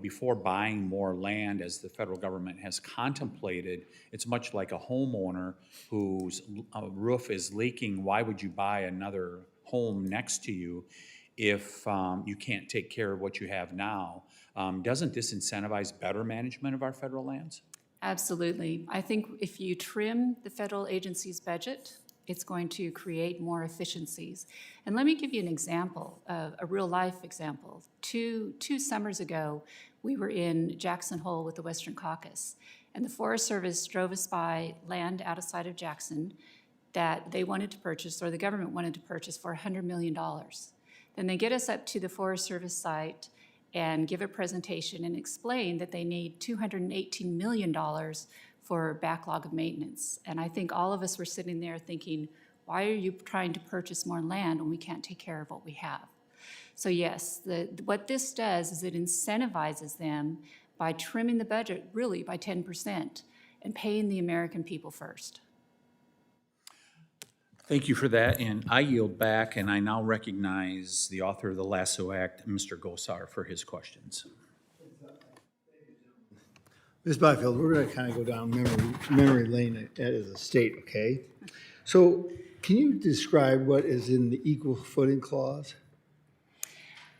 before buying more land, as the federal government has contemplated, it's much like a homeowner whose roof is leaking. Why would you buy another home next to you if you can't take care of what you have now? Doesn't this incentivize better management of our federal lands? Absolutely. I think if you trim the federal agency's budget, it's going to create more efficiencies. And let me give you an example, a real-life example. Two summers ago, we were in Jackson Hole with the Western Caucus, and the Forest Service drove us by land outside of Jackson that they wanted to purchase, or the government wanted to purchase, for $100 million. Then they get us up to the Forest Service site and give a presentation and explain that they need $218 million for backlog of maintenance. And I think all of us were sitting there thinking, why are you trying to purchase more land when we can't take care of what we have? So yes, what this does is it incentivizes them by trimming the budget really by 10% and paying the American people first. Thank you for that, and I yield back, and I now recognize the author of the LASSO Act, Mr. Gosar, for his questions. Ms. Byfield, we're going to kind of go down memory lane as a state, okay? So can you describe what is in the equal footing clause?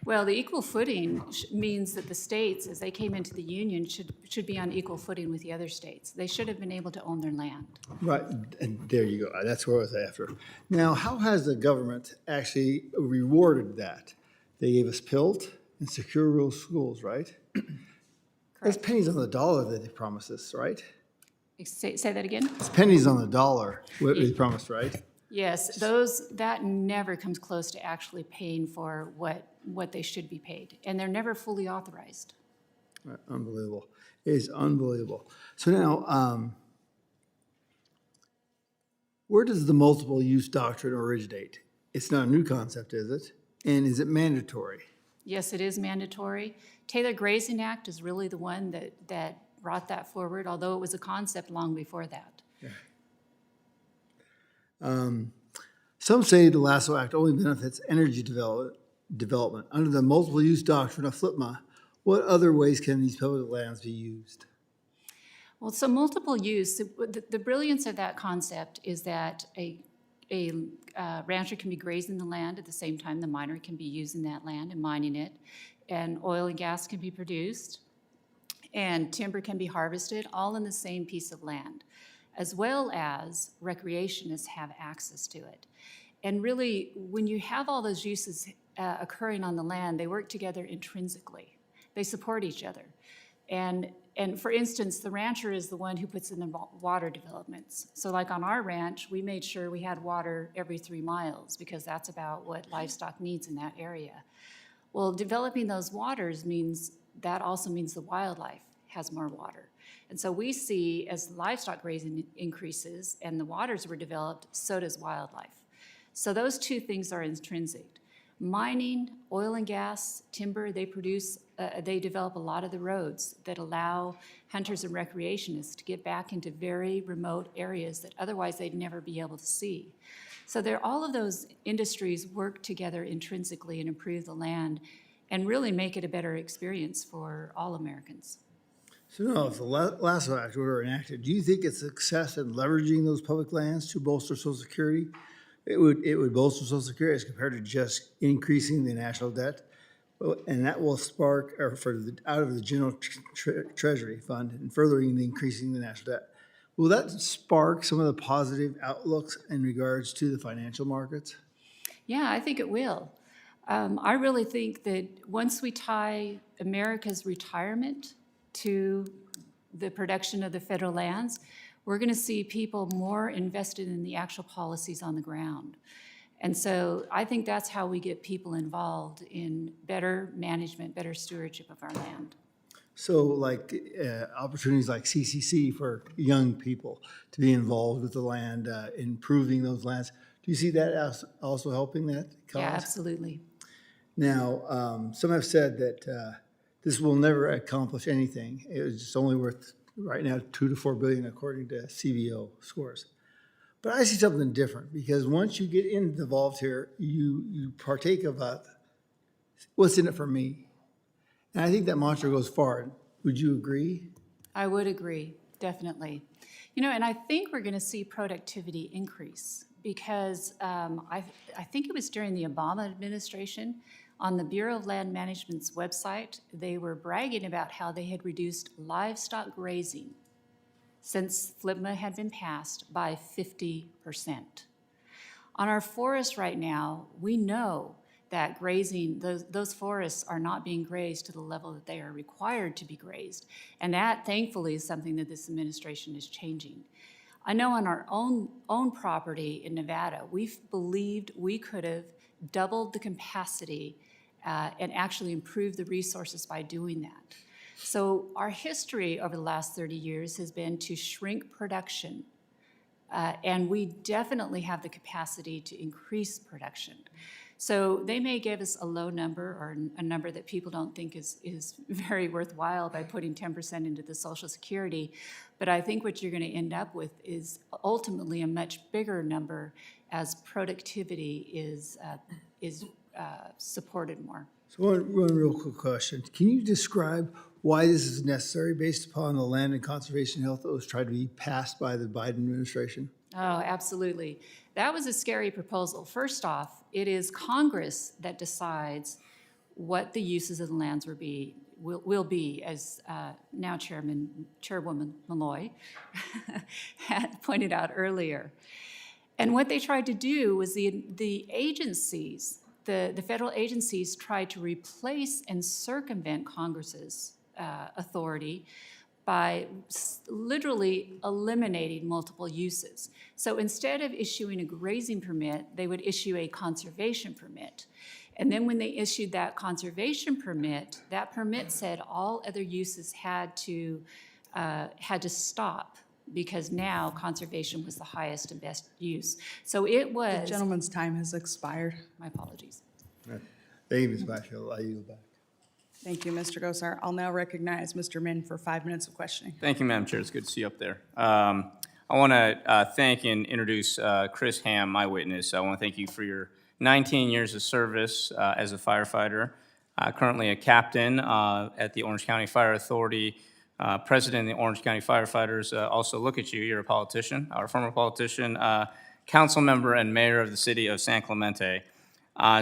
Well, the equal footing means that the states, as they came into the union, should be on equal footing with the other states. They should have been able to own their land. Right, and there you go. That's what I was after. Now, how has the government actually rewarded that? They gave us PILT and secure rural schools, right? It's pennies on the dollar that they promised us, right? Say that again? It's pennies on the dollar, what they promised, right? Yes, that never comes close to actually paying for what they should be paid, and they're never fully authorized. Unbelievable. It is unbelievable. So now, where does the multiple use doctrine originate? It's not a new concept, is it? And is it mandatory? Yes, it is mandatory. Taylor Grazing Act is really the one that brought that forward, although it was a concept long before that. Some say the Lasso Act only benefits energy development. Under the multiple use doctrine of FLPMA, what other ways can these public lands be used? Well, so multiple use, the brilliance of that concept is that a rancher can be grazing the land at the same time the miner can be using that land and mining it, and oil and gas can be produced, and timber can be harvested, all in the same piece of land, as well as recreationists have access to it. And really, when you have all those uses occurring on the land, they work together intrinsically. They support each other. And for instance, the rancher is the one who puts in the water developments. So like on our ranch, we made sure we had water every 3 miles because that's about what livestock needs in that area. Well, developing those waters also means the wildlife has more water. And so we see as livestock grazing increases and the waters were developed, so does wildlife. So those two things are intrinsic. Mining, oil and gas, timber, they develop a lot of the roads that allow hunters and recreationists to get back into very remote areas that otherwise they'd never be able to see. So all of those industries work together intrinsically and improve the land and really make it a better experience for all Americans. So now, if the Lasso Act were enacted, do you think its success in leveraging those public lands to bolster Social Security, it would bolster Social Security as compared to just increasing the national debt? And that will spark, out of the general treasury fund and furthering the increasing the national debt. Will that spark some of the positive outlooks in regards to the financial markets? Yeah, I think it will. I really think that once we tie America's retirement to the production of the federal lands, we're going to see people more invested in the actual policies on the ground. And so I think that's how we get people involved in better management, better stewardship of our land. So like opportunities like CCC for young people to be involved with the land, improving those lands. Do you see that as also helping that cause? Yeah, absolutely. Now, some have said that this will never accomplish anything. It's only worth right now $2 to $4 billion according to CBO scores. But I see something different because once you get involved here, you partake of what's in it for me. And I think that mantra goes far. Would you agree? I would agree, definitely. And I think we're going to see productivity increase because I think it was during the Obama administration, on the Bureau of Land Management's website, they were bragging about how they had reduced livestock grazing since FLPMA had been passed by 50%. On our forests right now, we know that grazing, those forests are not being grazed to the level that they are required to be grazed. And that, thankfully, is something that this administration is changing. I know on our own property in Nevada, we've believed we could have doubled the capacity and actually improved the resources by doing that. So our history over the last 30 years has been to shrink production, and we definitely have the capacity to increase production. So they may give us a low number or a number that people don't think is very worthwhile by putting 10% into the Social Security, but I think what you're going to end up with is ultimately a much bigger number as productivity is supported more. So one real quick question. Can you describe why this is necessary based upon the land and conservation health that was tried to be passed by the Biden administration? Oh, absolutely. That was a scary proposal. First off, it is Congress that decides what the uses of the lands will be, as now Chairwoman Malloy had pointed out earlier. And what they tried to do was the agencies, the federal agencies tried to replace and circumvent Congress's authority by literally eliminating multiple uses. So instead of issuing a grazing permit, they would issue a conservation permit. And then when they issued that conservation permit, that permit said all other uses had to stop, because now conservation was the highest and best use. So it was. The gentleman's time has expired. My apologies. Thank you, Ms. Byfield. I yield back. Thank you, Mr. Gosar. I'll now recognize Mr. Min for 5 minutes of questioning. Thank you, Madam Chair. It's good to see you up there. I want to thank and introduce Chris Ham, my witness. I want to thank you for your 19 years of service as a firefighter, currently a captain at the Orange County Fire Authority, president of the Orange County Firefighters. Also, look at you, you're a politician, our former politician, council member and mayor of the city of San Clemente.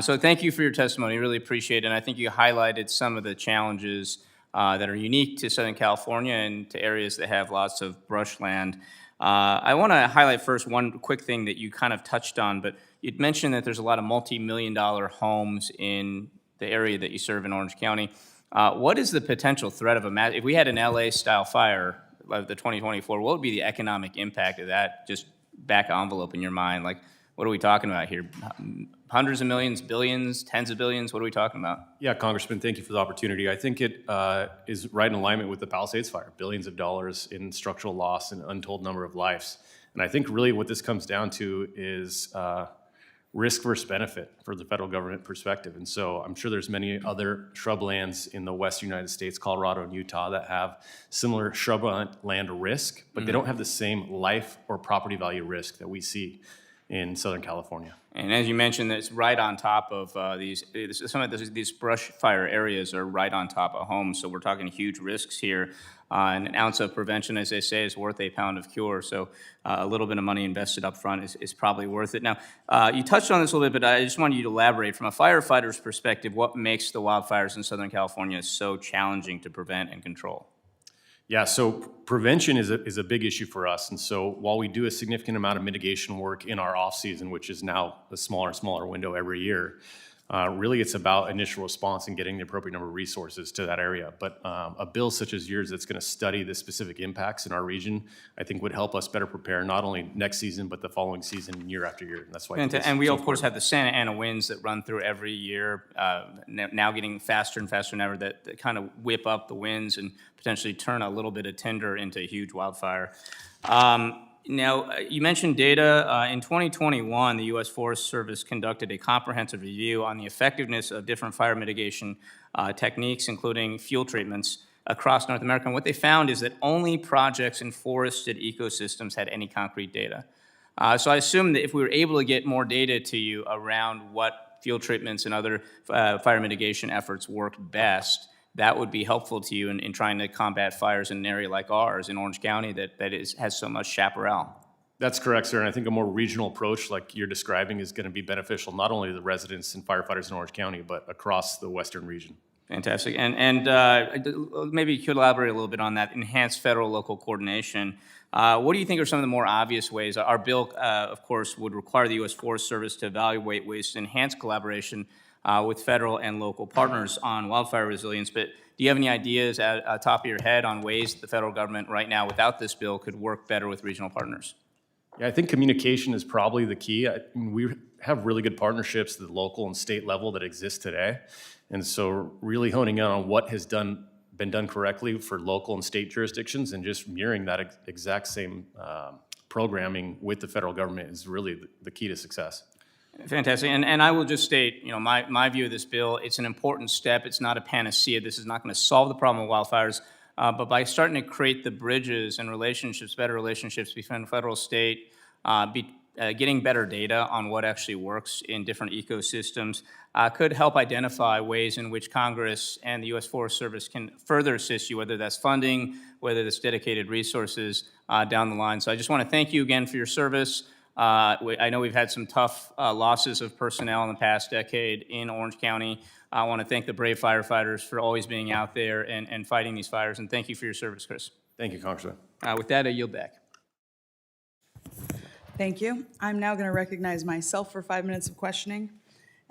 So thank you for your testimony, really appreciate it. And I think you highlighted some of the challenges that are unique to Southern California and to areas that have lots of brushland. I want to highlight first one quick thing that you kind of touched on, but you'd mentioned that there's a lot of multi-million-dollar homes in the area that you serve in Orange County. What is the potential threat of if we had an LA-style fire, like the 2024, what would be the economic impact of that? Just back envelope in your mind, like what are we talking about here? Hundreds of millions, billions, tens of billions? What are we talking about? Yeah, Congressman, thank you for the opportunity. I think it is right in alignment with the Palisades fire, billions of dollars in structural loss and untold number of lives. And I think really what this comes down to is risk versus benefit for the federal government perspective. And so I'm sure there's many other shrublands in the western United States, Colorado and Utah, that have similar shrubland risk, but they don't have the same life or property value risk that we see in Southern California. And as you mentioned, it's right on top of some of these brush fire areas are right on top of homes. So we're talking huge risks here. And an ounce of prevention, as they say, is worth a pound of cure. So a little bit of money invested up front is probably worth it. Now, you touched on this a little bit, but I just wanted you to elaborate. From a firefighter's perspective, what makes the wildfires in Southern California so challenging to prevent and control? Yeah, so prevention is a big issue for us. And so while we do a significant amount of mitigation work in our off-season, which is now a smaller and smaller window every year, really it's about initial response and getting the appropriate number of resources to that area. But a bill such as yours that's going to study the specific impacts in our region, I think would help us better prepare not only next season, but the following season, year after year. And that's why. And we, of course, have the Santa Ana winds that run through every year, now getting faster and faster than ever, that kind of whip up the winds and potentially turn a little bit of tinder into a huge wildfire. Now, you mentioned data. In 2021, the U.S. Forest Service conducted a comprehensive review on the effectiveness of different fire mitigation techniques, including fuel treatments, across North America. And what they found is that only projects in forested ecosystems had any concrete data. So I assume that if we were able to get more data to you around what fuel treatments and other fire mitigation efforts work best, that would be helpful to you in trying to combat fires in an area like ours in Orange County that has so much chaparral. That's correct, sir. And I think a more regional approach like you're describing is going to be beneficial not only to the residents and firefighters in Orange County, but across the western region. Fantastic. And maybe you could elaborate a little bit on that enhanced federal-local coordination. What do you think are some of the more obvious ways? Our bill, of course, would require the U.S. Forest Service to evaluate ways to enhance collaboration with federal and local partners on wildfire resilience. But do you have any ideas at the top of your head on ways the federal government right now, without this bill, could work better with regional partners? Yeah, I think communication is probably the key. We have really good partnerships at the local and state level that exist today. And so really honing in on what has been done correctly for local and state jurisdictions and just mirroring that exact same programming with the federal government is really the key to success. Fantastic. And I will just state, my view of this bill, it's an important step. It's not a panacea. This is not going to solve the problem of wildfires. But by starting to create the bridges and relationships, better relationships between federal, state, getting better data on what actually works in different ecosystems could help identify ways in which Congress and the U.S. Forest Service can further assist you, whether that's funding, whether that's dedicated resources down the line. So I just want to thank you again for your service. I know we've had some tough losses of personnel in the past decade in Orange County. I want to thank the brave firefighters for always being out there and fighting these fires, and thank you for your service, Chris. Thank you, Congressman. With that, I yield back. Thank you. I'm now going to recognize myself for 5 minutes of questioning.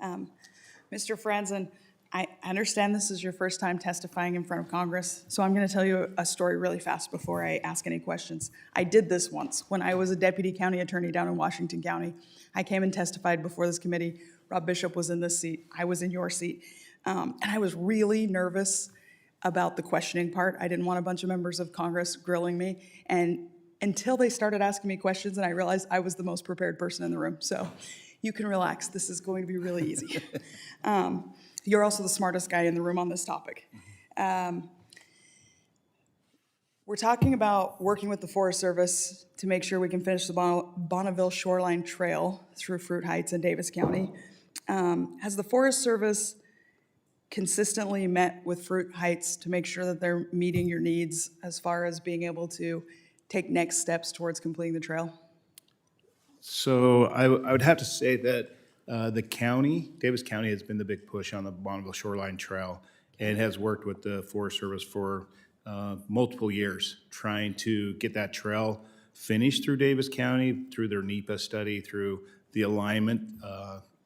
Mr. Franzen, I understand this is your first time testifying in front of Congress, so I'm going to tell you a story really fast before I ask any questions. I did this once when I was a deputy county attorney down in Washington County. I came and testified before this committee. Rob Bishop was in this seat. I was in your seat. And I was really nervous about the questioning part. I didn't want a bunch of members of Congress grilling me. And until they started asking me questions, and I realized I was the most prepared person in the room. So you can relax. This is going to be really easy. You're also the smartest guy in the room on this topic. We're talking about working with the Forest Service to make sure we can finish the Bonneville Shoreline Trail through Fruit Heights and Davis County. Has the Forest Service consistently met with Fruit Heights to make sure that they're meeting your needs as far as being able to take next steps towards completing the trail? So I would have to say that the county, Davis County, has been the big push on the Bonneville Shoreline Trail and has worked with the Forest Service for multiple years, trying to get that trail finished through Davis County, through their NEPA study, through the alignment.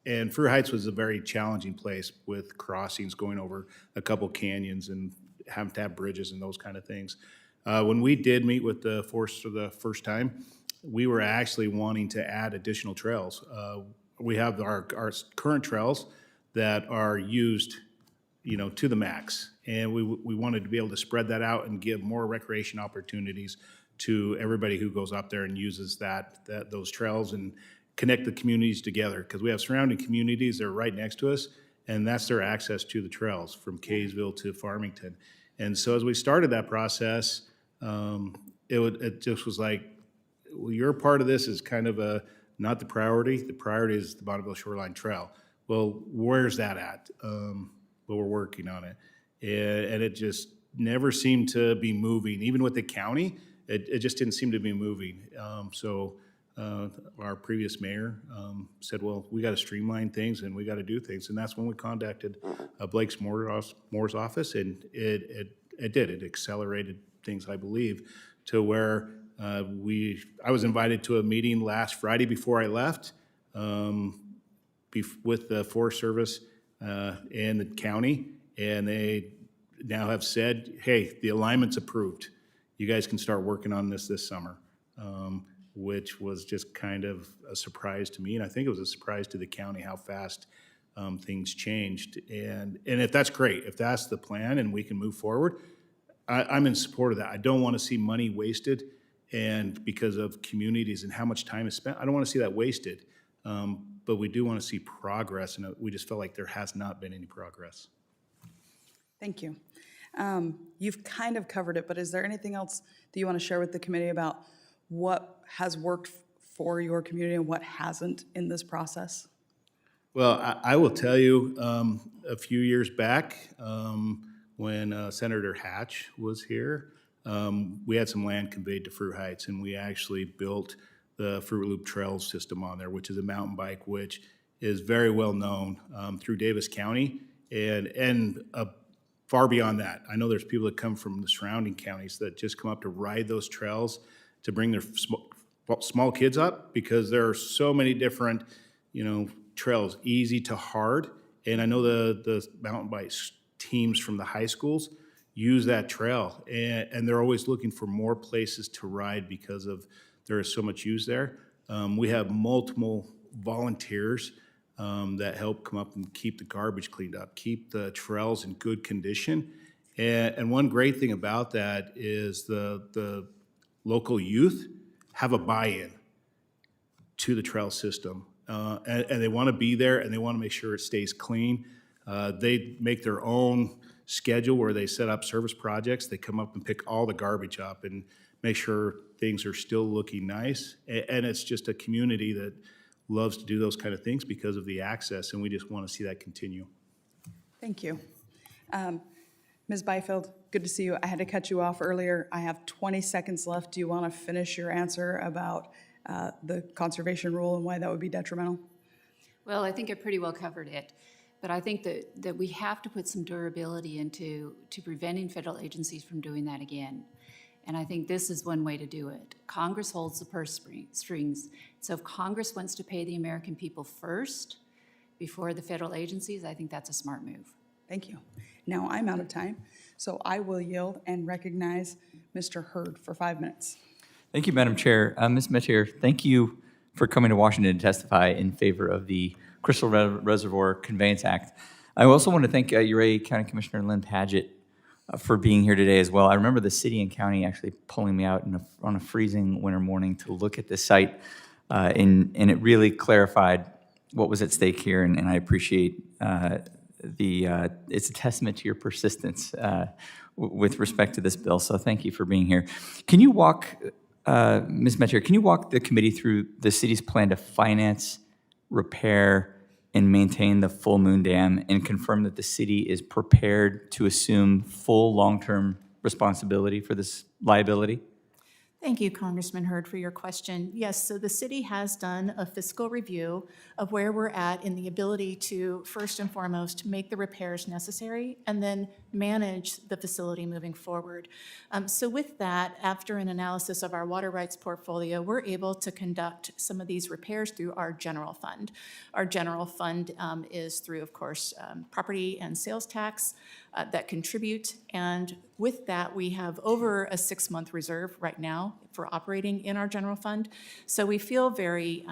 And Fruit Heights was a very challenging place with crossings going over a couple canyons and having to have bridges and those kind of things. When we did meet with the Forest for the first time, we were actually wanting to add additional trails. We have our current trails that are used, to the max. And we wanted to be able to spread that out and give more recreation opportunities to everybody who goes up there and uses those trails and connect the communities together. Because we have surrounding communities that are right next to us, and that's their access to the trails from Kaysville to Farmington. And so as we started that process, it just was like, well, your part of this is kind of not the priority. The priority is the Bonneville Shoreline Trail. Well, where's that at? Well, we're working on it. And it just never seemed to be moving. Even with the county, it just didn't seem to be moving. Our previous mayor said, well, we got to streamline things and we got to do things. And that's when we contacted Blake Moore's office, and it did. It accelerated things, I believe, to where I was invited to a meeting last Friday before I left with the Forest Service and the county, and they now have said, hey, the alignment's approved. You guys can start working on this summer, which was just kind of a surprise to me, and I think it was a surprise to the county how fast things changed. And if that's great, if that's the plan and we can move forward, I'm in support of that. I don't want to see money wasted, and because of communities and how much time is spent, I don't want to see that wasted. But we do want to see progress, and we just felt like there has not been any progress. Thank you. You've kind of covered it, but is there anything else that you want to share with the committee about what has worked for your community and what hasn't in this process? Well, I will tell you, a few years back, when Senator Hatch was here, we had some land conveyed to Fruit Heights, and we actually built the Fruit Loop Trail system on there, which is a mountain bike, which is very well known through Davis County and far beyond that. I know there's people that come from the surrounding counties that just come up to ride those trails to bring their small kids up, because there are so many different, trails, easy to hard. And I know the mountain bike teams from the high schools use that trail, and they're always looking for more places to ride because there is so much use there. We have multiple volunteers that help come up and keep the garbage cleaned up, keep the trails in good condition. And one great thing about that is the local youth have a buy-in to the trail system. And they want to be there, and they want to make sure it stays clean. They make their own schedule where they set up service projects. They come up and pick all the garbage up and make sure things are still looking nice. And it's just a community that loves to do those kind of things because of the access, and we just want to see that continue. Thank you. Ms. Byfield, good to see you. I had to cut you off earlier. I have 20 seconds left. Do you want to finish your answer about the conservation rule and why that would be detrimental? Well, I think I pretty well covered it, but I think that we have to put some durability into preventing federal agencies from doing that again. And I think this is one way to do it. Congress holds the purse strings. So if Congress wants to pay the American people first before the federal agencies, I think that's a smart move. Thank you. Now I'm out of time, so I will yield and recognize Mr. Hurd for 5 minutes. Thank you, Madam Chair. Ms. Metier, thank you for coming to Washington to testify in favor of the Crystal Reservoir Conveyance Act. I also want to thank Uray County Commissioner Lynn Padgett for being here today as well. I remember the city and county actually pulling me out on a freezing winter morning to look at this site, and it really clarified what was at stake here, and I appreciate it's a testament to your persistence with respect to this bill, so thank you for being here. Can you walk, Ms. Metier, can you walk the committee through the city's plan to finance, repair, and maintain the Full Moon Dam and confirm that the city is prepared to assume full long-term responsibility for this liability? Thank you, Congressman Hurd, for your question. Yes, so the city has done a fiscal review of where we're at in the ability to, first and foremost, make the repairs necessary and then manage the facility moving forward. So with that, after an analysis of our water rights portfolio, we're able to conduct some of these repairs through our general fund. Our general fund is through, of course, property and sales tax that contribute, and with that, we have over a 6-month reserve right now for operating in our general fund. So we feel very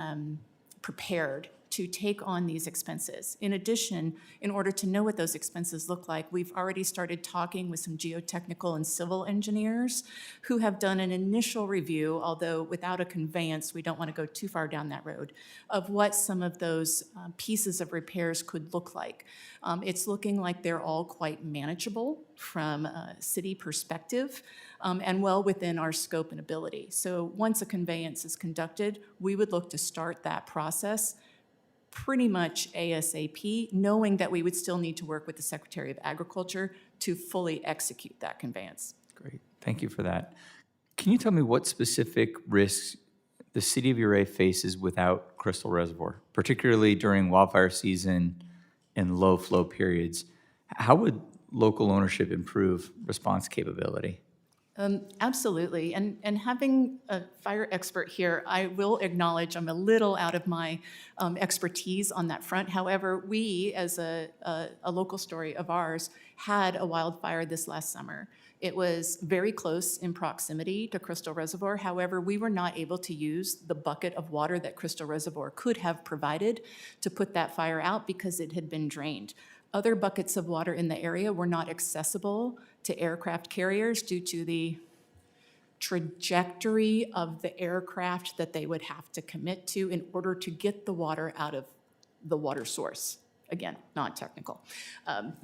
prepared to take on these expenses. In addition, in order to know what those expenses look like, we've already started talking with some geotechnical and civil engineers who have done an initial review, although without a conveyance, we don't want to go too far down that road, of what some of those pieces of repairs could look like. It's looking like they're all quite manageable from a city perspective and well within our scope and ability. So once a conveyance is conducted, we would look to start that process pretty much ASAP, knowing that we would still need to work with the Secretary of Agriculture to fully execute that conveyance. Great, thank you for that. Can you tell me what specific risks the city of Uray faces without Crystal Reservoir, particularly during wildfire season and low flow periods? How would local ownership improve response capability? Absolutely, and having a fire expert here, I will acknowledge I'm a little out of my expertise on that front. However, we, as a local story of ours, had a wildfire this last summer. It was very close in proximity to Crystal Reservoir. However, we were not able to use the bucket of water that Crystal Reservoir could have provided to put that fire out because it had been drained. Other buckets of water in the area were not accessible to aircraft carriers due to the trajectory of the aircraft that they would have to commit to in order to get the water out of the water source. Again, not technical.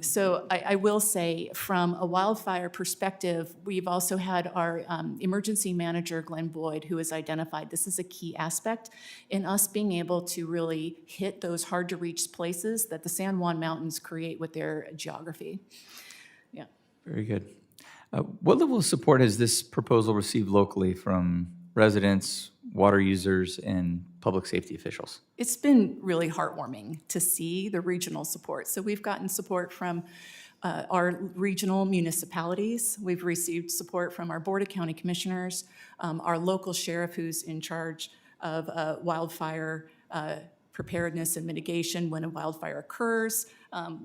So I will say from a wildfire perspective, we've also had our emergency manager, Glenn Boyd, who has identified this is a key aspect in us being able to really hit those hard to reach places that the San Juan Mountains create with their geography. Yeah. Very good. What level of support has this proposal received locally from residents, water users, and public safety officials? It's been really heartwarming to see the regional support. So we've gotten support from our regional municipalities. We've received support from our Board of County Commissioners, our local sheriff who's in charge of wildfire preparedness and mitigation when a wildfire occurs.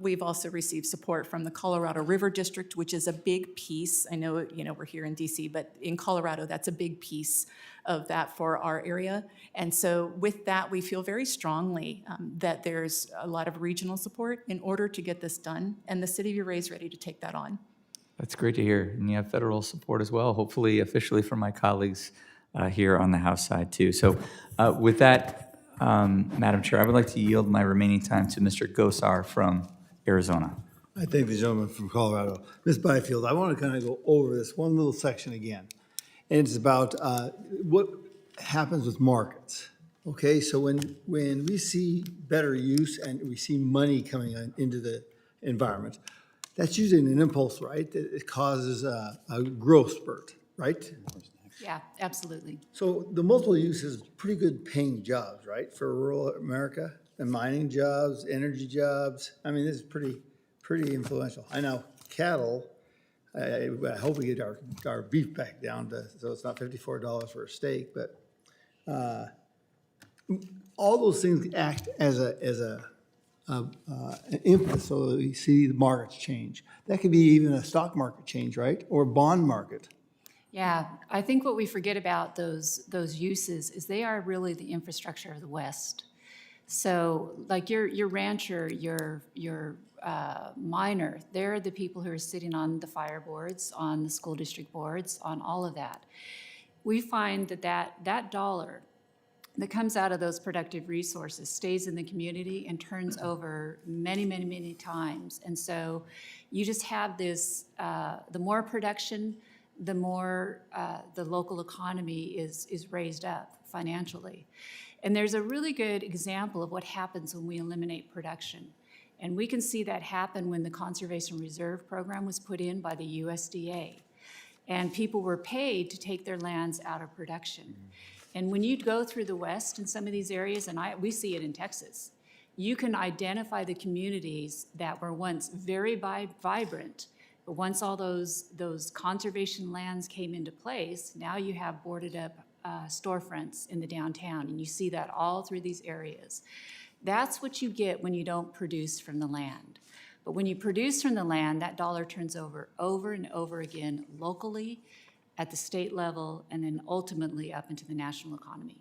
We've also received support from the Colorado River District, which is a big piece. I know, we're here in DC, but in Colorado, that's a big piece of that for our area. And so with that, we feel very strongly that there's a lot of regional support in order to get this done, and the city of Uray is ready to take that on. That's great to hear. And you have federal support as well, hopefully officially from my colleagues here on the House side too. So with that, Madam Chair, I would like to yield my remaining time to Mr. Gosar from Arizona. I thank the gentleman from Colorado. Ms. Byfield, I want to kind of go over this one little section again. And it's about what happens with markets. Okay, so when we see better use and we see money coming into the environment, that's usually an impulse, right? It causes a growth spurt, right? Yeah, absolutely. So the multiple use is pretty good paying jobs, right, for rural America? And mining jobs, energy jobs. I mean, this is pretty influential. I know cattle, I hope we get our beef back down to, so it's not $54 for a steak, but all those things act as an impetus so that we see the markets change. That could be even a stock market change, right? Or a bond market. Yeah, I think what we forget about those uses is they are really the infrastructure of the West. So like your rancher, your miner, they're the people who are sitting on the fire boards, on the school district boards, on all of that. We find that dollar that comes out of those productive resources stays in the community and turns over many, many, many times. And so you just have this, the more production, the more the local economy is raised up financially. And there's a really good example of what happens when we eliminate production. And we can see that happen when the Conservation Reserve Program was put in by the USDA. And people were paid to take their lands out of production. And when you go through the West in some of these areas, and we see it in Texas, you can identify the communities that were once very vibrant, but once all those conservation lands came into place, now you have boarded up storefronts in the downtown, and you see that all through these areas. That's what you get when you don't produce from the land. But when you produce from the land, that dollar turns over and over again locally, at the state level, and then ultimately up into the national economy.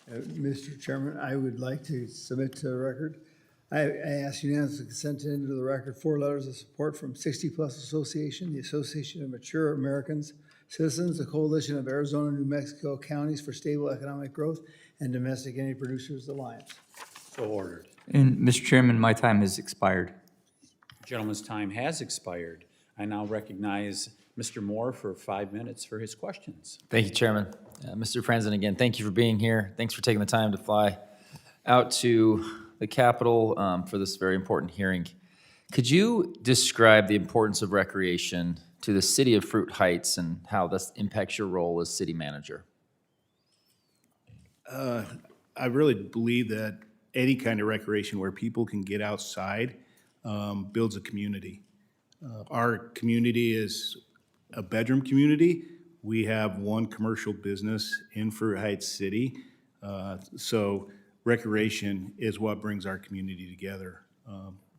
Mr. Chairman, I would like to submit to the record. I ask unanimous consent to enter the record 4 letters of support from 60 Plus Association, the Association of Mature Americans, Citizens, the Coalition of Arizona, New Mexico Counties for Stable Economic Growth, and Domestic Energy Producers Alliance. So ordered. And Mr. Chairman, my time has expired. Gentleman's time has expired. I now recognize Mr. Moore for 5 minutes for his questions. Thank you, Chairman. Mr. Franzen, again, thank you for being here. Thanks for taking the time to fly out to the Capitol for this very important hearing. Could you describe the importance of recreation to the city of Fruit Heights and how this impacts your role as city manager? I really believe that any kind of recreation where people can get outside builds a community. Our community is a bedroom community. We have one commercial business in Fruit Heights City. So recreation is what brings our community together.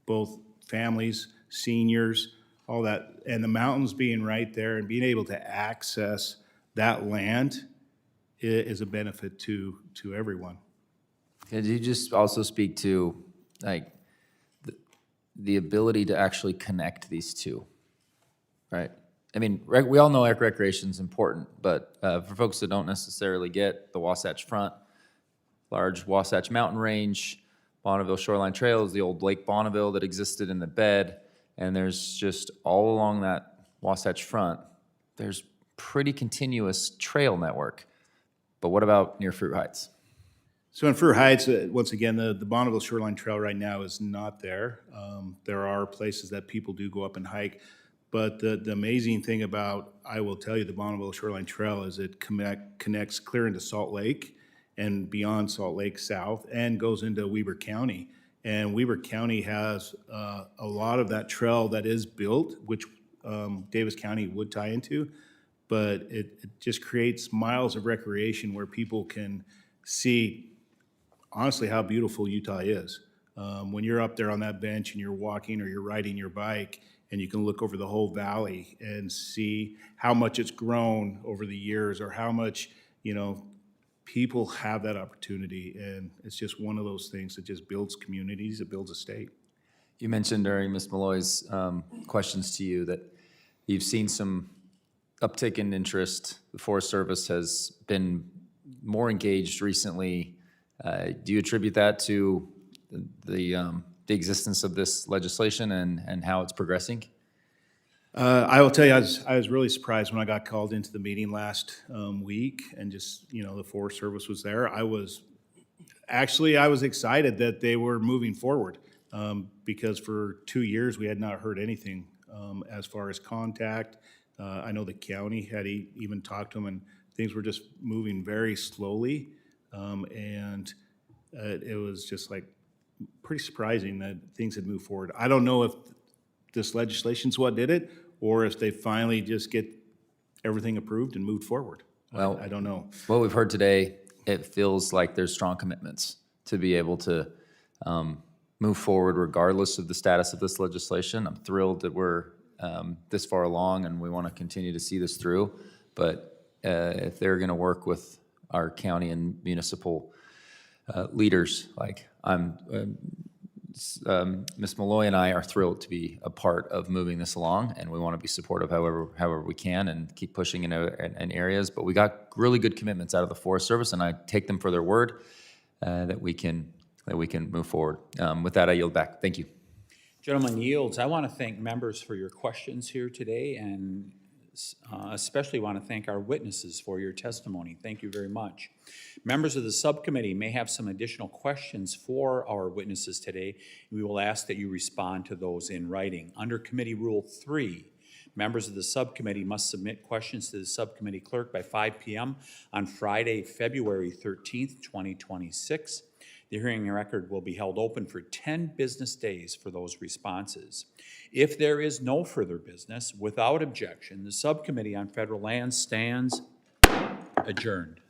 Both families, seniors, all that, and the mountains being right there and being able to access that land is a benefit to everyone. Could you just also speak to like the ability to actually connect these two, right? I mean, we all know recreation is important, but for folks that don't necessarily get the Wasatch Front, large Wasatch Mountain Range, Bonneville Shoreline Trail is the old Lake Bonneville that existed in the bed, and there's just all along that Wasatch Front, there's pretty continuous trail network. But what about near Fruit Heights? So in Fruit Heights, once again, the Bonneville Shoreline Trail right now is not there. There are places that people do go up and hike, but the amazing thing about, I will tell you, the Bonneville Shoreline Trail is it connects clear into Salt Lake and beyond Salt Lake south and goes into Weber County. And Weber County has a lot of that trail that is built, which Davis County would tie into, but it just creates miles of recreation where people can see honestly how beautiful Utah is. When you're up there on that bench and you're walking or you're riding your bike and you can look over the whole valley and see how much it's grown over the years or how much, people have that opportunity. And it's just one of those things that just builds communities, it builds a state. You mentioned during Ms. Malloy's questions to you that you've seen some uptick in interest. The Forest Service has been more engaged recently. Do you attribute that to the existence of this legislation and how it's progressing? I will tell you, I was really surprised when I got called into the meeting last week and just, the Forest Service was there. I was excited that they were moving forward because for 2 years, we had not heard anything as far as contact. I know the county had even talked to them, and things were just moving very slowly. And it was just like pretty surprising that things had moved forward. I don't know if this legislation's what did it, or if they finally just get everything approved and moved forward. Well, I don't know. What we've heard today, it feels like there's strong commitments to be able to move forward regardless of the status of this legislation. I'm thrilled that we're this far along and we want to continue to see this through. But if they're going to work with our county and municipal leaders, like Ms. Malloy and I are thrilled to be a part of moving this along, and we want to be supportive however we can and keep pushing in areas. But we got really good commitments out of the Forest Service, and I take them for their word that we can move forward. With that, I yield back. Thank you. Gentlemen yields. I want to thank members for your questions here today, and especially want to thank our witnesses for your testimony. Thank you very much. Members of the subcommittee may have some additional questions for our witnesses today. We will ask that you respond to those in writing. Under Committee Rule 3, members of the subcommittee must submit questions to the subcommittee clerk by 5 p.m. on Friday, February 13th, 2026. The hearing record will be held open for 10 business days for those responses. If there is no further business, without objection, the Subcommittee on Federal Lands stands adjourned.